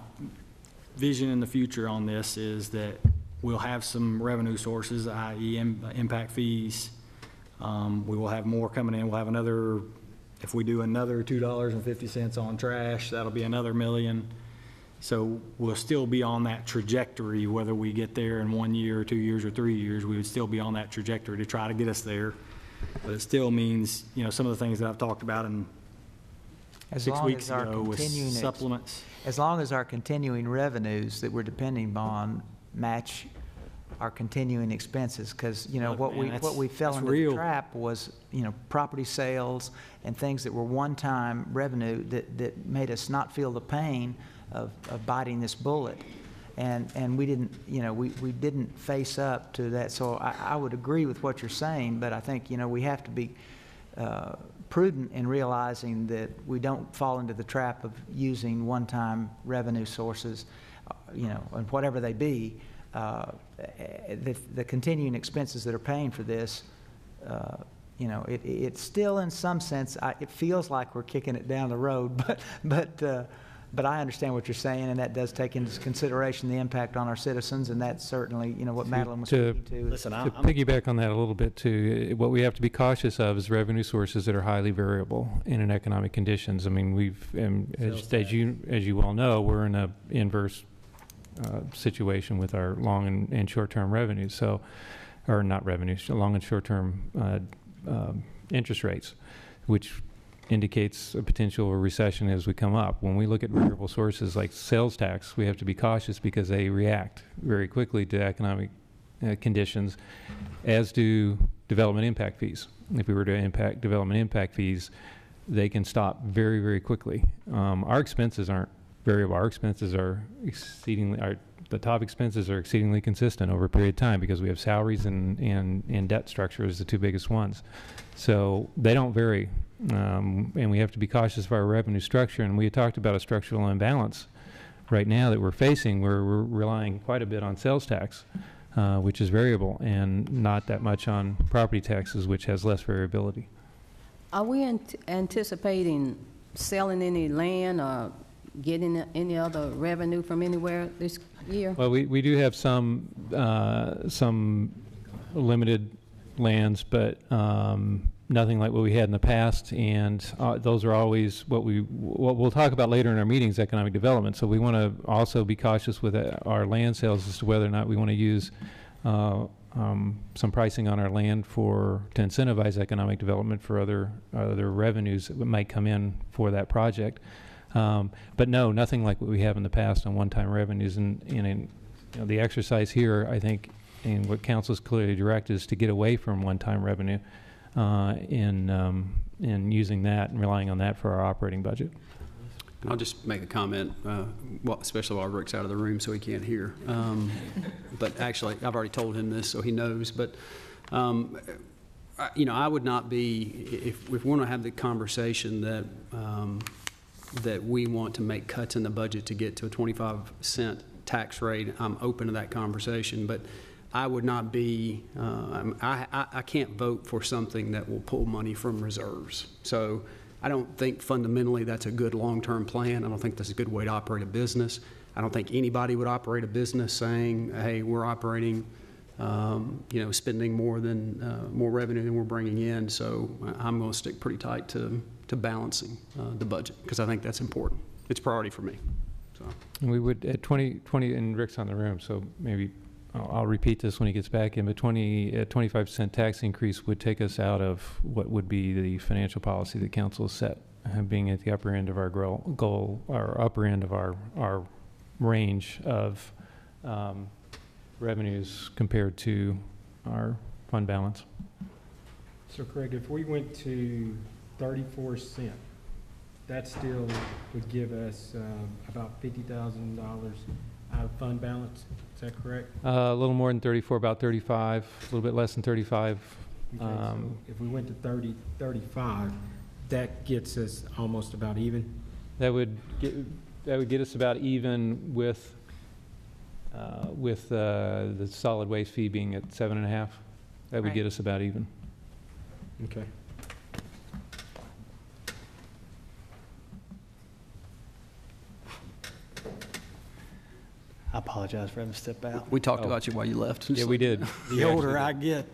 vision in the future on this is that we'll have some revenue sources, i.e. impact fees. We will have more coming in. We'll have another, if we do another $2.50 on trash, that'll be another $1 million. So we'll still be on that trajectory, whether we get there in 1 year or 2 years or 3 years, we would still be on that trajectory to try to get us there. But it still means, some of the things that I've talked about in As 6 long weeks as our ago with continuing supplements. As long as our continuing revenues that we're depending on match our continuing expenses, because, Look, what man, we fell that's into real. the trap was, property sales and things that were one-time revenue that made us not feel the pain of biting this bullet. And we didn't, we didn't face up to that. So I would agree with what you're saying, but I think, we have to be prudent in realizing that we don't fall into the trap of using one-time revenue sources, and whatever they be. The continuing expenses that are paying for this, it's still in some sense, it feels like we're kicking it down the road, but I understand what you're saying, and that does take into consideration the impact on our citizens, and that's certainly, what Madeline was speaking to. Listen, To piggyback on that a little bit too, what we have to be cautious of is revenue sources that are highly variable in economic conditions. I mean, as you well know, we're in an inverse situation with our long and short-term revenues, so, or not revenues, long and short-term interest rates, which indicates a potential recession as we come up. When we look at variable sources like sales tax, we have to be cautious because they react very quickly to economic conditions, as do development impact fees. If we were to impact development impact fees, they can stop very, very quickly. Our expenses aren't variable. Our expenses are the top expenses are exceedingly consistent over a period of time because we have salaries and debt structure as the two biggest ones. So they don't vary. And we have to be cautious of our revenue structure. And we talked about a structural imbalance right now that we're facing. We're relying quite a bit on sales tax, which is variable, and not that much on property taxes, which has less variability. Are we anticipating selling any land or getting any other revenue from anywhere this year? Well, we do have some limited lands, but nothing like what we had in the past, and those are always what we'll talk about later in our meetings, economic development. So we want to also be cautious with our land sales as to whether or not we want to use some pricing on our land to incentivize economic development for other revenues that might come in for that project. But no, nothing like what we have in the past on one-time revenues. And the exercise here, I think, and what council's clearly directed is to get away from one-time revenue in using that and relying on that for our operating budget. And I'll just make a comment, especially while Rick's out of the room so he can't hear. But actually, I've already told him this, so he knows. But, I would not be, if we want to have the conversation that we want to make cuts in the budget to get to a 25% tax rate, I'm open to that conversation. But I would not be, I can't vote for something that will pull money from reserves. So I don't think fundamentally that's a good long-term plan. I don't think that's a good way to operate a business. I don't think anybody would operate a business saying, hey, we're operating, spending more revenue than we're bringing in. So I'm going to stick pretty tight to balancing the budget because I think that's important. It's a priority for me. So. And we would, at 20, and Rick's on the room, so maybe I'll repeat this when he gets back in, but 25% tax increase would take us out of what would be the financial policy that council has set, being at the upper end of our goal, or upper end of our range of revenues compared to our fund balance. So Craig, if we went to 34 cents, that still would give us about $50,000 out of fund balance. Is that correct? A little more than 34, about 35, a little bit less than 35. Okay, so if we went to 35, that gets us almost about even? That would get us about even with the solid waste fee being at 7.5. That would get us about even. Okay. I apologize for having to step out. We talked about you while you left. Yeah, we did. The older I get,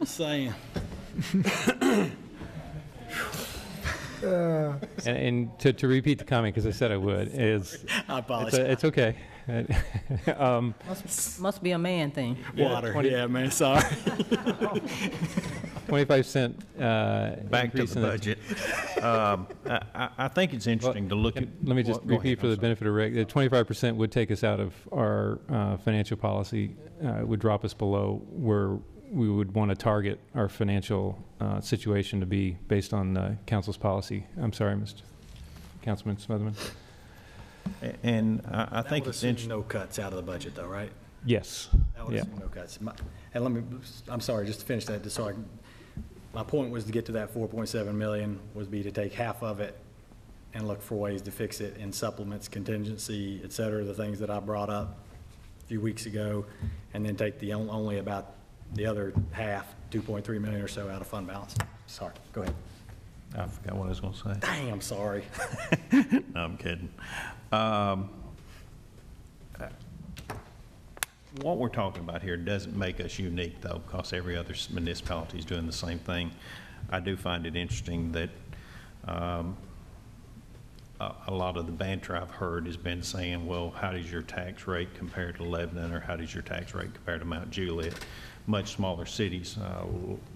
just saying. And to repeat the comment, because I said I would, is I apologize. It's okay. Must be a man thing. Water. Yeah, man. Sorry. 25-cent Back to the budget. I think it's interesting to look at. Let me just repeat for the benefit of Rick. 25% would take us out of our financial policy. Would drop us below where we would want to target our financial situation to be based on council's policy. I'm sorry, Mr. Councilman Smotherman. And I think it's interesting. No cuts out of the budget, though, right? Yes. That would assume no cuts. I'm sorry, just to finish that, just so my point was to get to that 4.7 million would be to take half of it and look for ways to fix it in supplements, contingency, et cetera, the things that I brought up a few weeks ago, and then take the only about the other half, 2.3 million or so, out of fund balance. Sorry, go ahead. I forgot what I was going to say. Dang, I'm sorry. No, I'm kidding. What we're talking about here doesn't make us unique, though, because every other municipality is doing the same thing. I do find it interesting that a lot of the banter I've heard has been saying, well, how does your tax rate compare to Lebanon, or how does your tax rate compare to Mount Juliet? Much smaller cities.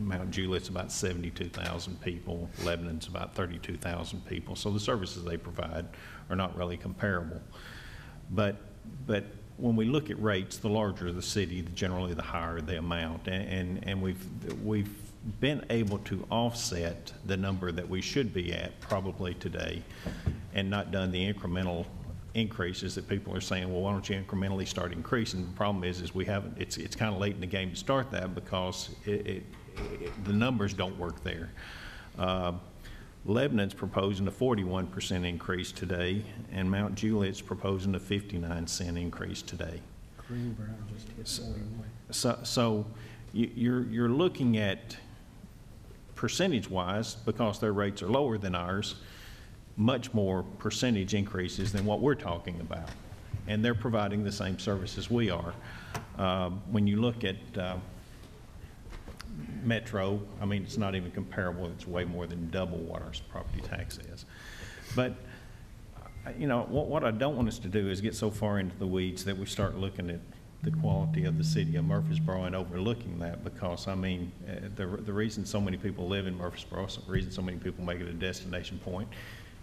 Mount Juliet's about 72,000 people. Lebanon's about 32,000 people. So the services they provide are not really comparable. But when we look at rates, the larger the city, generally the higher the amount. And we've been able to offset the number that we should be at probably today and not done the incremental increases that people are saying, well, why don't you incrementally start increasing? The problem is we haven't, it's kind of late in the game to start that because the numbers don't work there. Lebanon's proposing a 41% increase today, and Mount Juliet's proposing a 59-cent increase today. Greenbrier just hit 41. So you're looking at percentage-wise, because their rates are lower than ours, much more percentage increases than what we're talking about. And they're providing the same services we are. When you look at Metro, I mean, it's not even comparable. It's way more than double what our property tax is. But, you know, what I don't want us to do is get so far into the weeds that we start looking at the quality of the city of Murfreesboro and overlooking that, because, I mean, the reason so many people live in Murfreesboro, the reason so many people make it a destination point,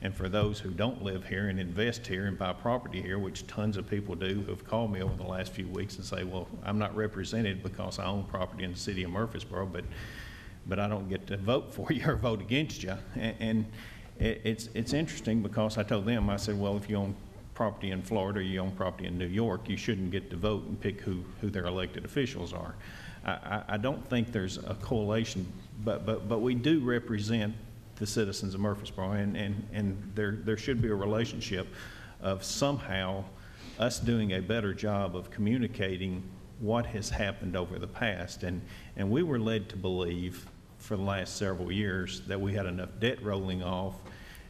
and for those who don't live here and invest here and buy property here, which tons of people do who have called me over the last few weeks and say, well, I'm not represented because I own property in the city of Murfreesboro, but I don't get to vote for you or vote against you. And it's interesting because I told them, I said, well, if you own property in Florida or you own property in New York, you shouldn't get to vote and pick who their elected officials are. I don't think there's a correlation, but we do represent the citizens of Murfreesboro, and there should be a relationship of somehow us doing a better job of communicating what has happened over the past. And we were led to believe for the last several years that we had enough debt rolling off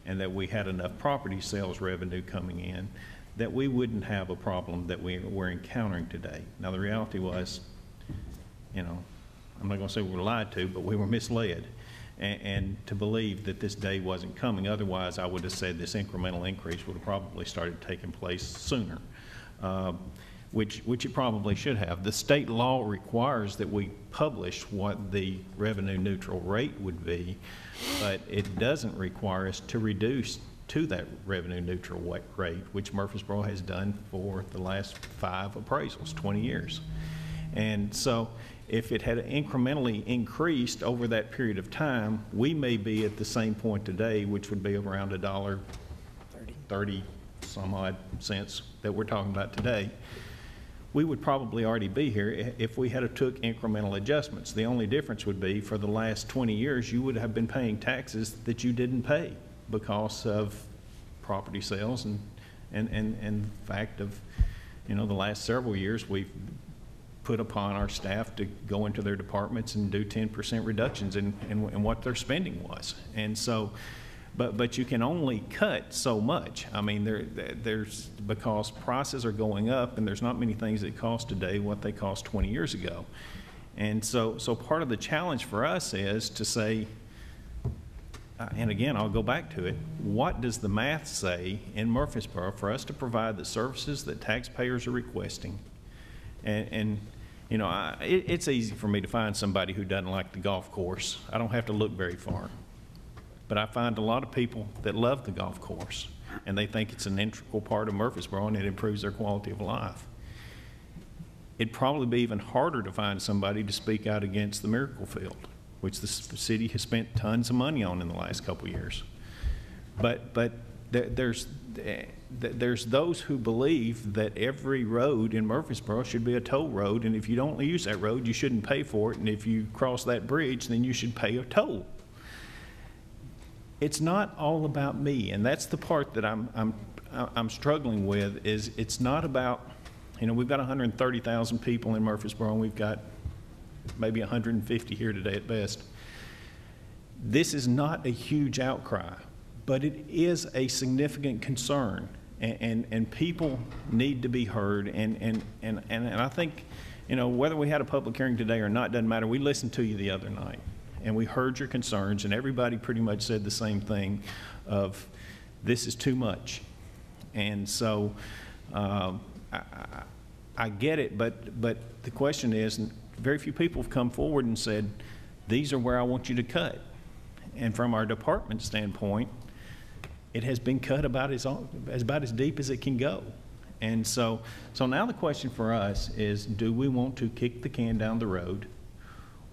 and that we had enough property sales revenue coming in that we wouldn't have a problem that we're encountering today. Now, the reality was, you know, I'm not going to say we were lied to, but we were misled. And to believe that this day wasn't coming. Otherwise, I would have said this incremental increase would have probably started taking place sooner, which it probably should have. The state law requires that we publish what the revenue neutral rate would be, but it doesn't require us to reduce to that revenue neutral rate, which Murfreesboro has done for the last 5 appraisals, 20 years. And so if it had incrementally increased over that period of time, we may be at the same point today, which would be around $1.30 some odd cents that we're talking about today. We would probably already be here if we had took incremental adjustments. The only difference would be for the last 20 years, you would have been paying taxes that you didn't pay because of property sales and the fact of, you know, the last several years we've put upon our staff to go into their departments and do 10% reductions in what their spending was. And so, but you can only cut so much. I mean, there's because prices are going up and there's not many things that cost today what they cost 20 years ago. And so part of the challenge for us is to say, and again, I'll go back to it, what does the math say in Murfreesboro for us to provide the services that taxpayers are requesting? And you know, it's easy for me to find somebody who doesn't like the golf course. I don't have to look very far. But I find a lot of people that love the golf course, and they think it's an integral part of Murfreesboro and it improves their quality of life. It'd probably be even harder to find somebody to speak out against the Miracle Field, which the city has spent tons of money on in the last couple of years. But there's those who believe that every road in Murfreesboro should be a toll road, and if you don't use that road, you shouldn't pay for it, and if you cross that bridge, then you should pay a toll. It's not all about me, and that's the part that I'm struggling with. Is it's not about, you know, we've got 130,000 people in Murfreesboro, and we've got maybe 150 here today at best. This is not a huge outcry, but it is a significant concern, and people need to be heard. And I think, you know, whether we had a public hearing today or not doesn't matter. We listened to you the other night, and we heard your concerns, and everybody pretty much said the same thing of this is too much. And so I get it, but the question is, very few people have come forward and said, these are where I want you to cut. And from our department standpoint, it has been cut about as deep as it can go. And so now the question for us is, do we want to kick the can down the road,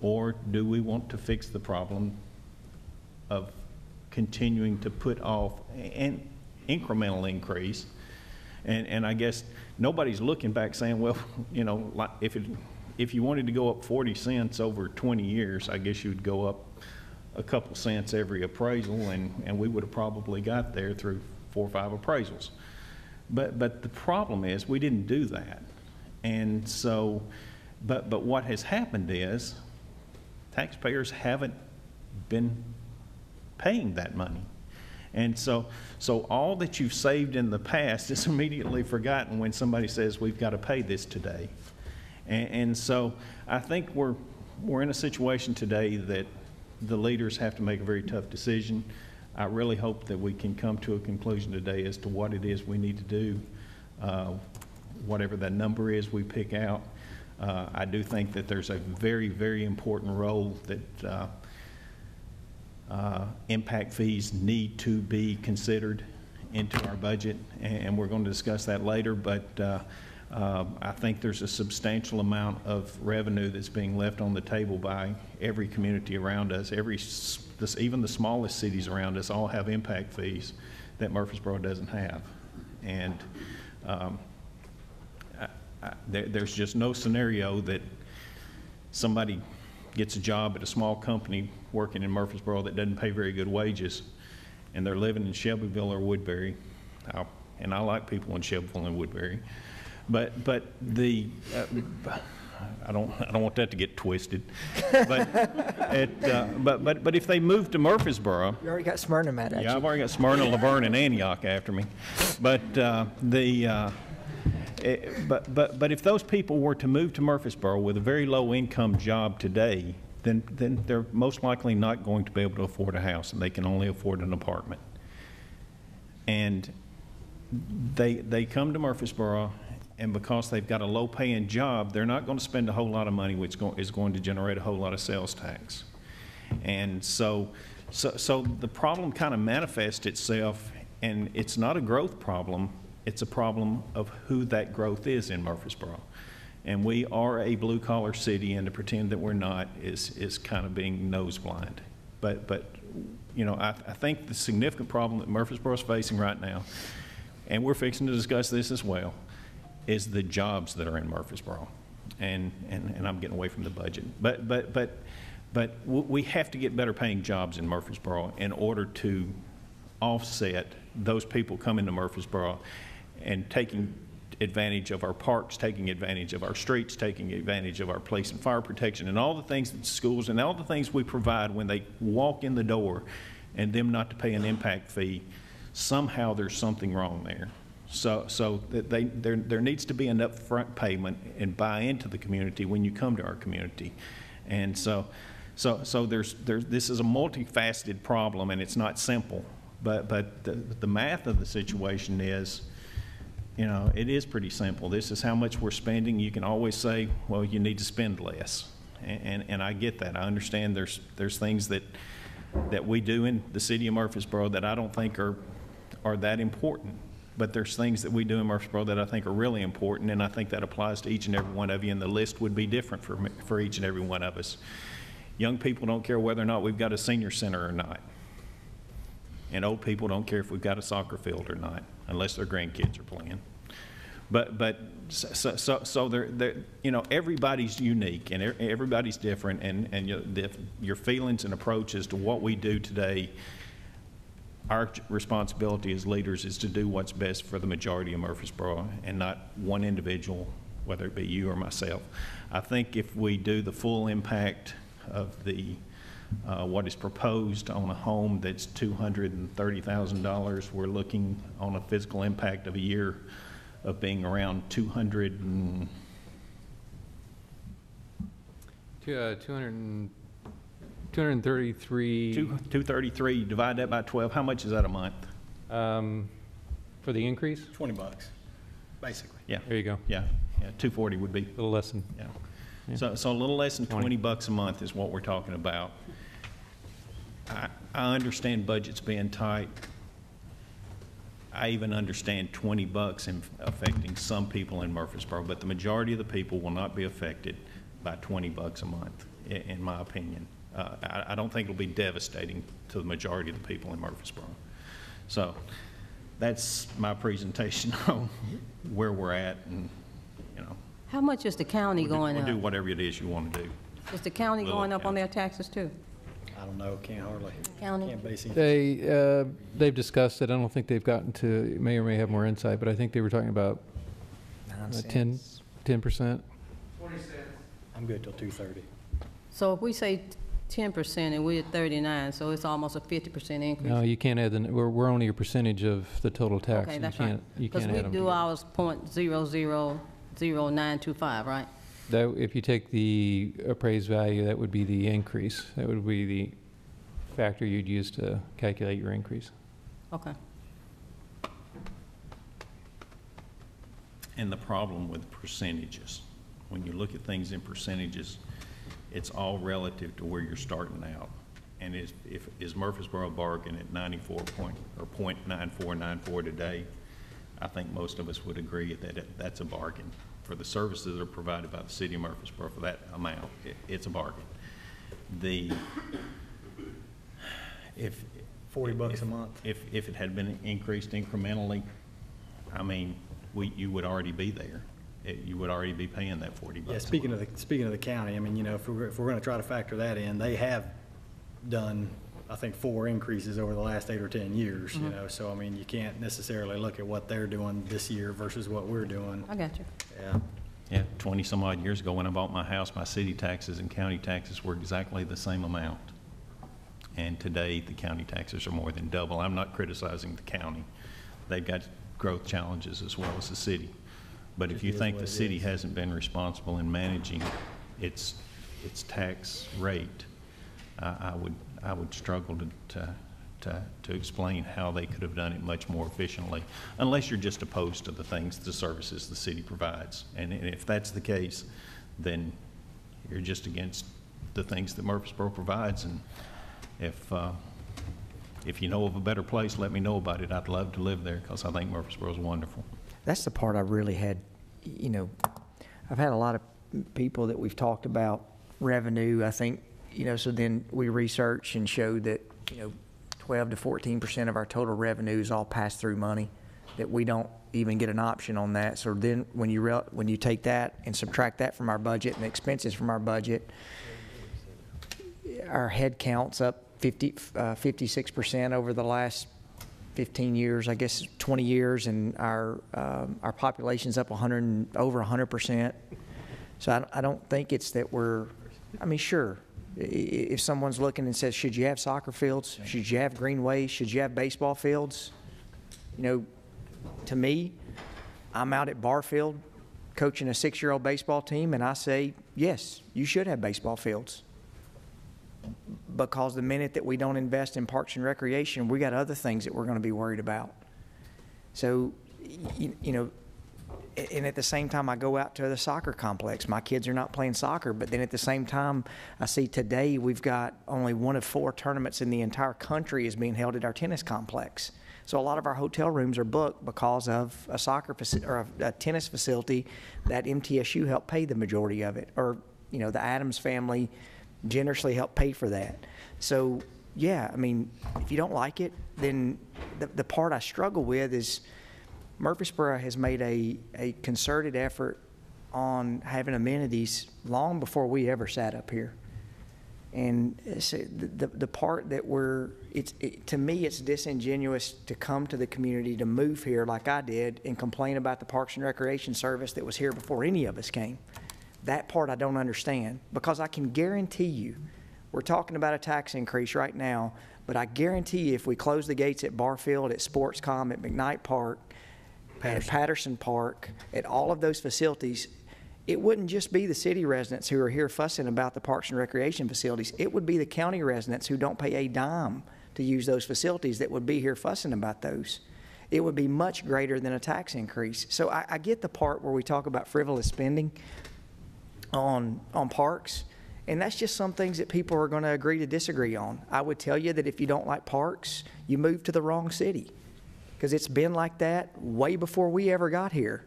or do we want to fix the problem of continuing to put off an incremental increase? And I guess nobody's looking back saying, well, you know, like if you wanted to go up 40 cents over 20 years, I guess you would go up a couple cents every appraisal, and we would have probably got there through 4 or 5 appraisals. But the problem is we didn't do that. And so, but what has happened is taxpayers haven't been paying that money. And so all that you've saved in the past is immediately forgotten when somebody says we've got to pay this today. And so I think we're in a situation today that the leaders have to make a very tough decision. I really hope that we can come to a conclusion today as to what it is we need to do, whatever that number is we pick out. I do think that there's a very, very important role that impact fees need to be considered into our budget, and we're going to discuss that later, but I think there's a substantial amount of revenue that's being left on the table by every community around us. Even the smallest cities around us all have impact fees that Murfreesboro doesn't have. And there's just no scenario that somebody gets a job at a small company working in Murfreesboro that doesn't pay very good wages, and they're living in Shelbyville or Woodbury. And I like people in Shelbyville and Woodbury. But the I don't want that to get twisted. But if they move to Murfreesboro, You already got Smyrna mad at you. yeah, I've already got Smyrna, Laverne, and Antioch after me. But but if those people were to move to Murfreesboro with a very low income job today, then they're most likely not going to be able to afford a house, and they can only afford an apartment. And they come to Murfreesboro, and because they've got a low-paying job, they're not going to spend a whole lot of money, which is going to generate a whole lot of sales tax. And so the problem kind of manifests itself, and it's not a growth problem, it's a problem of who that growth is in Murfreesboro. And we are a blue-collar city, and to pretend that we're not is kind of being nose blind. But you know, I think the significant problem that Murfreesboro is facing right now, and we're fixing to discuss this as well, is the jobs that are in Murfreesboro. And I'm getting away from the budget. But we have to get better paying jobs in Murfreesboro in order to offset those people coming to Murfreesboro and taking advantage of our parks, taking advantage of our streets, taking advantage of our police and fire protection, and all the things that schools and all the things we provide when they walk in the door, and them not to pay an impact fee. Somehow there's something wrong there. So there needs to be an upfront payment and buy into the community when you come to our community. And so this is a multifaceted problem, and it's not simple. But the math of the situation is, you know, it is pretty simple. This is how much we're spending. You can always say, well, you need to spend less. And I get that. I understand there's things that we do in the city of Murfreesboro that I don't think are that important. But there's things that we do in Murfreesboro that I think are really important, and I think that applies to each and every one of you, and the list would be different for each and every one of us. Young people don't care whether or not we've got a senior center or not. And old people don't care if we've got a soccer field or not, unless their grandkids are playing. But so they're, you know, everybody's unique and everybody's different, and your feelings and approaches to what we do today, our responsibility as leaders is to do what's best for the majority of Murfreesboro and not one individual, whether it be you or myself. I think if we do the full impact of the what is proposed on a home that's $230,000, we're looking on a physical impact of a year of being around 233, divide that by 12, how much is that a month? For the increase? $20, basically. Yeah. There you go. Yeah, 240 would be. A little less than. Yeah. So a little less than 20 bucks a month is what we're talking about. I understand budgets being tight. I even understand $20 in affecting some people in Murfreesboro, but the majority of the people will not be affected by $20 a month, in my opinion. I don't think it'll be devastating to the majority of the people in Murfreesboro. So that's my presentation on where we're at, and, you know. How much is the county going We'll do up? whatever it is you want to do. Is the county Little going up on county. their taxes too? I don't know, can't hardly, County? can't base it. They've discussed it. I don't think they've gotten to, may or may have more insight, but I think they were talking about 10%. I'm good till 2:30. So if we say 10% and we're at 39, so it's almost a 50% increase. No, you can't add we're only a percentage of the total tax. Okay, You that's can't- right. You can't add Because them we do together. ours .0000925, right? That, if you take the appraised value, that would be the increase. That would be the factor you'd use to calculate your increase. Okay. And the problem with percentages, when you look at things in percentages, it's all relative to where you're starting out. And is Murfreesboro bargain at 0.9494 today? I think most of us would agree that that's a bargain. For the services that are provided by the city of Murfreesboro for that amount, it's a bargain. If $40 a month. If it had been increased incrementally, I mean, you would already be there. You would already be paying that $40. Yeah, speaking of the county, I mean, you know, if we're going to try to factor that in, they have done, I think, 4 increases over the last 8 or 10 years, you know, so I mean, you can't necessarily look at what they're doing this year versus what we're doing. I got you. Yeah. Yeah, 20-some odd years ago, when I bought my house, my city taxes and county taxes were exactly the same amount. And today, the county taxes are more than double. I'm not criticizing the county. They've got growth challenges as well as the city. But if you think the city hasn't been responsible in managing its tax rate, I would struggle to explain how they could have done it much more efficiently, unless you're just opposed to the services the city provides. And if that's the case, then you're just against the things that Murfreesboro provides. And if you know of a better place, let me know about it. I'd love to live there, because I think Murfreesboro is wonderful. That's the part I really had, you know, I've had a lot of people that we've talked about revenue, I think, you know, so then we research and show that, you know, 12 to 14% of our total revenue is all pass-through money, that we don't even get an option on that. So then when you take that and subtract that from our budget and expenses from our budget, our head count's up 56% over the last 15 years, I guess 20 years, and our population's up over 100%. So I don't think it's that I mean, sure, if someone's looking and says, should you have soccer fields? Should you have greenways? Should you have baseball fields? You know, to me, I'm out at Barfield coaching a 6-year-old baseball team, and I say, yes, you should have baseball fields. Because the minute that we don't invest in parks and recreation, we got other things that we're going to be worried about. So, you know, and at the same time, I go out to the soccer complex. My kids are not playing soccer, but then at the same time, I see today we've got only 1 of 4 tournaments in the entire country is being held at our tennis complex. So a lot of our hotel rooms are booked because of a a tennis facility that MTSU helped pay the majority of it, or, you know, the Adams family generously helped pay for that. So, yeah, I mean, if you don't like it, then the part I struggle with is Murfreesboro has made a concerted effort on having amenities long before we ever sat up here. And the part that to me, it's disingenuous to come to the community, to move here like I did, and complain about the Parks and Recreation Service that was here before any of us came. That part I don't understand, because I can guarantee you, we're talking about a tax increase right now, but I guarantee you if we close the gates at Barfield, at Sportscom, at McKnight Park, at Patterson Park, at all of those facilities, it wouldn't just be the city residents who are here fussing about the Parks and Recreation facilities. It would be the county residents who don't pay a dime to use those facilities that would be here fussing about those. It would be much greater than a tax increase. So I get the part where we talk about frivolous spending on parks, and that's just some things that people are going to agree to disagree on. I would tell you that if you don't like parks, you move to the wrong city, because it's been like that way before we ever got here.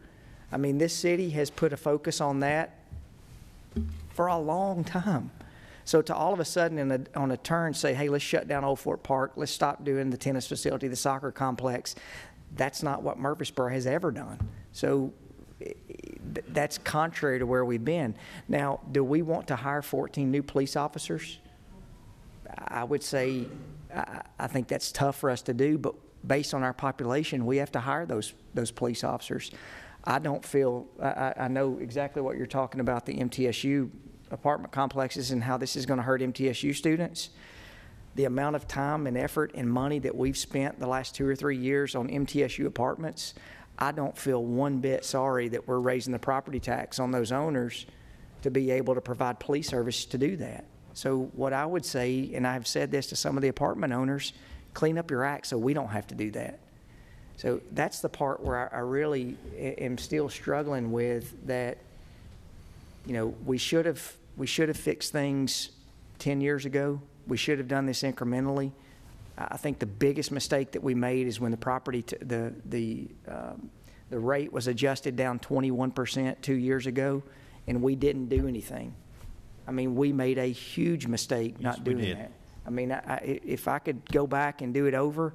I mean, this city has put a focus on that for a long time. So to all of a sudden on a turn say, hey, let's shut down Old Fort Park, let's stop doing the tennis facility, the soccer complex, that's not what Murfreesboro has ever done. So that's contrary to where we've been. Now, do we want to hire 14 new police officers? I would say I think that's tough for us to do, but based on our population, we have to hire those police officers. I don't feel, I know exactly what you're talking about, the MTSU apartment complexes and how this is going to hurt MTSU students. The amount of time and effort and money that we've spent the last 2 or 3 years on MTSU apartments, I don't feel one bit sorry that we're raising the property tax on those owners to be able to provide police service to do that. So what I would say, and I've said this to some of the apartment owners, clean up your act so we don't have to do that. So that's the part where I really am still struggling with that. You know, we should have fixed things 10 years ago. We should have done this incrementally. I think the biggest mistake that we made is when the property, the rate was adjusted down 21% 2 years ago, and we didn't do anything. I mean, we made a huge mistake not doing that. I mean, if I could go back and do it over,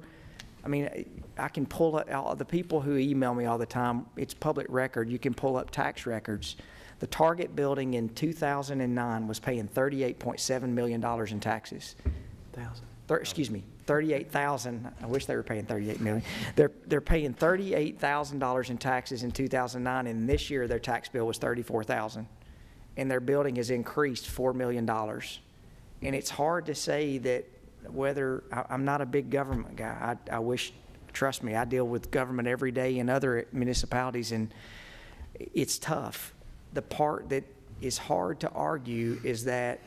I mean, I can pull up all the people who email me all the time. It's public record. You can pull up tax records. The Target building in 2009 was paying $38.7 million in taxes. Excuse me, 38,000. I wish they were paying 38 million. They're paying $38,000 in taxes in 2009, and this year their tax bill was $34,000, and their building has increased $4 million. And it's hard to say that whether I'm not a big government guy. I wish, trust me, I deal with government every day in other municipalities, and it's tough. The part that is hard to argue is that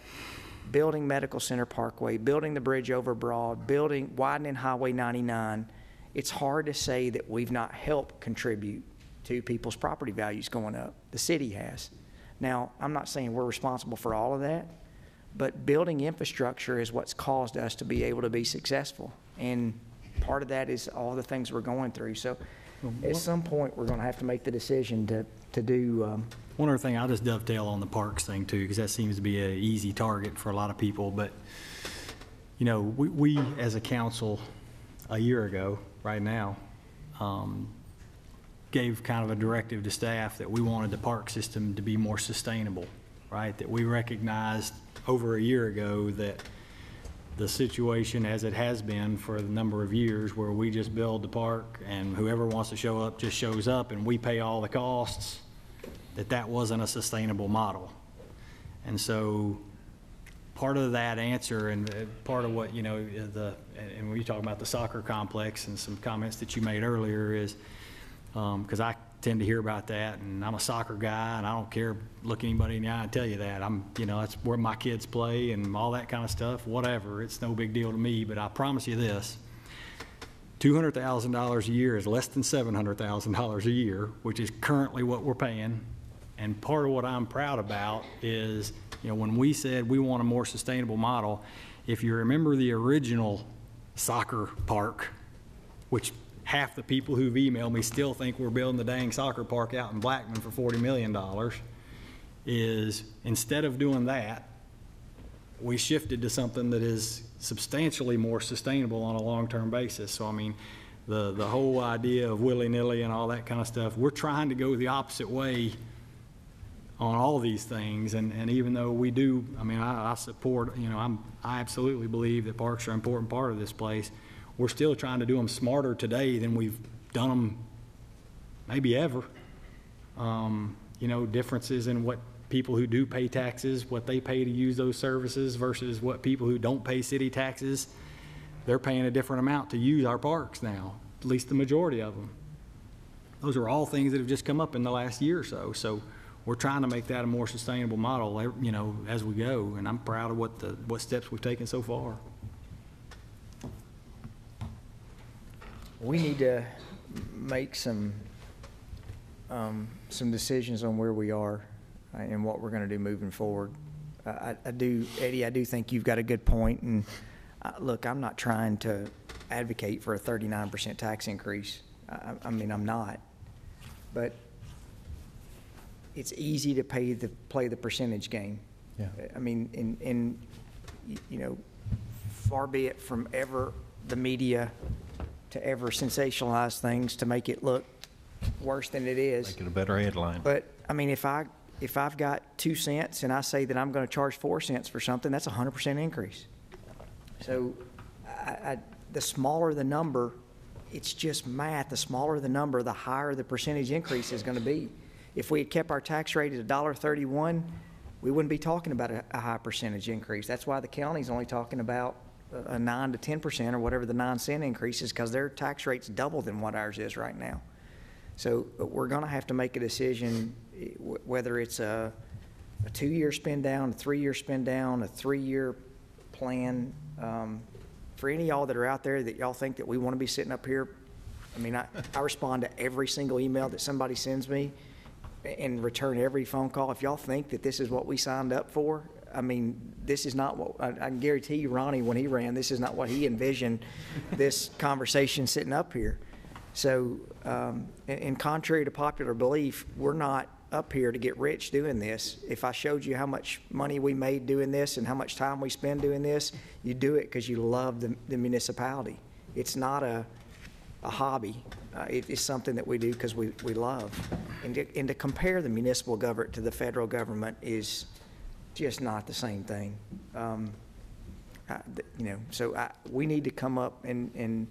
building Medical Center Parkway, building the bridge over Broad, widening Highway 99, it's hard to say that we've not helped contribute to people's property values going up. The city has. Now, I'm not saying we're responsible for all of that, but building infrastructure is what's caused us to be able to be successful. And part of that is all the things we're going through. So at some point, we're going to have to make the decision to do. One other thing, I'll just dovetail on the parks thing too, because that seems to be an easy target for a lot of people. But, you know, we as a council a year ago, right now, gave kind of a directive to staff that we wanted the park system to be more sustainable, right? That we recognized over a year ago that the situation as it has been for a number of years where we just build the park and whoever wants to show up just shows up and we pay all the costs, that wasn't a sustainable model. And so part of that answer and part of what, you know, and when you talk about the soccer complex and some comments that you made earlier is, because I tend to hear about that, and I'm a soccer guy, and I don't care, look anybody in the eye and tell you that. You know, that's where my kids play and all that kind of stuff, whatever. It's no big deal to me, but I promise you this, $200,000 a year is less than $700,000 a year, which is currently what we're paying. And part of what I'm proud about is, you know, when we said we want a more sustainable model, if you remember the original soccer park, which half the people who've emailed me still think we're building the dang soccer park out in Blackman for $40 million, is instead of doing that, we shifted to something that is substantially more sustainable on a long-term basis. So, I mean, the whole idea of willy-nilly and all that kind of stuff, we're trying to go the opposite way on all these things. And even though we do, I mean, I support, you know, I absolutely believe that parks are an important part of this place. We're still trying to do them smarter today than we've done them maybe ever. You know, differences in what people who do pay taxes, what they pay to use those services versus what people who don't pay city taxes, they're paying a different amount to use our parks now, at least the majority of them. Those are all things that have just come up in the last year or so. So we're trying to make that a more sustainable model, you know, as we go. And I'm proud of what steps we've taken so far. We need to make some decisions on where we are and what we're going to do moving forward. I do, Eddie, I do think you've got a good point. And look, I'm not trying to advocate for a 39% tax increase. I mean, I'm not. But it's easy to play the percentage game. Yeah. I mean, you know, far be it from ever the media to ever sensationalize things to make it look worse than it is. Make it a better headline. But, I mean, if I've got 2 cents and I say that I'm going to charge 4 cents for something, that's a 100% increase. So the smaller the number, it's just math. The smaller the number, the higher the percentage increase is going to be. If we had kept our tax rate at $1.31, we wouldn't be talking about a high percentage increase. That's why the county's only talking about a 9 to 10% or whatever the 9-cent increase is, because their tax rate's double than what ours is right now. So we're going to have to make a decision, whether it's a 2-year spend down, a 3-year spend down, a 3-year plan. For any of y'all that are out there that y'all think that we want to be sitting up here, I mean, I respond to every single email that somebody sends me and return every phone call. If y'all think that this is what we signed up for, I mean, this is not what, I can guarantee you, Ronnie, when he ran, this is not what he envisioned this conversation sitting up here. So, and contrary to popular belief, we're not up here to get rich doing this. If I showed you how much money we made doing this and how much time we spend doing this, you do it because you love the municipality. It's not a hobby. It is something that we do because we love. And to compare the municipal government to the federal government is just not the same thing. You know, so we need to come up and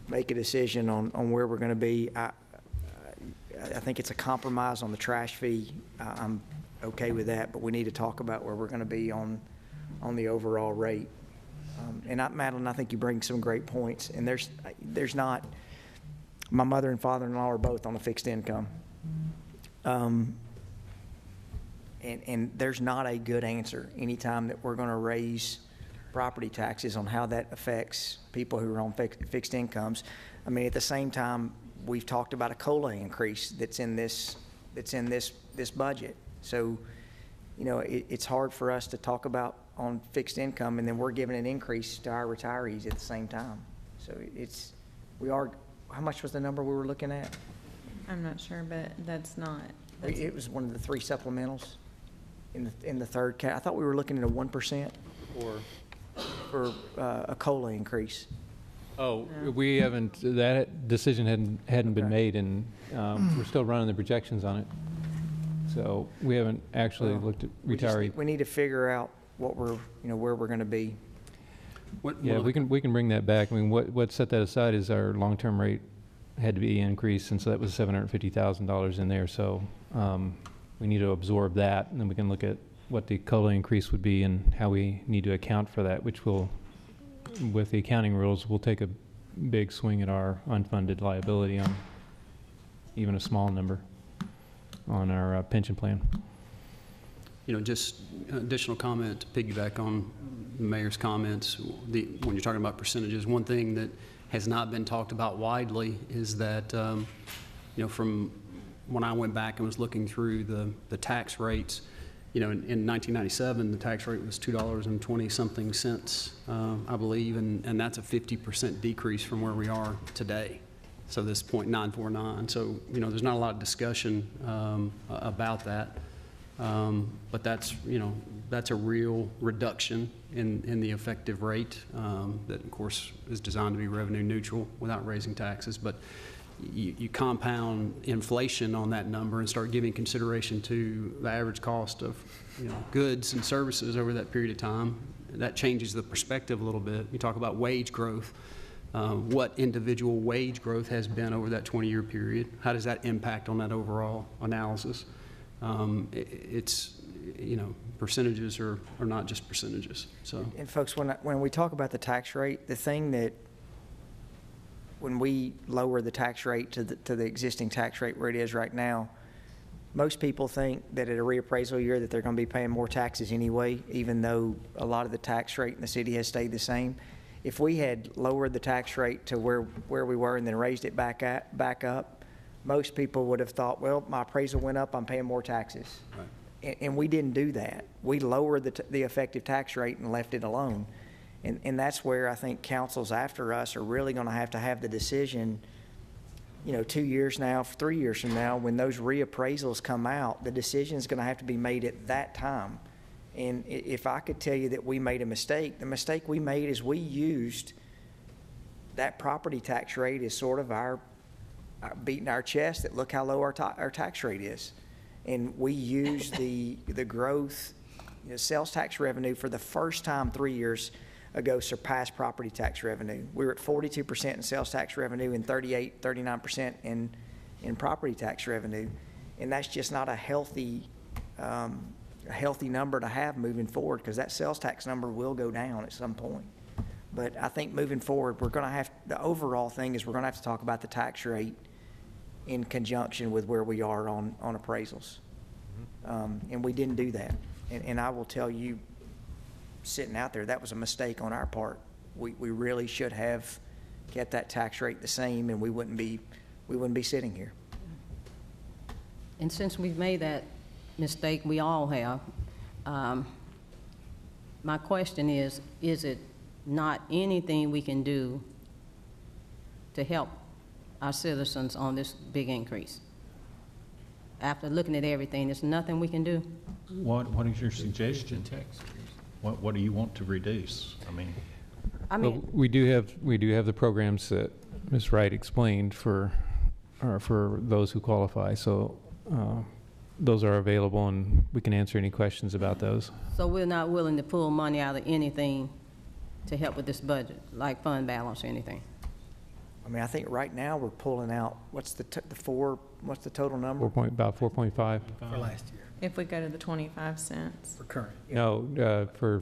make a decision on where we're going to be. I think it's a compromise on the trash fee. I'm okay with that, but we need to talk about where we're going to be on the overall rate. And Madeline, I think you bring some great points. And there's not. My mother and father-in-law are both on a fixed income, and there's not a good answer anytime that we're going to raise property taxes on how that affects people who are on fixed incomes. I mean, at the same time, we've talked about a COLA increase that's in this budget. So, you know, it's hard for us to talk about on fixed income, and then we're giving an increase to our retirees at the same time. So how much was the number we were looking at? I'm not sure, but that's not. It was one of the 3 supplementals in the third I thought we were looking at a 1% for a COLA increase. Oh, we haven't, that decision hadn't been made, and we're still running the projections on it. So we haven't actually looked at retiree. We need to figure out what where we're going to be. Yeah, we can bring that back. I mean, what set that aside is our long-term rate had to be increased, and so that was $750,000 in there. So we need to absorb that, and then we can look at what the COLA increase would be and how we need to account for that, which will, with the accounting rules, we'll take a big swing at our unfunded liability on even a small number on our pension plan. You know, just additional comment to piggyback on the mayor's comments. When you're talking about percentages, one thing that has not been talked about widely is that, you know, from when I went back and was looking through the tax rates, you know, in 1997, the tax rate was $2.20-something cents, I believe, and that's a 50% decrease from where we are today. So this 0.949. So, you know, there's not a lot of discussion about that. But that's, you know, that's a real reduction in the effective rate that, of course, is designed to be revenue neutral without raising taxes. But you compound inflation on that number and start giving consideration to the average cost of, you know, goods and services over that period of time. That changes the perspective a little bit. You talk about wage growth. What individual wage growth has been over that 20-year period. How does that impact on that overall analysis? It's, you know, percentages are not just percentages. So, and folks, when we talk about the tax rate, the thing that when we lower the tax rate to the existing tax rate where it is right now, most people think that at a reappraisal year that they're going to be paying more taxes anyway, even though a lot of the tax rate in the city has stayed the same. If we had lowered the tax rate to where we were and then raised it back up, most people would have thought, well, my appraisal went up, I'm paying more taxes. Right. And we didn't do that. We lowered the effective tax rate and left it alone. And that's where I think councils after us are really going to have the decision, 2 years now, 3 years from now, when those reappraisals come out, the decision is going to have to be made at that time. And if I could tell you that we made a mistake, the mistake we made is we used that property tax rate as sort of our beating our chest that look how low our tax rate is. And we used the growth, sales tax revenue for the first time 3 years ago surpassed property tax revenue. We were at 42% in sales tax revenue and 39% in property tax revenue. And that's just not a healthy number to have moving forward, because that sales tax number will go down at some point. But I think moving forward, the overall thing is we're going to have to talk about the tax rate in conjunction with where we are on appraisals. And we didn't do that. And I will tell you, sitting out there, that was a mistake on our part. We really should have kept that tax rate the same, and we wouldn't be sitting here. And since we've made that mistake, we all have, my question is it not anything we can do to help our citizens on this big increase? After looking at everything, there's nothing we can do? What is your suggestion? What do you want to reduce? Well, we do have the programs that Ms. Wright explained for those who qualify. So those are available, and we can answer any questions about those. So we're not willing to pull money out of anything to help with this budget, like fund balance or anything? I think right now we're pulling out, what's the total number? About 4.5. For last year. If we go to the 25 cents. For current. No, for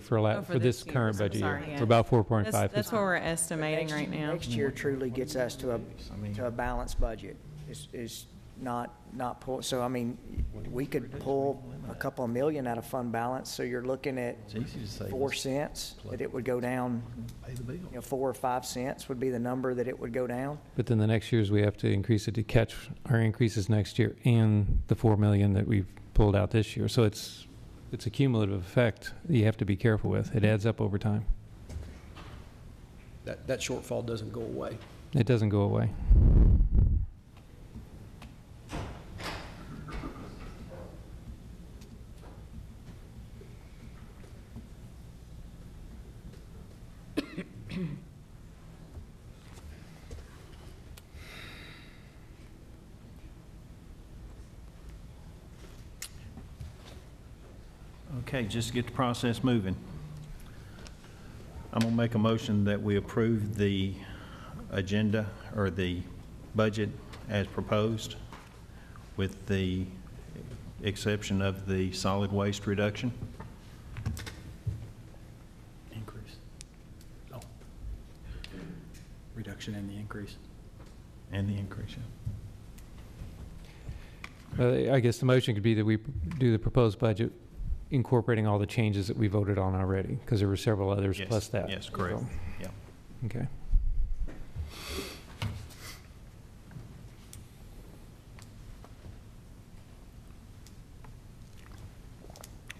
this year. current I'm budget sorry, year, yeah. for about 4.5. That's what we're estimating right now. Next year truly gets us to a balanced budget. Is not pull. So we could pull a couple of million out of fund balance. So you're looking at 4 cents that it would go down. 4 or 5 cents would be the number that it would go down. But then the next years we have to increase it to catch our increases next year and the 4 million that we've pulled out this year. So it's a cumulative effect that you have to be careful with. It adds up over time. That shortfall doesn't go away. It doesn't go away. Okay, just to get the process moving. I'm going to make a motion that we approve the agenda or the budget as proposed, with the exception of the solid waste reduction. Increase. Oh. Reduction and the increase. And the increase, I guess the motion could be that we do the proposed budget incorporating all the changes that we voted on already, because there were several others Yes, plus that. yes, correct. So, Yeah. okay.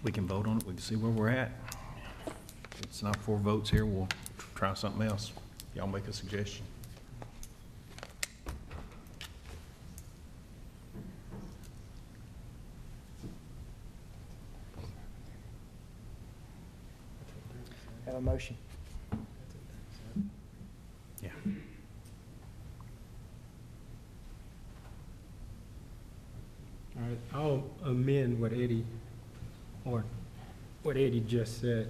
We can vote on it. We can see where we're at. If it's not 4 votes here, we'll try something else. Y'all make a suggestion. Have a motion. Yeah. All right, I'll amend what Eddie just said.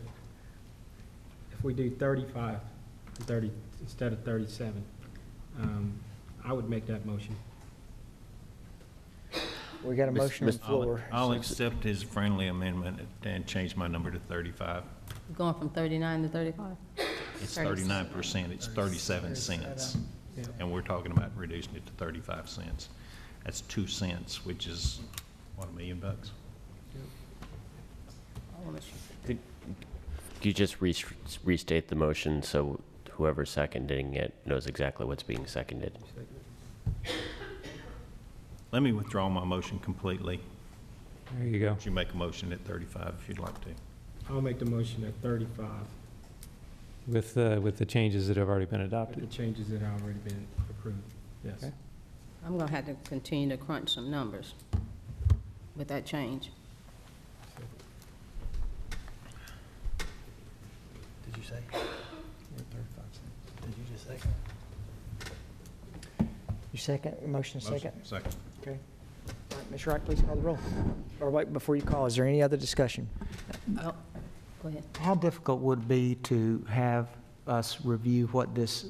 If we do 35, 30 instead of 37, I would make that motion. We got a motion on the floor. I'll accept his friendly amendment and change my number to 35. Going from 39 to 35? It's 39%, it's 37 cents. Yeah. And we're talking about reducing it to 35 cents. That's 2 cents, which is, what, $1 million? Could you just restate the motion so whoever's seconding it knows exactly what's being seconded? Let me withdraw my motion completely. There you go. You make a motion at 35 if you'd like to. I'll make the motion at 35. with the changes that have already been The adopted. changes that have already been approved, yes. Okay. I'm going to have to continue to crunch some numbers with that change. Did you say? Did you just say? You second, motion second? Second. Okay. All right, Ms. Wright, please call the roll. Or wait, before you call, is there any other discussion? Oh, go ahead. How difficult would it be to have us review what this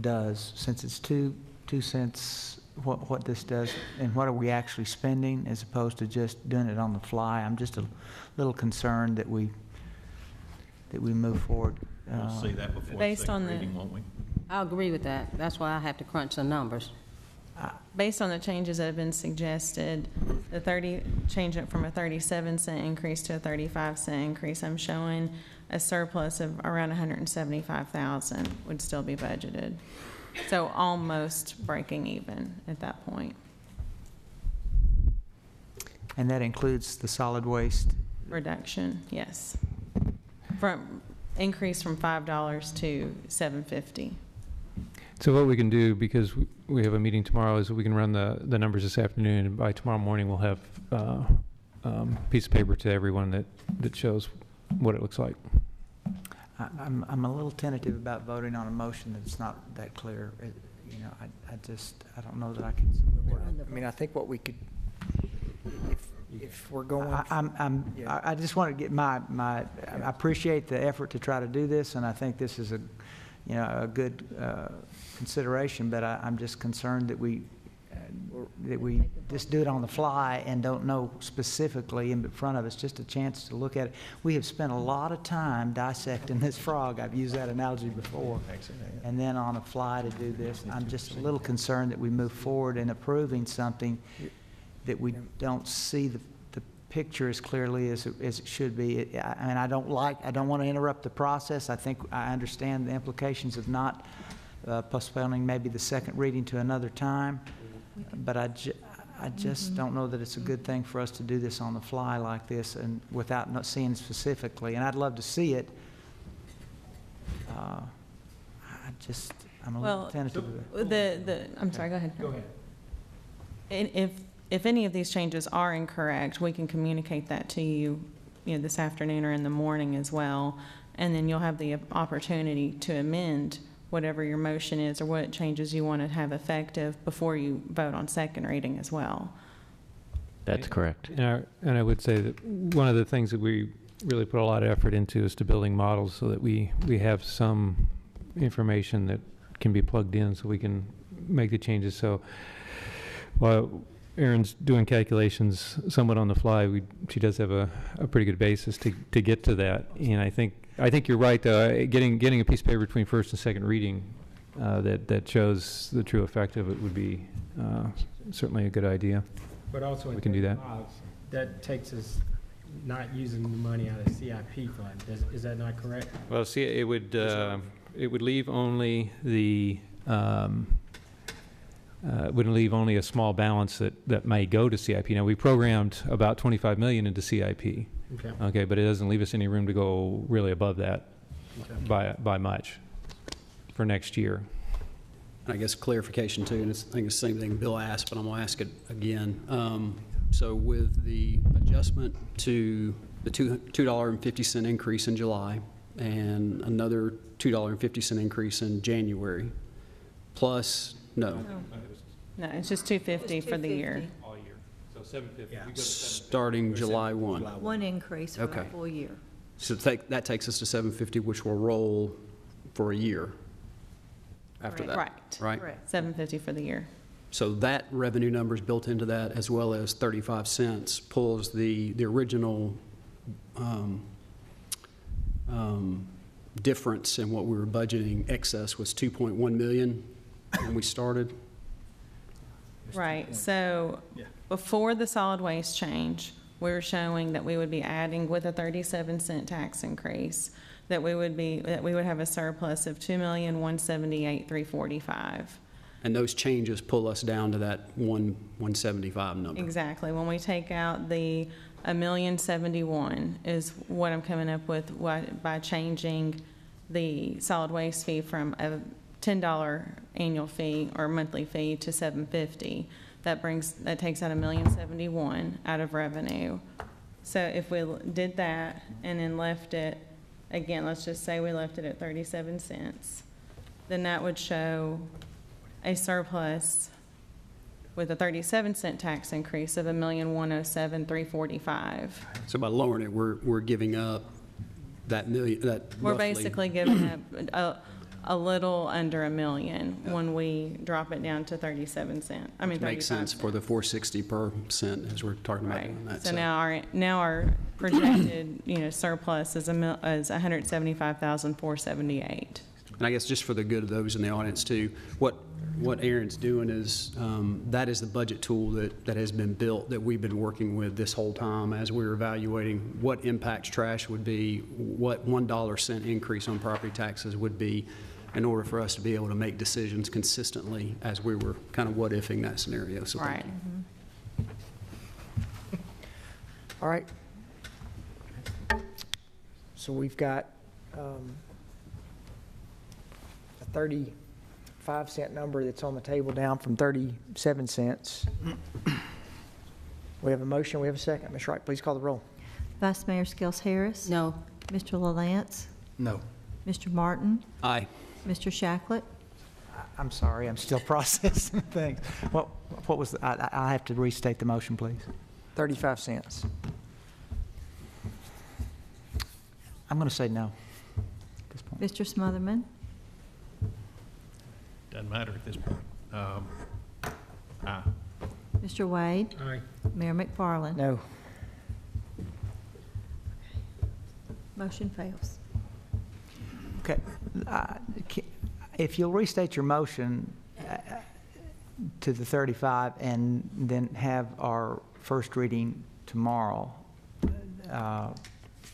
does, since it's 2 cents, what this does, and what are we actually spending, as opposed to just doing it on the fly? I'm just a little concerned that we move forward. We'll see that before the Based on second the- reading, won't we? I agree with that. That's why I have to crunch the numbers. Based on the changes that have been suggested, change it from a 37-cent increase to a 35-cent increase, I'm showing a surplus of around 175,000 would still be budgeted. So almost breaking even at that point. And that includes the solid waste. Reduction, yes. Increase from $5 to $7.50. So what we can do, because we have a meeting tomorrow, is we can run the numbers this afternoon, and by tomorrow morning, we'll have a piece of paper to everyone that shows what it looks like. I'm a little tentative about voting on a motion that's not that clear. I don't know that I can support it. I mean, I think what we could, if we're going. I just want to get I appreciate the effort to try to do this, and I think this is a good consideration, but I'm just concerned that we just do it on the fly and don't know specifically in front of us, just a chance to look at it. We have spent a lot of time dissecting this frog. I've used that analogy before. And then on a fly to do this, I'm just a little concerned that we move forward in approving something that we don't see the picture as clearly as it should be. And I don't want to interrupt the process. I think I understand the implications of not postponing maybe the second reading to another time. But I just don't know that it's a good thing for us to do this on the fly like this and without not seeing specifically. And I'd love to see it. I'm a little tentative. I'm sorry, go ahead. Go ahead. And if any of these changes are incorrect, we can communicate that to you, this afternoon or in the morning as well. And then you'll have the opportunity to amend whatever your motion is or what changes you want to have effective before you vote on second reading as well. That's correct. And I would say that one of the things that we really put a lot of effort into is to building models so that we have some information that can be plugged in so we can make the changes. So while Erin's doing calculations somewhat on the fly, she does have a pretty good basis to get to that. And I think you're right, though. Getting a piece of paper between first and second reading that shows the true effect of it would be certainly a good idea. But also We can do that. That takes us not using the money out of the CIP fund. Is that not correct? Well, see, it would leave only the wouldn't leave only a small balance that may go to CIP. Now, we programmed about $25 million into CIP. Okay, but it doesn't leave us any room to go really above that by much for next year. I guess clarification too, and I think it's the same thing Bill asked, but I'm going to ask it again. So with the adjustment to the $2.50 increase in July and another $2.50 increase in January, plus, no, it's just $2.50 for the year. All year. So $750. starting July 1. One increase for a Okay. full year. So that takes us to $750, which will roll for a year after that. Right? Correct. $7.50 for the year. So that revenue number is built into that, as well as 35 cents pulls the original difference in what we were budgeting. Excess was 2.1 million when we started. Right, so before the solid waste change, we were showing that we would be adding with a 37-cent tax increase, that we would have a surplus of $2,178,345. And those changes pull us down to that 175 number. Exactly. When we take out the $1,071,000 is what I'm coming up with by changing the solid waste fee from a $10 annual fee or monthly fee to $750. That takes out $1,071,000 out of revenue. So if we did that and then left it, again, let's just say we left it at 37 cents, then that would show a surplus with a 37-cent tax increase of $1,107,345. So by lowering it, we're giving up that million, that We're roughly- basically giving up a little under $1 million when we drop it down to 37 cents. I mean, 35 Makes sense for the 460 per cent as we're talking about doing that. So now our projected, surplus is $175,478. And I guess just for the good of those in the audience too, what Aaron's doing is, that is the budget tool that has been built, that we've been working with this whole time as we were evaluating what impacts trash would be, what $1 increase on property taxes would be, in order for us to be able to make decisions consistently as we were kind of what-ifing that scenario. So thank Right. you. All right. So we've got a 35-cent number that's on the table, down from 37 cents. We have a motion, we have a second. Ms. Wright, please call the roll. Vice Mayor Skels Harris. No. Mr. LaLance. No. Mr. Martin. Aye. Mr. Shacklet. I'm sorry, I'm still processing things. What was, I have to restate the motion, please. 35 cents. I'm going to say no at this point. Mr. Smotherman. Doesn't matter at this point. Aye. Mr. Wade. Aye. Mayor McFarland. No. Motion fails. Okay. If you'll restate your motion to the 35 and then have our first reading tomorrow,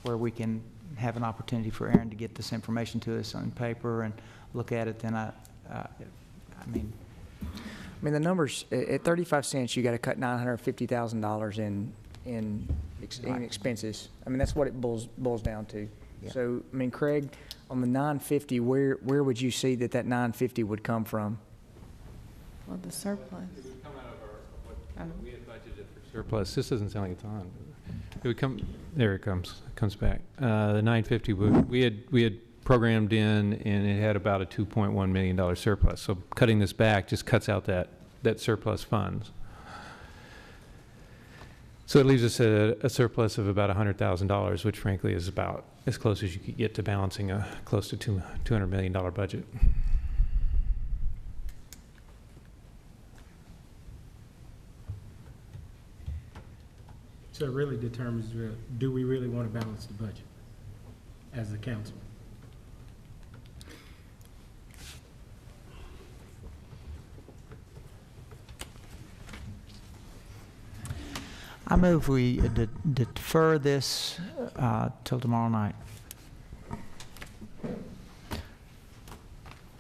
where we can have an opportunity for Aaron to get this information to us on paper and look at it, then I mean, the numbers, at 35 cents, you got to cut $950,000 in expenses. I mean, that's what it boils down to. Yeah. So, Craig, on the 950, where would you see that 950 would come from? Well, the surplus. It would come out of what we had budgeted for surplus. This doesn't sound like it's on. It would come, there it comes back. The 950, we had programmed in, and it had about a $2.1 million surplus. So cutting this back just cuts out that surplus funds. So it leaves us a surplus of about $100,000, which frankly is about as close as you could get to balancing a close to $200 million budget. So it really determines, do we really want to balance the budget as a council? I move we defer this till tomorrow night.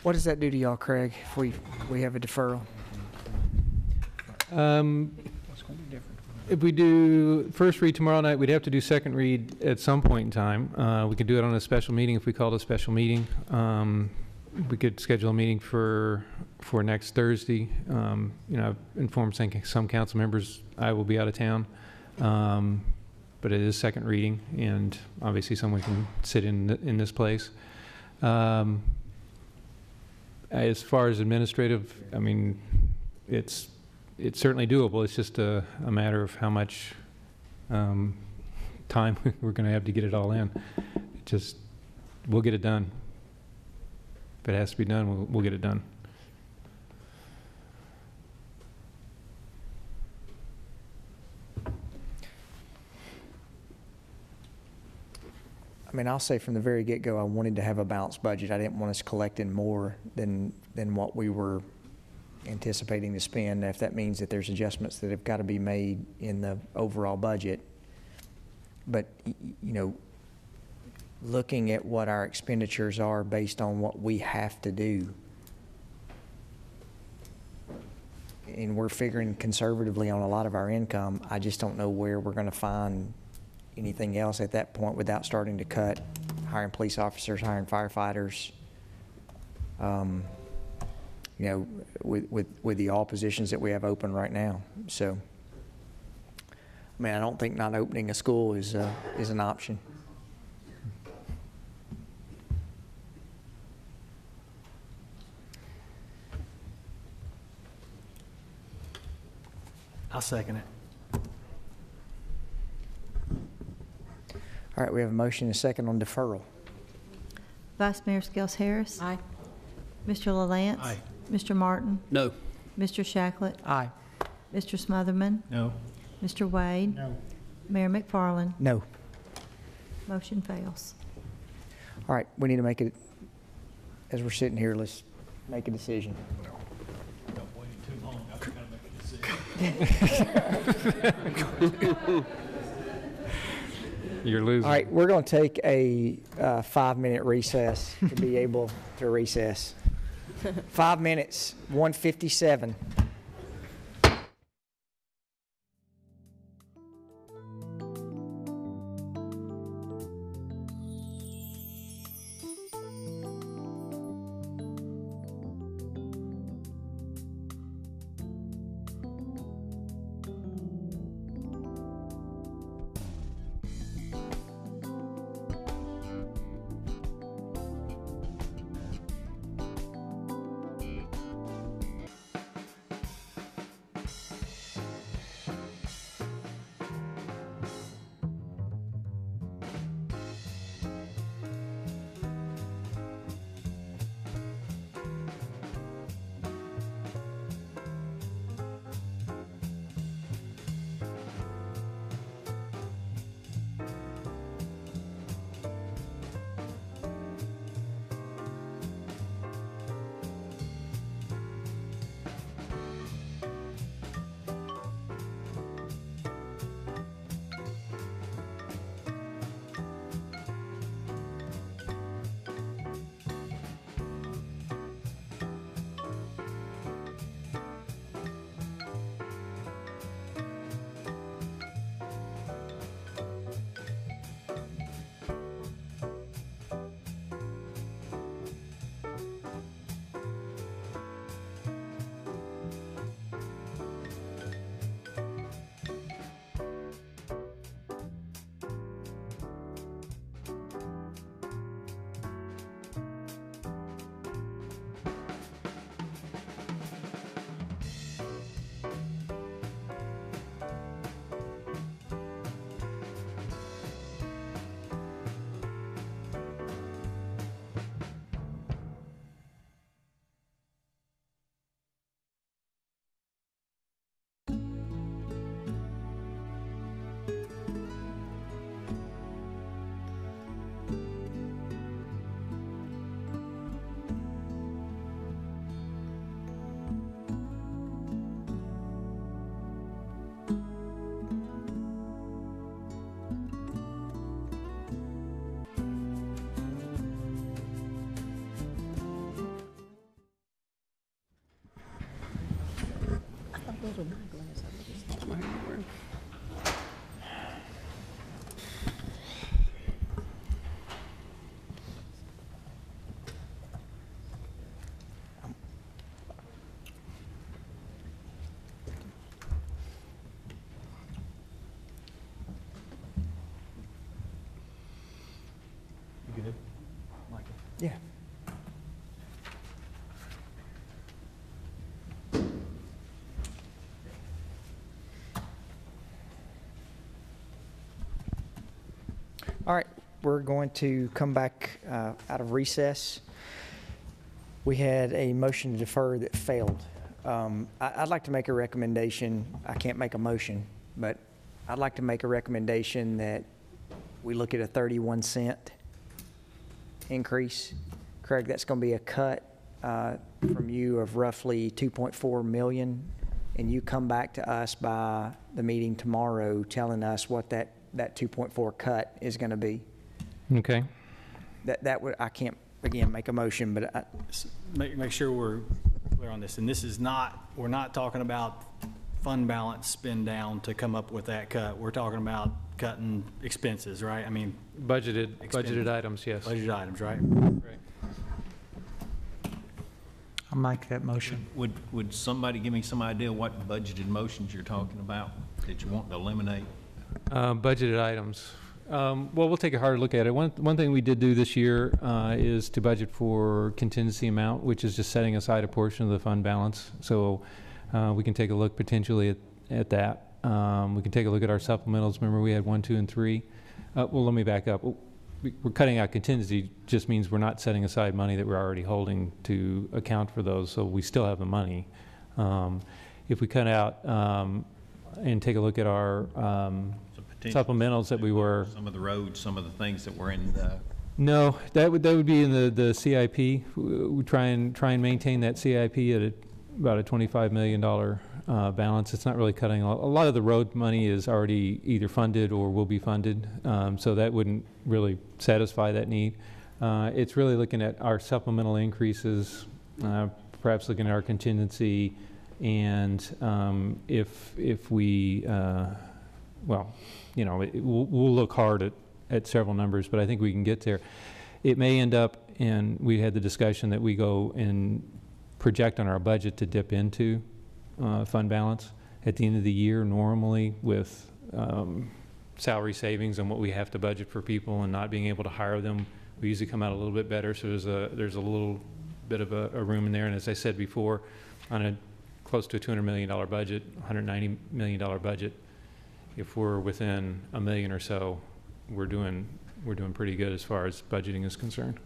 What does that do to y'all, Craig, if we have a deferral? If we do first read tomorrow night, we'd have to do second read at some point in time. We could do it on a special meeting if we called a special meeting. We could schedule a meeting for next Thursday. I've informed some council members I will be out of town, but it is second reading, and obviously someone can sit in this place. As far as administrative, it's certainly doable. It's just a matter of how much time we're going to have to get it all in. We'll get it done. If it has to be done, we'll get it done. I'll say from the very get-go, I wanted to have a balanced budget. I didn't want us collecting more than what we were anticipating to spend. If that means that there's adjustments that have got to be made in the overall budget. But, looking at what our expenditures are based on what we have to do, and we're figuring conservatively on a lot of our income, I just don't know where we're going to find anything else at that point without starting to cut hiring police officers, hiring firefighters, you know, with the all positions that we have open right now. So, I mean, I don't think not opening a school is an option. I'll second it. All right, we have a motion and a second on deferral. Vice Mayor Skels Harris. Aye. Mr. LaLance. Aye. Mr. Martin. No. Mr. Shacklet. Aye. Mr. Smotherman. No. Mr. Wade. No. Mayor McFarland. No. Motion fails. All right, we need to make it, as we're sitting here, let's make a decision. You're losing. All right, we're going to take a 5-minute recess to be able to recess. 5 minutes, 1:57. You good, Michael? Yeah. All right, we're going to come back out of recess. We had a motion to defer that failed. I'd like to make a recommendation. I can't make a motion, but I'd like to make a recommendation that we look at a 31-cent increase. Craig, that's going to be a cut from you of roughly 2.4 million, and you come back to us by the meeting tomorrow telling us what that 2.4 cut is going to be. Okay. That would, I can't, again, make a motion, but Make sure we're clear on this, and this is not, we're not talking about fund balance spend down to come up with that cut? We're talking about cutting expenses, right? I mean, Budgeted items, yes. budget items, right? I'll make that motion. Would somebody give me some idea what budgeted motions you're talking about that you want to eliminate? Budgeted items. Well, we'll take a harder look at it. One thing we did do this year is to budget for contingency amount, which is just setting aside a portion of the fund balance. So we can take a look potentially at that. We can take a look at our supplementals. Remember, we had 1, 2, and 3. Well, let me back up. We're cutting out contingency just means we're not setting aside money that we're already holding to account for those, so we still have the money. If we cut out and take a look at our supplementals that we were... Some of the roads, some of the things that were in the... No, that would be in the CIP. We try and maintain that CIP at about a $25 million balance. It's not really cutting. A lot of the road money is already either funded or will be funded, so that wouldn't really satisfy that need. It's really looking at our supplemental increases, perhaps looking at our contingency, and if we, well, you know, we'll look hard at several numbers, but I think we can get there. It may end up, and we had the discussion that we go and project on our budget to dip into fund balance at the end of the year normally with salary savings and what we have to budget for people and not being able to hire them. We usually come out a little bit better, so there's a little bit of a room in there. And as I said before, on a close to a $200 million budget, $190 million budget, if we're within $1 million or so, we're doing pretty good as far as budgeting is concerned.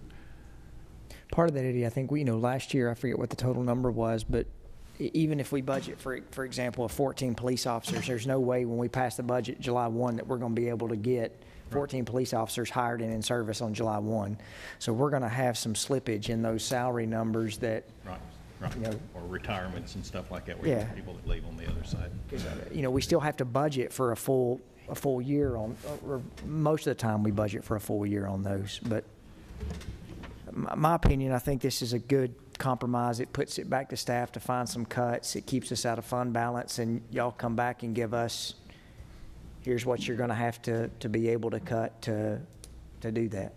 Part of that, Eddie, I think last year, I forget what the total number was, but even if we budget for example, 14 police officers, there's no way when we pass the budget July 1 that we're going to be able to get 14 police officers hired and in service on July 1. So we're going to have some slippage in those salary numbers that, right. Or retirements and stuff like that, where yeah. you have people that leave on the other side. We still have to budget for a full year on, or most of the time we budget for a full year on those. But my opinion, I think this is a good compromise. It puts it back to staff to find some cuts. It keeps us out of fund balance, and y'all come back and give us, here's what you're going to have to be able to cut to do that.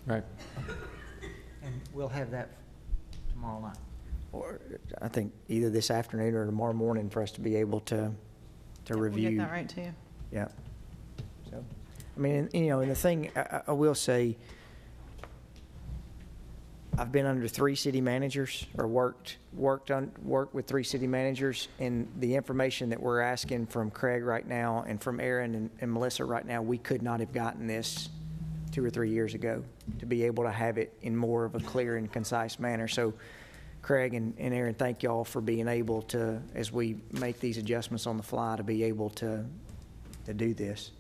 Right. And we'll have that tomorrow night. Or I think either this afternoon or tomorrow morning for us to be able to review. We'll get that right to you. Yeah. So, I mean, and the thing I will say, I've been under 3 city managers, or worked with 3 city managers, and the information that we're asking from Craig right now and from Aaron and Melissa right now, we could not have gotten this 2 or 3 years ago to be able to have it in more of a clear and concise manner. So Craig and Aaron, thank y'all for being able to, as we make these adjustments on the fly, to be able to do this.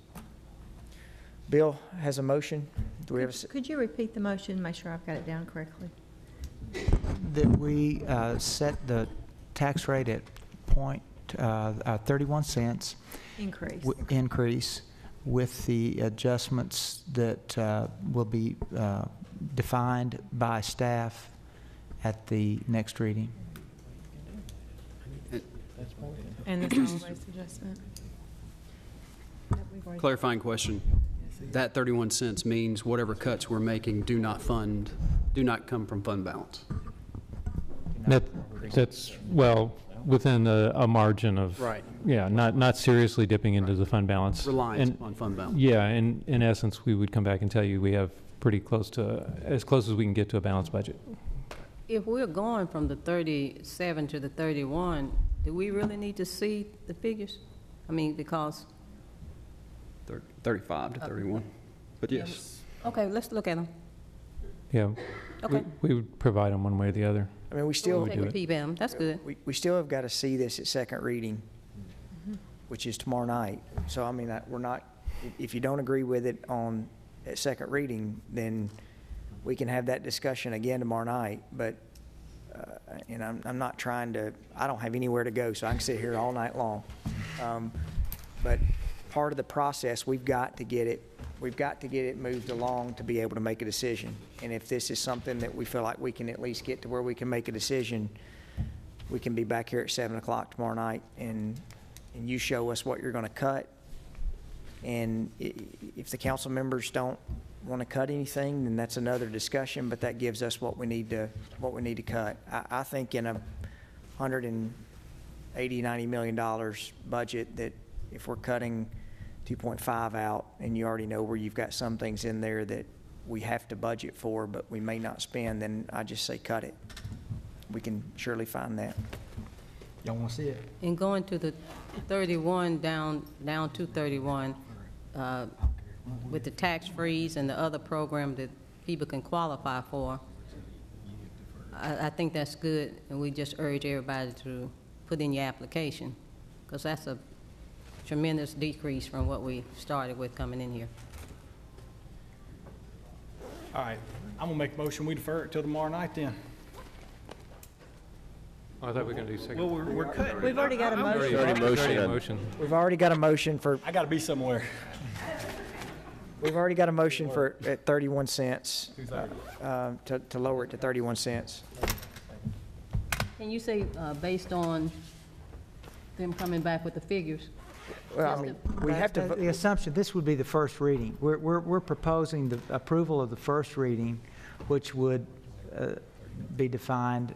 Bill has a motion. Do we have a... Could you repeat the motion, make sure I've got it down correctly? That we set the tax rate at 31 cents. Increase with the adjustments that will be defined by staff at the next reading. And the solid waste adjustment. Clarifying question. That 31 cents means whatever cuts we're making do not come from fund balance. That's, well, within a margin of... Right. Yeah, not seriously dipping into the fund balance. Reliance on fund balance. Yeah, in essence, we would come back and tell you we have pretty close as we can get to a balanced budget. If we're going from the 37 to the 31, do we really need to see the figures? I mean, because... 35 to 31, but yes. Okay, let's look at them. Yeah. Okay. We would provide them one way or the other. I mean, we still... We'll take a PBM, that's good. We still have got to see this at second reading, which is tomorrow night. So, I mean, we're not... If you don't agree with it at second reading, then we can have that discussion again tomorrow night. But, and I'm not trying to... I don't have anywhere to go, so I can sit here all night long. But part of the process, we've got to get it moved along to be able to make a decision. And if this is something that we feel like we can at least get to where we can make a decision, we can be back here at 7 o'clock tomorrow night, and you show us what you're going to cut. And if the council members don't want to cut anything, then that's another discussion, but that gives us what we need to cut. I think in a $180, $90 million budget, that if we're cutting 2.5 out, and you already know where you've got some things in there that we have to budget for, but we may not spend, then I just say cut it. We can surely find that. Y'all want to see it? In going to the 31, down to 31, with the tax freeze and the other program that people can qualify for, I think that's good, and we just urge everybody to put in your application, because that's a tremendous decrease from what we started with coming in here. All right, I'm gonna make a motion, we defer it till tomorrow night then. I thought we were going to do second. Well, we're cutting. We've already got a motion. Already motion. We've already got a motion for, I gotta be somewhere. we've already got a motion for, at 31 cents, to lower it to 31 cents. Can you say, based on them coming back with the figures? Well, I mean, we have to, The assumption, this would be the first reading. We're proposing the approval of the first reading, which would be defined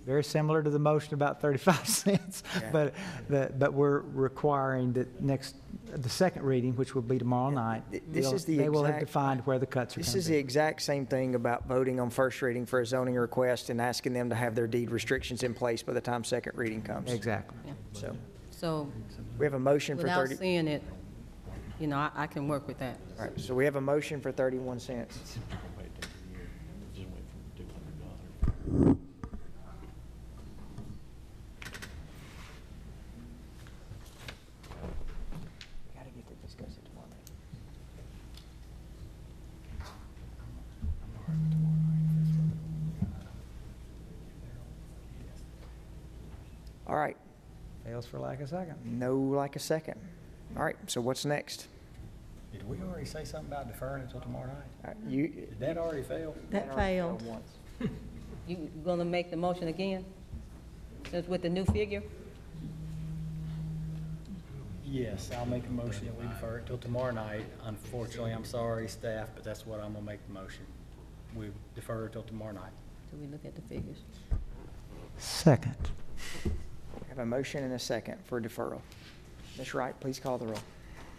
very similar to the motion about 35 cents, Yeah. but we're requiring that the second reading, which will be tomorrow night, they will have defined where the cuts are this going is to the be. exact same thing about voting on first reading for a zoning request and asking them to have their deed restrictions in place by the time second reading comes. Exactly. So We have a motion for without 30, seeing it, you know, I can work with that. all right, so we have a motion for 31 cents. We gotta get to discuss it tomorrow night. All right, Fails for lack of second. no like a second. All right, so what's next? Did we already say something about deferring it till tomorrow night? All right, you. Did that already fail? That failed. Once. You gonna make the motion again? Since with the new figure? Yes, I'll make a motion that we defer it till tomorrow night. Unfortunately, I'm sorry, staff, but that's what I'm gonna make the motion. We defer it till tomorrow night. So we look at the figures. Second. We have a motion and a second for deferral. Ms. Wright, please call the roll.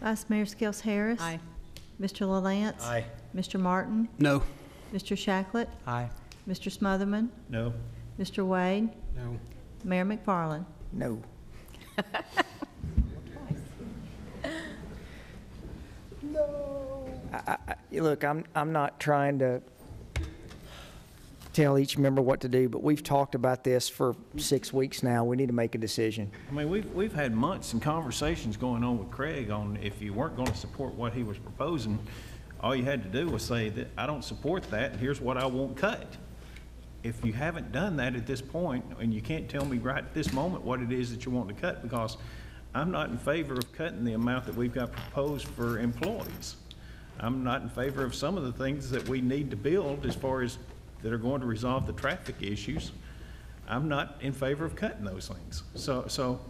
Vice Mayor Skels Harris. Aye. Mr. LaLance. Aye. Mr. Martin. No. Mr. Shacklet. Aye. Mr. Smotherman. No. Mr. Wade. No. Mayor McFarland. No. Look, I'm not trying to tell each member what to do, but we've talked about this for 6 weeks now. We need to make a decision. I mean, we've had months and conversations going on with Craig on if you weren't going to support what he was proposing, all you had to do was say that I don't support that, and here's what I won't cut. If you haven't done that at this point, and you can't tell me right at this moment what it is that you want to cut, because I'm not in favor of cutting the amount that we've got proposed for employees. I'm not in favor of some of the things that we need to build as far as that are going to resolve the traffic issues. I'm not in favor of cutting those things.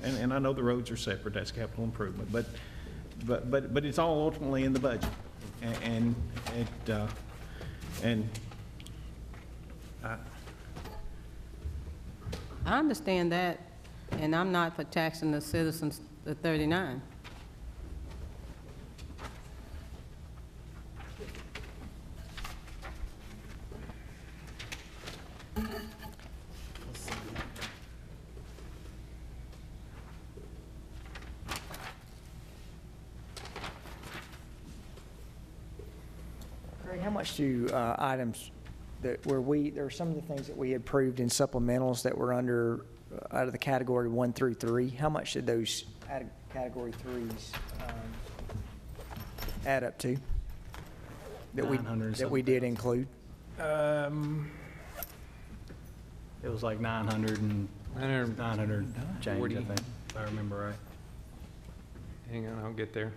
And I know the roads are separate, that's capital improvement, but it's all ultimately in the budget. And I understand that, and I'm not for taxing the citizens to 39. Craig, how much do items that there are some of the things that we approved in supplementals that were under, out of the category 1 through 3, how much did those category 3s add up to? That we did include? It was like 900 change, I think, if I remember right. Hang on, I'll get there.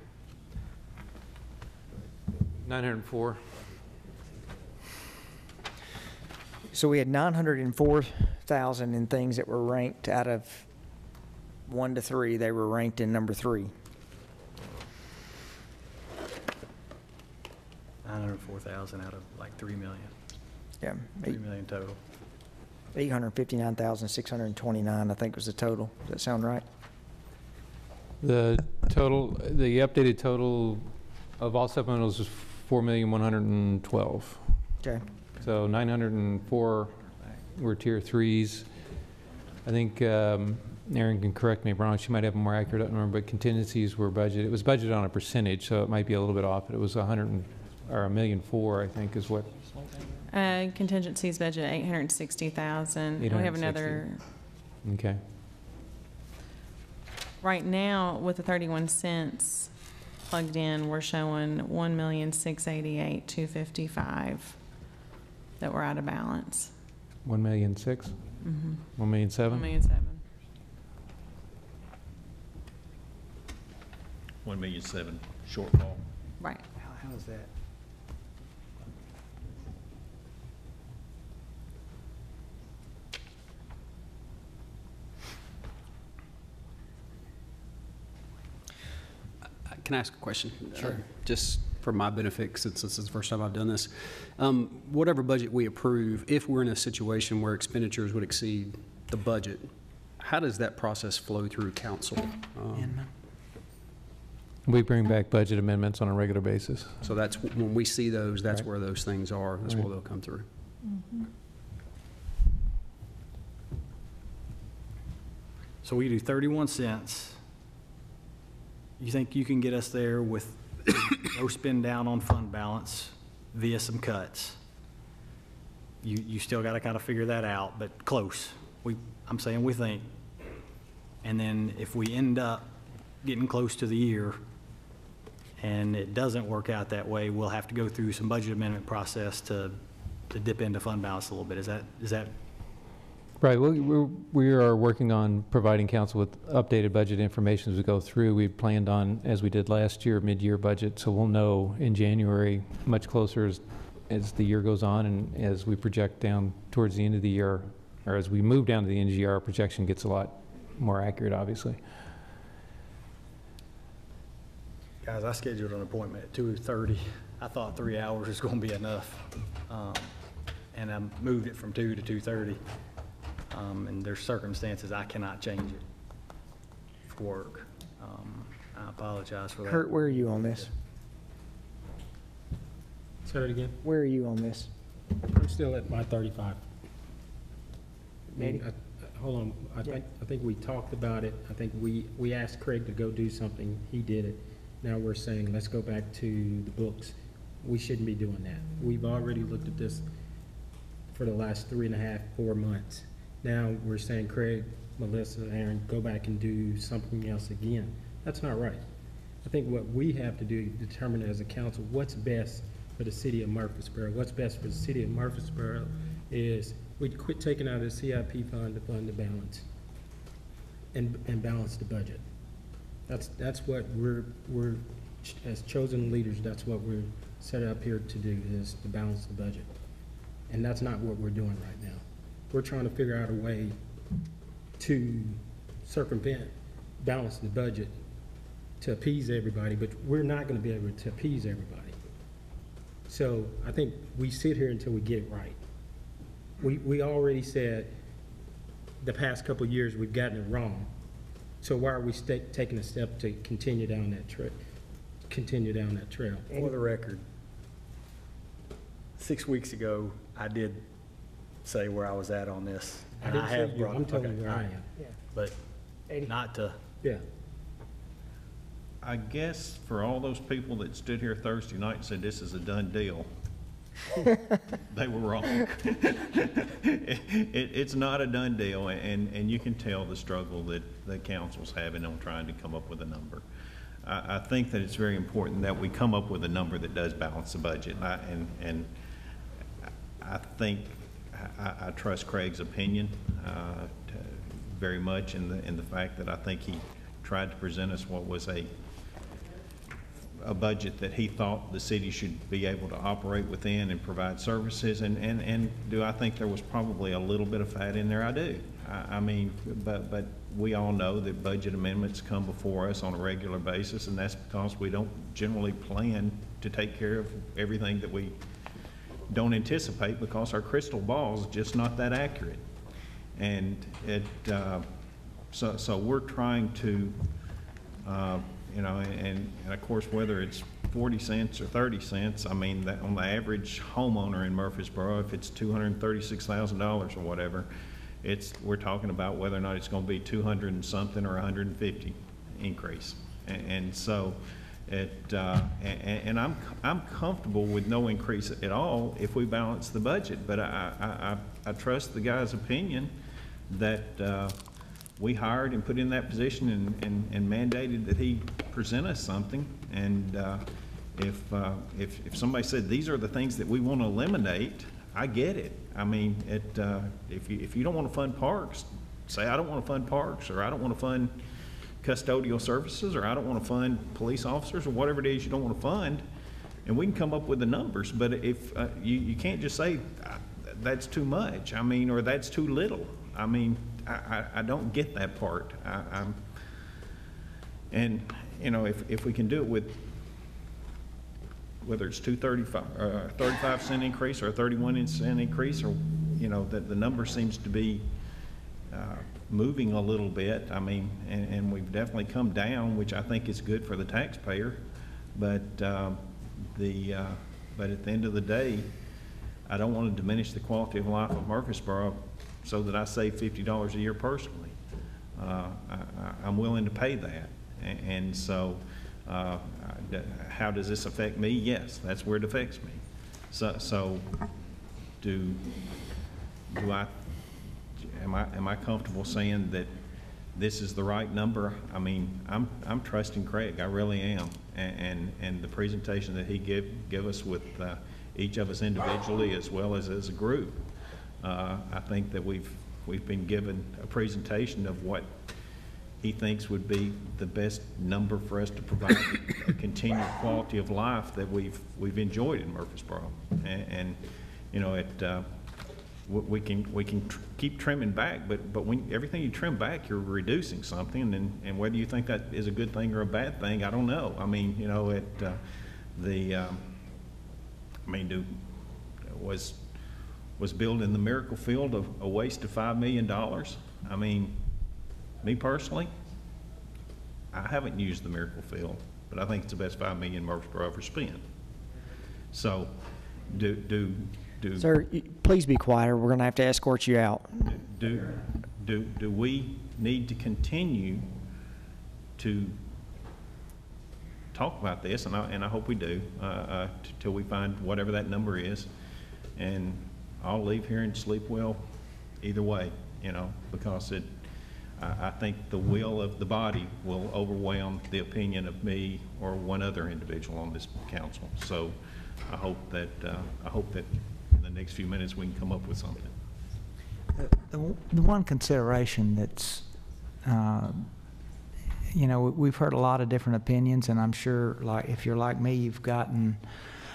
904. So we had $904,000 4,000 in things that were ranked out of 1 to 3. They were ranked in number 3. 904,000 out of like 3 million. Yeah, 3 million total. 859,629, I think was the total. Does that sound right? The updated total of all supplementals is 4,112,000. Okay. So 904 were tier 3s. I think Erin can correct me if I'm wrong. She might have a more accurate number, but contingencies were budgeted. It was budgeted on a percentage, so it might be a little bit off. But it was 1,000,004, I think, is what. Contingencies budget 860,000. We have another. Okay. Right now, with the 31 cents plugged in, we're showing 1,688,255 that we're out of balance. 1,006,000. 1,007,000. 1,007,000. 1,007,000 shortfall. Right. How is that? Can I ask a question? Sure. Just for my benefit, since this is the first time I've done this. Whatever budget we approve, if we're in a situation where expenditures would exceed the budget, how does that process flow through council? We bring back budget amendments on a regular basis. So that's, when we see those, that's Right. where those things are. That's where they'll come through. So we do 31 cents. You think you can get us there with no spend down on fund balance via some cuts? You still got to kind of figure that out, but close. I'm saying we think. And then if we end up getting close to the year and it doesn't work out that way, we'll have to go through some budget amendment process to dip into fund balance a little bit. Is that Right. We are working on providing council with updated budget information as we go through. We planned on, as we did last year, mid-year budget, so we'll know in January, much closer as the year goes on and as we project down towards the end of the year, or as we move down to the end of the year, our projection gets a lot more accurate, obviously. Guys, I scheduled an appointment at 2:30. I thought 3 hours was going to be enough. And I moved it from 2 to 2:30. And there's circumstances I cannot change it for work. I apologize for that. Kurt, where are you on this? Say that again? Where are you on this? I'm still at my 35. Eddie? Hold on, I think we talked about it. I think we asked Craig to go do something, he did it. Now we're saying, let's go back to the books. We shouldn't be doing that. We've already looked at this for the last 3.5, 4 months. Now we're saying, Craig, Melissa, Aaron, go back and do something else again. That's not right. I think what we have to do, determine as a council, what's best for the city of Murfreesboro. What's best for the city of Murfreesboro is we quit taking out of the CIP fund to fund the balance and balance the budget. That's what we're as chosen leaders, that's what we're set up here to do, is to balance the budget. And that's not what we're doing right now. We're trying to figure out a way to circumvent, balance the budget to appease everybody, but we're not going to be able to appease everybody. So I think we sit here until we get it right. We already said the past couple of years we've gotten it wrong. So why are we taking a step to continue down that trail? For the record, 6 weeks ago, I did say where I was at on this. I And didn't say have you, brought- I'm telling okay, you where all I right. am. But not to, Yeah. I guess for all those people that stood here Thursday night and said this is a done deal, they were wrong. It's not a done deal, and you can tell the struggle that the council's having on trying to come up with a number. I think that it's very important that we come up with a number that does balance the budget, and I think I trust Craig's opinion very much in the fact that I think he tried to present us what was a a budget that he thought the city should be able to operate within and provide services. And do I think there was probably a little bit of fat in there? I do. I mean, but we all know that budget amendments come before us on a regular basis, and that's because we don't generally plan to take care of everything that we don't anticipate, because our crystal ball is just not that accurate. And so we're trying to, you know, and of course, whether it's 40 cents or 30 cents, I mean, that on the average homeowner in Murfreesboro, if it's $236,000 or whatever, we're talking about whether or not it's going to be 200 and something or 150 increase. And so and I'm comfortable with no increase at all if we balance the budget. But I trust the guy's opinion that we hired and put in that position and mandated that he present us something. And if somebody said these are the things that we want to eliminate, I get it. I mean, if you don't want to fund parks, say I don't want to fund parks, or I don't want to fund custodial services, or I don't want to fund police officers, or whatever it is you don't want to fund, and we can come up with the numbers. But if you can't just say that's too much, I mean, or that's too little. I mean, I don't get that part. And you know, if we can do it with whether it's 35-cent increase or a 31-cent increase, or you know, that the number seems to be moving a little bit. I mean, and we've definitely come down, which I think is good for the taxpayer. But but at the end of the day, I don't want to diminish the quality of life of Murfreesboro so that I save $50 a year personally. I'm willing to pay that, and so. How does this affect me? Yes, that's where it affects me. So am I comfortable saying that this is the right number? I mean, I'm trusting Craig. I really am. And the presentation that he give us with each of us individually as well as a group, I think that we've been given a presentation of what he thinks would be the best number for us to provide a continued quality of life that we've enjoyed in Murfreesboro. And you know, we can keep trimming back, but when everything you trim back, you're reducing something, and whether you think that is a good thing or a bad thing, I don't know. I mean, you know, was building the Miracle Field a waste of $5 million? I mean, me personally, I haven't used the Miracle Field, but I think it's the best $5 million Murfreesboro ever spent. So, Sir, please be quiet, or we're going to have to escort you out. Do we need to continue to talk about this? And I hope we do till we find whatever that number is. And I'll leave here and sleep well either way, you know, because I think the will of the body will overwhelm the opinion of me or one other individual on this council. So I hope that in the next few minutes we can come up with something. The one consideration that's, you know, we've heard a lot of different opinions, and I'm sure, like, if you're like me, you've gotten,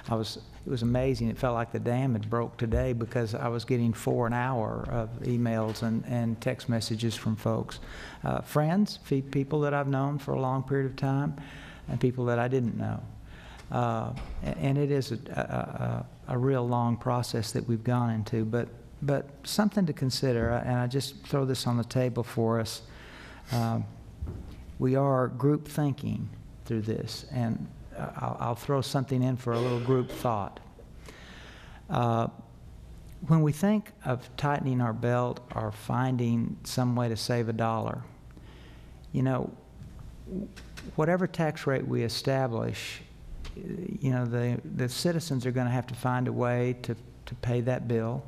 it was amazing. It felt like the dam had broke today, because I was getting 4 an hour of emails and text messages from folks, friends, people that I've known for a long period of time, and people that I didn't know. And it is a real long process that we've gone into, but something to consider, and I just throw this on the table for us. We are group thinking through this, and I'll throw something in for a little group thought. When we think of tightening our belt or finding some way to save $1, you know, whatever tax rate we establish, you know, the citizens are going to have to find a way to pay that bill,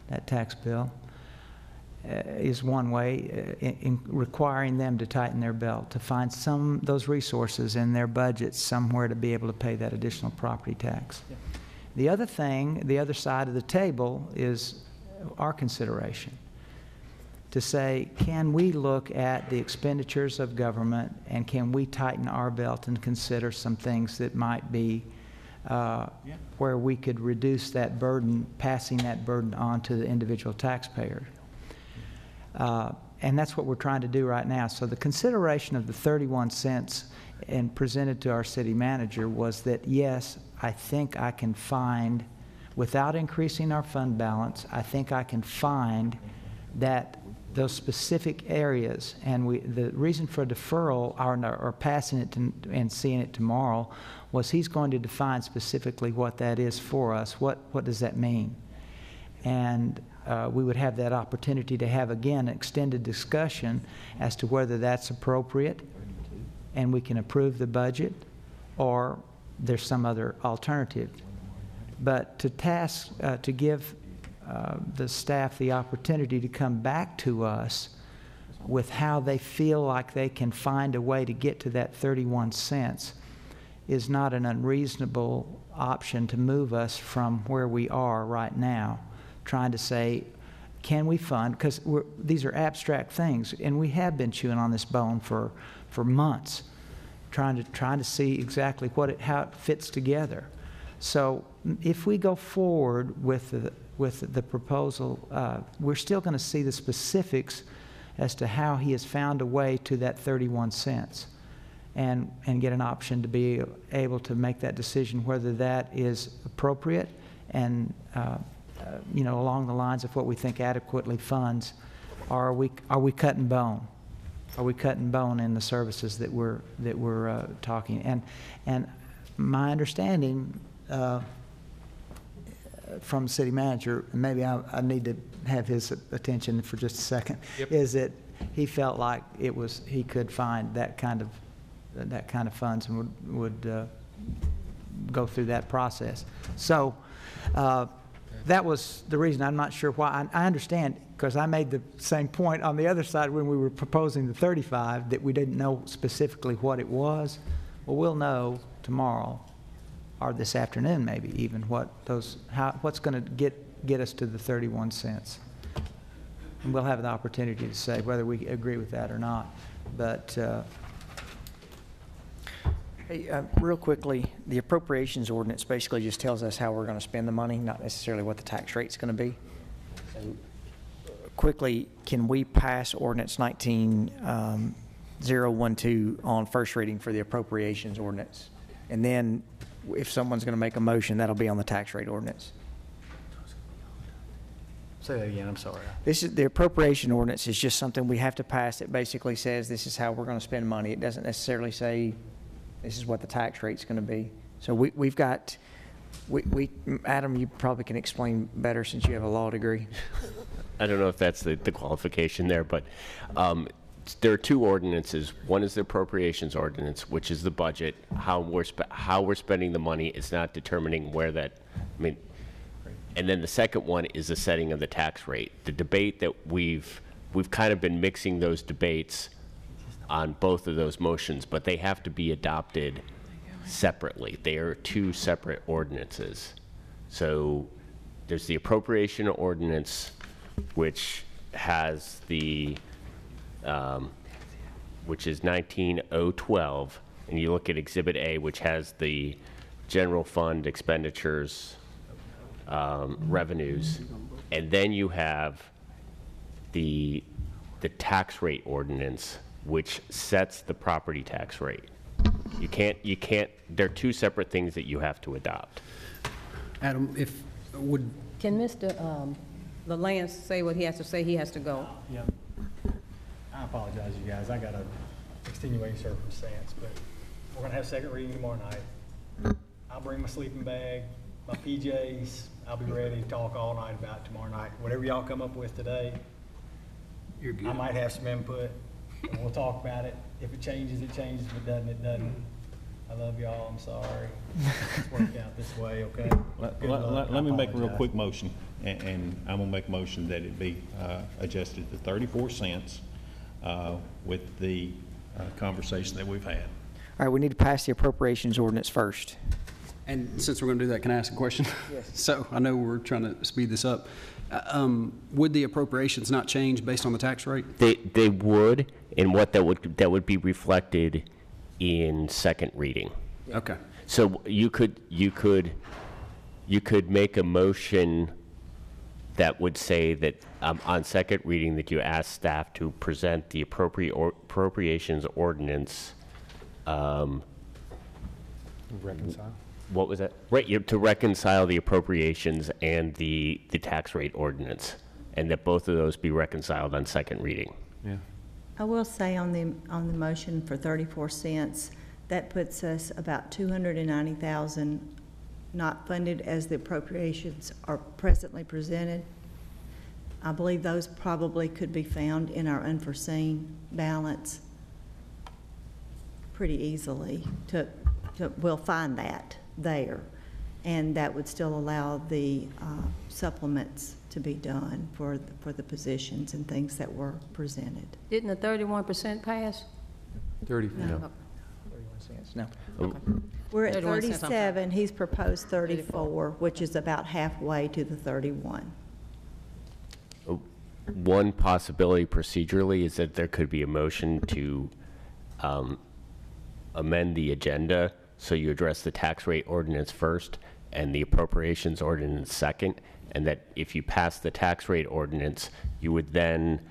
that tax bill. Is one way, in requiring them to tighten their belt, to find those resources in their budgets somewhere to be able to pay that additional property tax. Yeah. The other thing, the other side of the table, is our consideration. to say, can we look at the expenditures of government and can we tighten our belt and consider some things that might be where we could reduce that burden, passing that burden on to the individual taxpayer. And that's what we're trying to do right now. So the consideration of the 31 cents and presented to our city manager was that, yes, I think I can find, without increasing our fund balance, I think I can find that those specific areas, and the reason for deferral or passing it and seeing it tomorrow was he's going to define specifically what that is for us. What does that mean? And we would have that opportunity to have, again, an extended discussion as to whether that's appropriate and we can approve the budget or there's some other alternative. But to give the staff the opportunity to come back to us with how they feel like they can find a way to get to that 31 cents is not an unreasonable option to move us from where we are right now, trying to say, can we fund, because these are abstract things, and we have been chewing on this bone for months, trying to see exactly how it fits together. So if we go forward with the proposal, we're still going to see the specifics as to how he has found a way to that 31 cents and get an option to be able to make that decision whether that is appropriate and along the lines of what we think adequately funds. Are we cutting bone? Are we cutting bone in the services that we're talking? And my understanding from the city manager, and maybe I need to have his attention for just a second, is that he felt like he could find that kind of funds and would go through that process. So that was the reason. I'm not sure why. I understand, because I made the same point on the other side when we were proposing the 35, that we didn't know specifically what it was. Well, we'll know tomorrow or this afternoon maybe even what's going to get us to the 31 cents. And we'll have the opportunity to say whether we agree with that or not. But hey, real quickly, the appropriations ordinance basically just tells us how we're going to spend the money, not necessarily what the tax rate's going to be. So quickly, can we pass ordinance 19012 on first reading for the appropriations ordinance? And then if someone's going to make a motion, that'll be on the tax rate ordinance. Say that again, I'm sorry. This is the appropriation ordinance is just something we have to pass that basically says this is how we're going to spend money. It doesn't necessarily say this is what the tax rate's going to be. So we've got, Adam, you probably can explain better since you have a law degree. I don't know if that's the qualification there, but there are two ordinances. One is the appropriations ordinance, which is the budget, how we're spending the money. It's not determining where that, and then the second one is the setting of the tax rate. The debate that we've kind of been mixing those debates on both of those motions, but they have to be adopted separately. They are two separate ordinances. So there's the appropriation ordinance, which has the which is 19012, and you look at Exhibit A, which has the general fund expenditures, revenues, and then you have the tax rate ordinance, which sets the property tax rate. You can't, they're two separate things that you have to adopt. Adam, Can Mr. LaLance say what he has to say? He has to go. Yeah. I apologize, you guys. I got a extenuating circumstance, but we're going to have second reading tomorrow night. I'll bring my sleeping bag, my PJs. I'll be ready to talk all night about it tomorrow night. Whatever y'all come up with today, you're good. I might have some input, and we'll talk about it. If it changes, it changes. If it doesn't, it doesn't. I love y'all. I'm sorry. It's worked out this way, okay? Let me make a real quick motion, and I'm going to make a motion that it be adjusted to 34 cents with the conversation that we've had. All right, we need to pass the appropriations ordinance first. And since we're going to do that, can I ask a question? Yes. So I know we're trying to speed this up. Would the appropriations not change based on the tax rate? They would, and what that would be reflected in second reading. Okay. So you could make a motion that would say that on second reading that you ask staff to present the appropriations ordinance. Reconcile. What was that? Right, to reconcile the appropriations and the tax rate ordinance, and that both of those be reconciled on second reading. Yeah. I will say on the motion for 34 cents, that puts us about 290,000 not funded as the appropriations are presently presented. I believe those probably could be found in our unforeseen balance pretty easily. We'll find that there, and that would still allow the supplements to be done for the positions and things that were presented. Didn't the 31% pass? 30. No. No. 31 cents, no. Okay. We're at 31 cents, I'm sorry. 37, he's proposed 34, which is about halfway to the 31. One possibility procedurally is that there could be a motion to amend the agenda, so you address the tax rate ordinance first and the appropriations ordinance second, and that if you pass the tax rate ordinance, you would then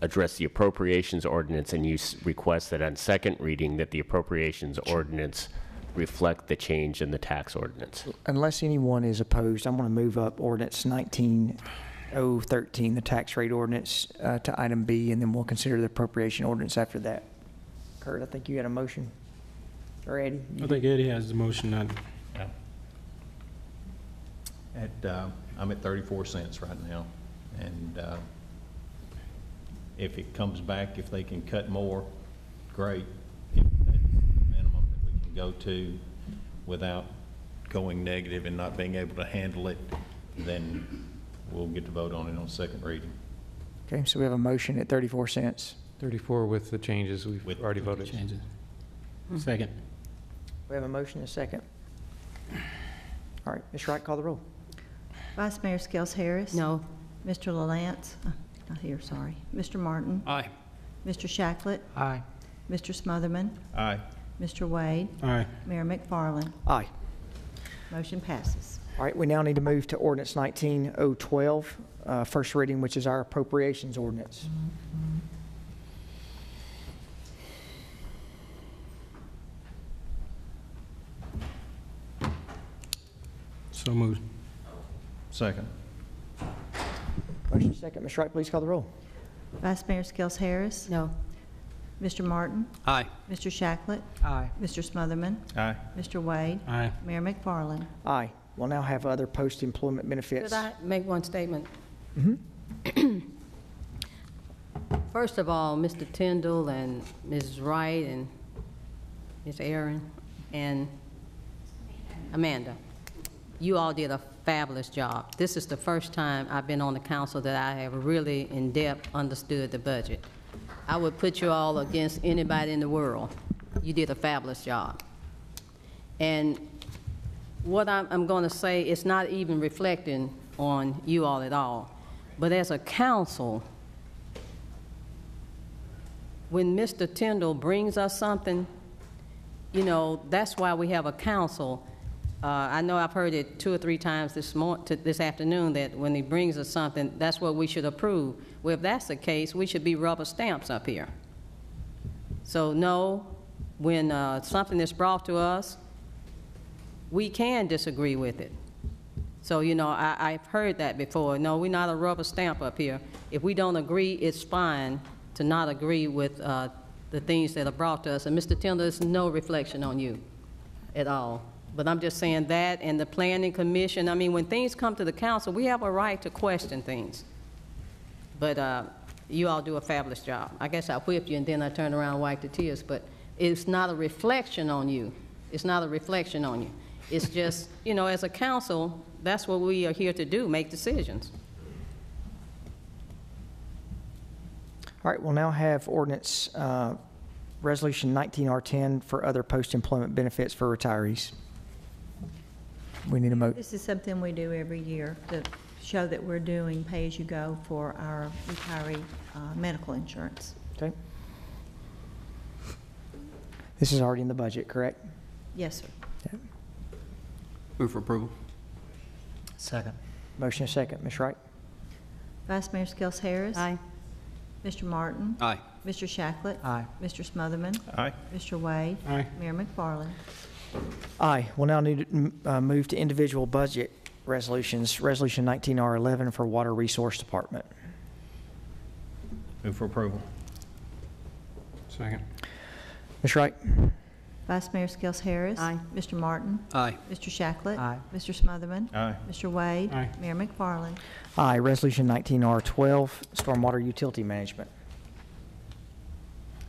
address the appropriations ordinance, and you request that on second reading that the appropriations ordinance reflect the change in the tax ordinance. Unless anyone is opposed, I'm going to move up ordinance 19013, the tax rate ordinance, to item B, and then we'll consider the appropriation ordinance after that. Kurt, I think you had a motion. Or Eddie? I think Eddie has the motion on. I'm at 34 cents right now, and if it comes back, if they can cut more, great. If that's the minimum that we can go to without going negative and not being able to handle it, then we'll get to vote on it on second reading. Okay, so we have a motion at 34 cents. 34 with the changes we've already voted. Changes. Second. We have a motion and a second. All right, Ms. Wright, call the roll. Vice Mayor Skels Harris? No. Mr. LaLance? Not here, sorry. Mr. Martin? Aye. Mr. Shacklet? Aye. Mr. Smotherman? Aye. Mr. Wade? Aye. Mayor McFarland? Aye. Motion passes. All right, we now need to move to ordinance 19012, first reading, which is our appropriations ordinance. So moved. Second. Motion second. Ms. Wright, please call the roll. Vice Mayor Skels Harris? No. Mr. Martin? Aye. Mr. Shacklet? Aye. Mr. Smotherman? Aye. Mr. Wade? Aye. Mayor McFarland? Aye. We'll now have other post-employment benefits. Could I make one statement? Mm-hmm. First of all, Mr. Tyndall and Ms. Wright and Ms. Aaron and Amanda, you all did a fabulous job. This is the first time I've been on the council that I have really in-depth understood the budget. I would put you all against anybody in the world. You did a fabulous job. And what I'm going to say is not even reflecting on you all at all. But as a council, when Mr. Tyndall brings us something, you know, that's why we have a council. I know I've heard it 2 or 3 times this afternoon that when he brings us something, that's what we should approve. Well, if that's the case, we should be rubber stamps up here. So no, when something is brought to us, we can disagree with it. So, you know, I've heard that before. No, we're not a rubber stamp up here. If we don't agree, it's fine to not agree with the things that are brought to us. And Mr. Tyndall, there's no reflection on you at all. But I'm just saying that, and the Planning Commission, I mean, when things come to the council, we have a right to question things. But you all do a fabulous job. I guess I whipped you and then I turned around and wiped the tears, but it's not a reflection on you. It's not a reflection on you. It's just, you know, as a council, that's what we are here to do, make decisions. All right, we'll now have ordinance, Resolution 19R10 for other post-employment benefits for retirees. We need a mo, This is something we do every year to show that we're doing pay-as-you-go for our retiree medical insurance. okay? This is already in the budget, correct? Yes, sir. Okay. Move for approval. Second. Motion and second. Ms. Wright? Vice Mayor Skels Harris. Aye. Mr. Martin. Aye. Mr. Shacklet. Aye. Mr. Smotherman. Aye. Mr. Wade. Aye. Mayor McFarland. Aye. We'll now need to move to individual budget resolutions. Resolution 19R11 for Water Resource Department. Move for approval. Second. Ms. Wright? Vice Mayor Skels Harris. Aye. Mr. Martin. Aye. Mr. Shacklet. Aye. Mr. Smotherman. Aye. Mr. Wade. Aye. Mayor McFarland. Aye. Resolution 19R12, Stormwater Utility Management.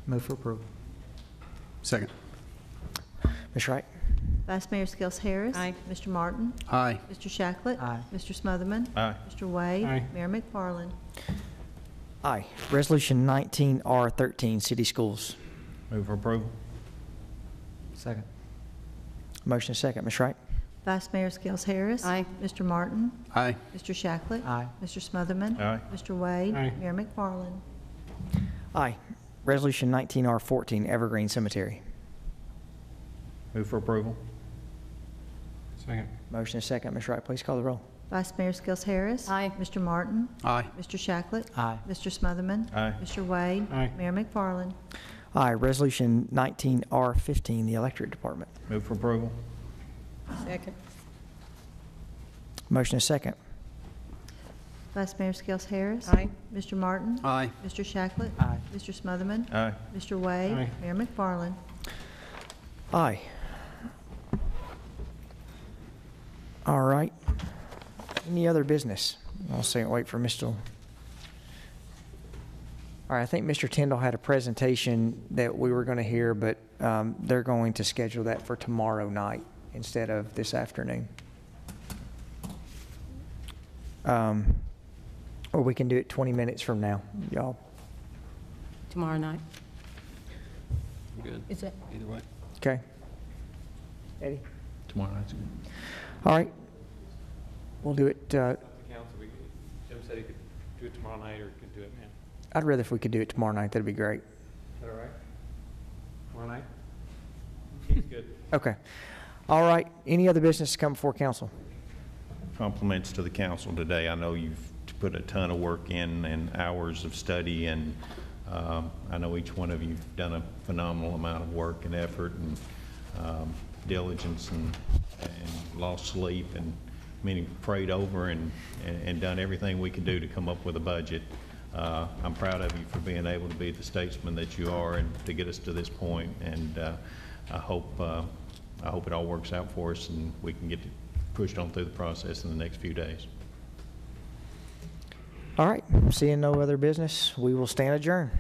Move for approval. Second. Ms. Wright? Vice Mayor Skels Harris. Aye. Mr. Martin. Aye. Mr. Shacklet. Aye. Mr. Smotherman. Aye. Mr. Wade. Aye. Mayor McFarland. Aye. Resolution 19R13, City Schools. Move for approval. Second. Motion is second. Ms. Wright? Vice Mayor Skels Harris. Aye. Mr. Martin. Aye. Mr. Shacklet. Aye. Mr. Smotherman. Aye. Mr. Wade. Aye. Mayor McFarland. Aye. Resolution 19R14, Evergreen Cemetery. Move for approval. Second. Motion is second. Ms. Wright, please call the roll. Vice Mayor Skels Harris. Aye. Mr. Martin. Aye. Mr. Shacklet. Aye. Mr. Smotherman. Aye. Mr. Wade. Aye. Mayor McFarland. Aye. Resolution 19R15, the Electric Department. Move for approval. Second. Motion is second. Vice Mayor Skels Harris. Aye. Mr. Martin. Aye. Mr. Shacklet. Aye. Mr. Smotherman. Aye. Mr. Wade. Aye. Mayor McFarland. Aye. All right. Any other business? I'll say, wait for Mr. All right, I think Mr. Tyndall had a presentation that we were going to hear, but they're going to schedule that for tomorrow night instead of this afternoon. Or we can do it 20 minutes from now, y'all. Tomorrow night. Good. Is that? Either way. Okay? Eddie? Tomorrow night's good. All right. We'll do it, Jim said he could do it tomorrow night or could do it now. I'd rather if we could do it tomorrow night. That'd be great. Is that all right? Tomorrow night? He's good. Okay. All right. Any other business to come before council? Compliments to the council today. I know you've put a ton of work in and hours of study, and I know each one of you've done a phenomenal amount of work and effort and diligence and lost sleep and meaning prayed over and done everything we could do to come up with a budget. I'm proud of you for being able to be the statesman that you are and to get us to this point. And I hope it all works out for us and we can get pushed on through the process in the next few days. All right. Seeing no other business, we will stand adjourned.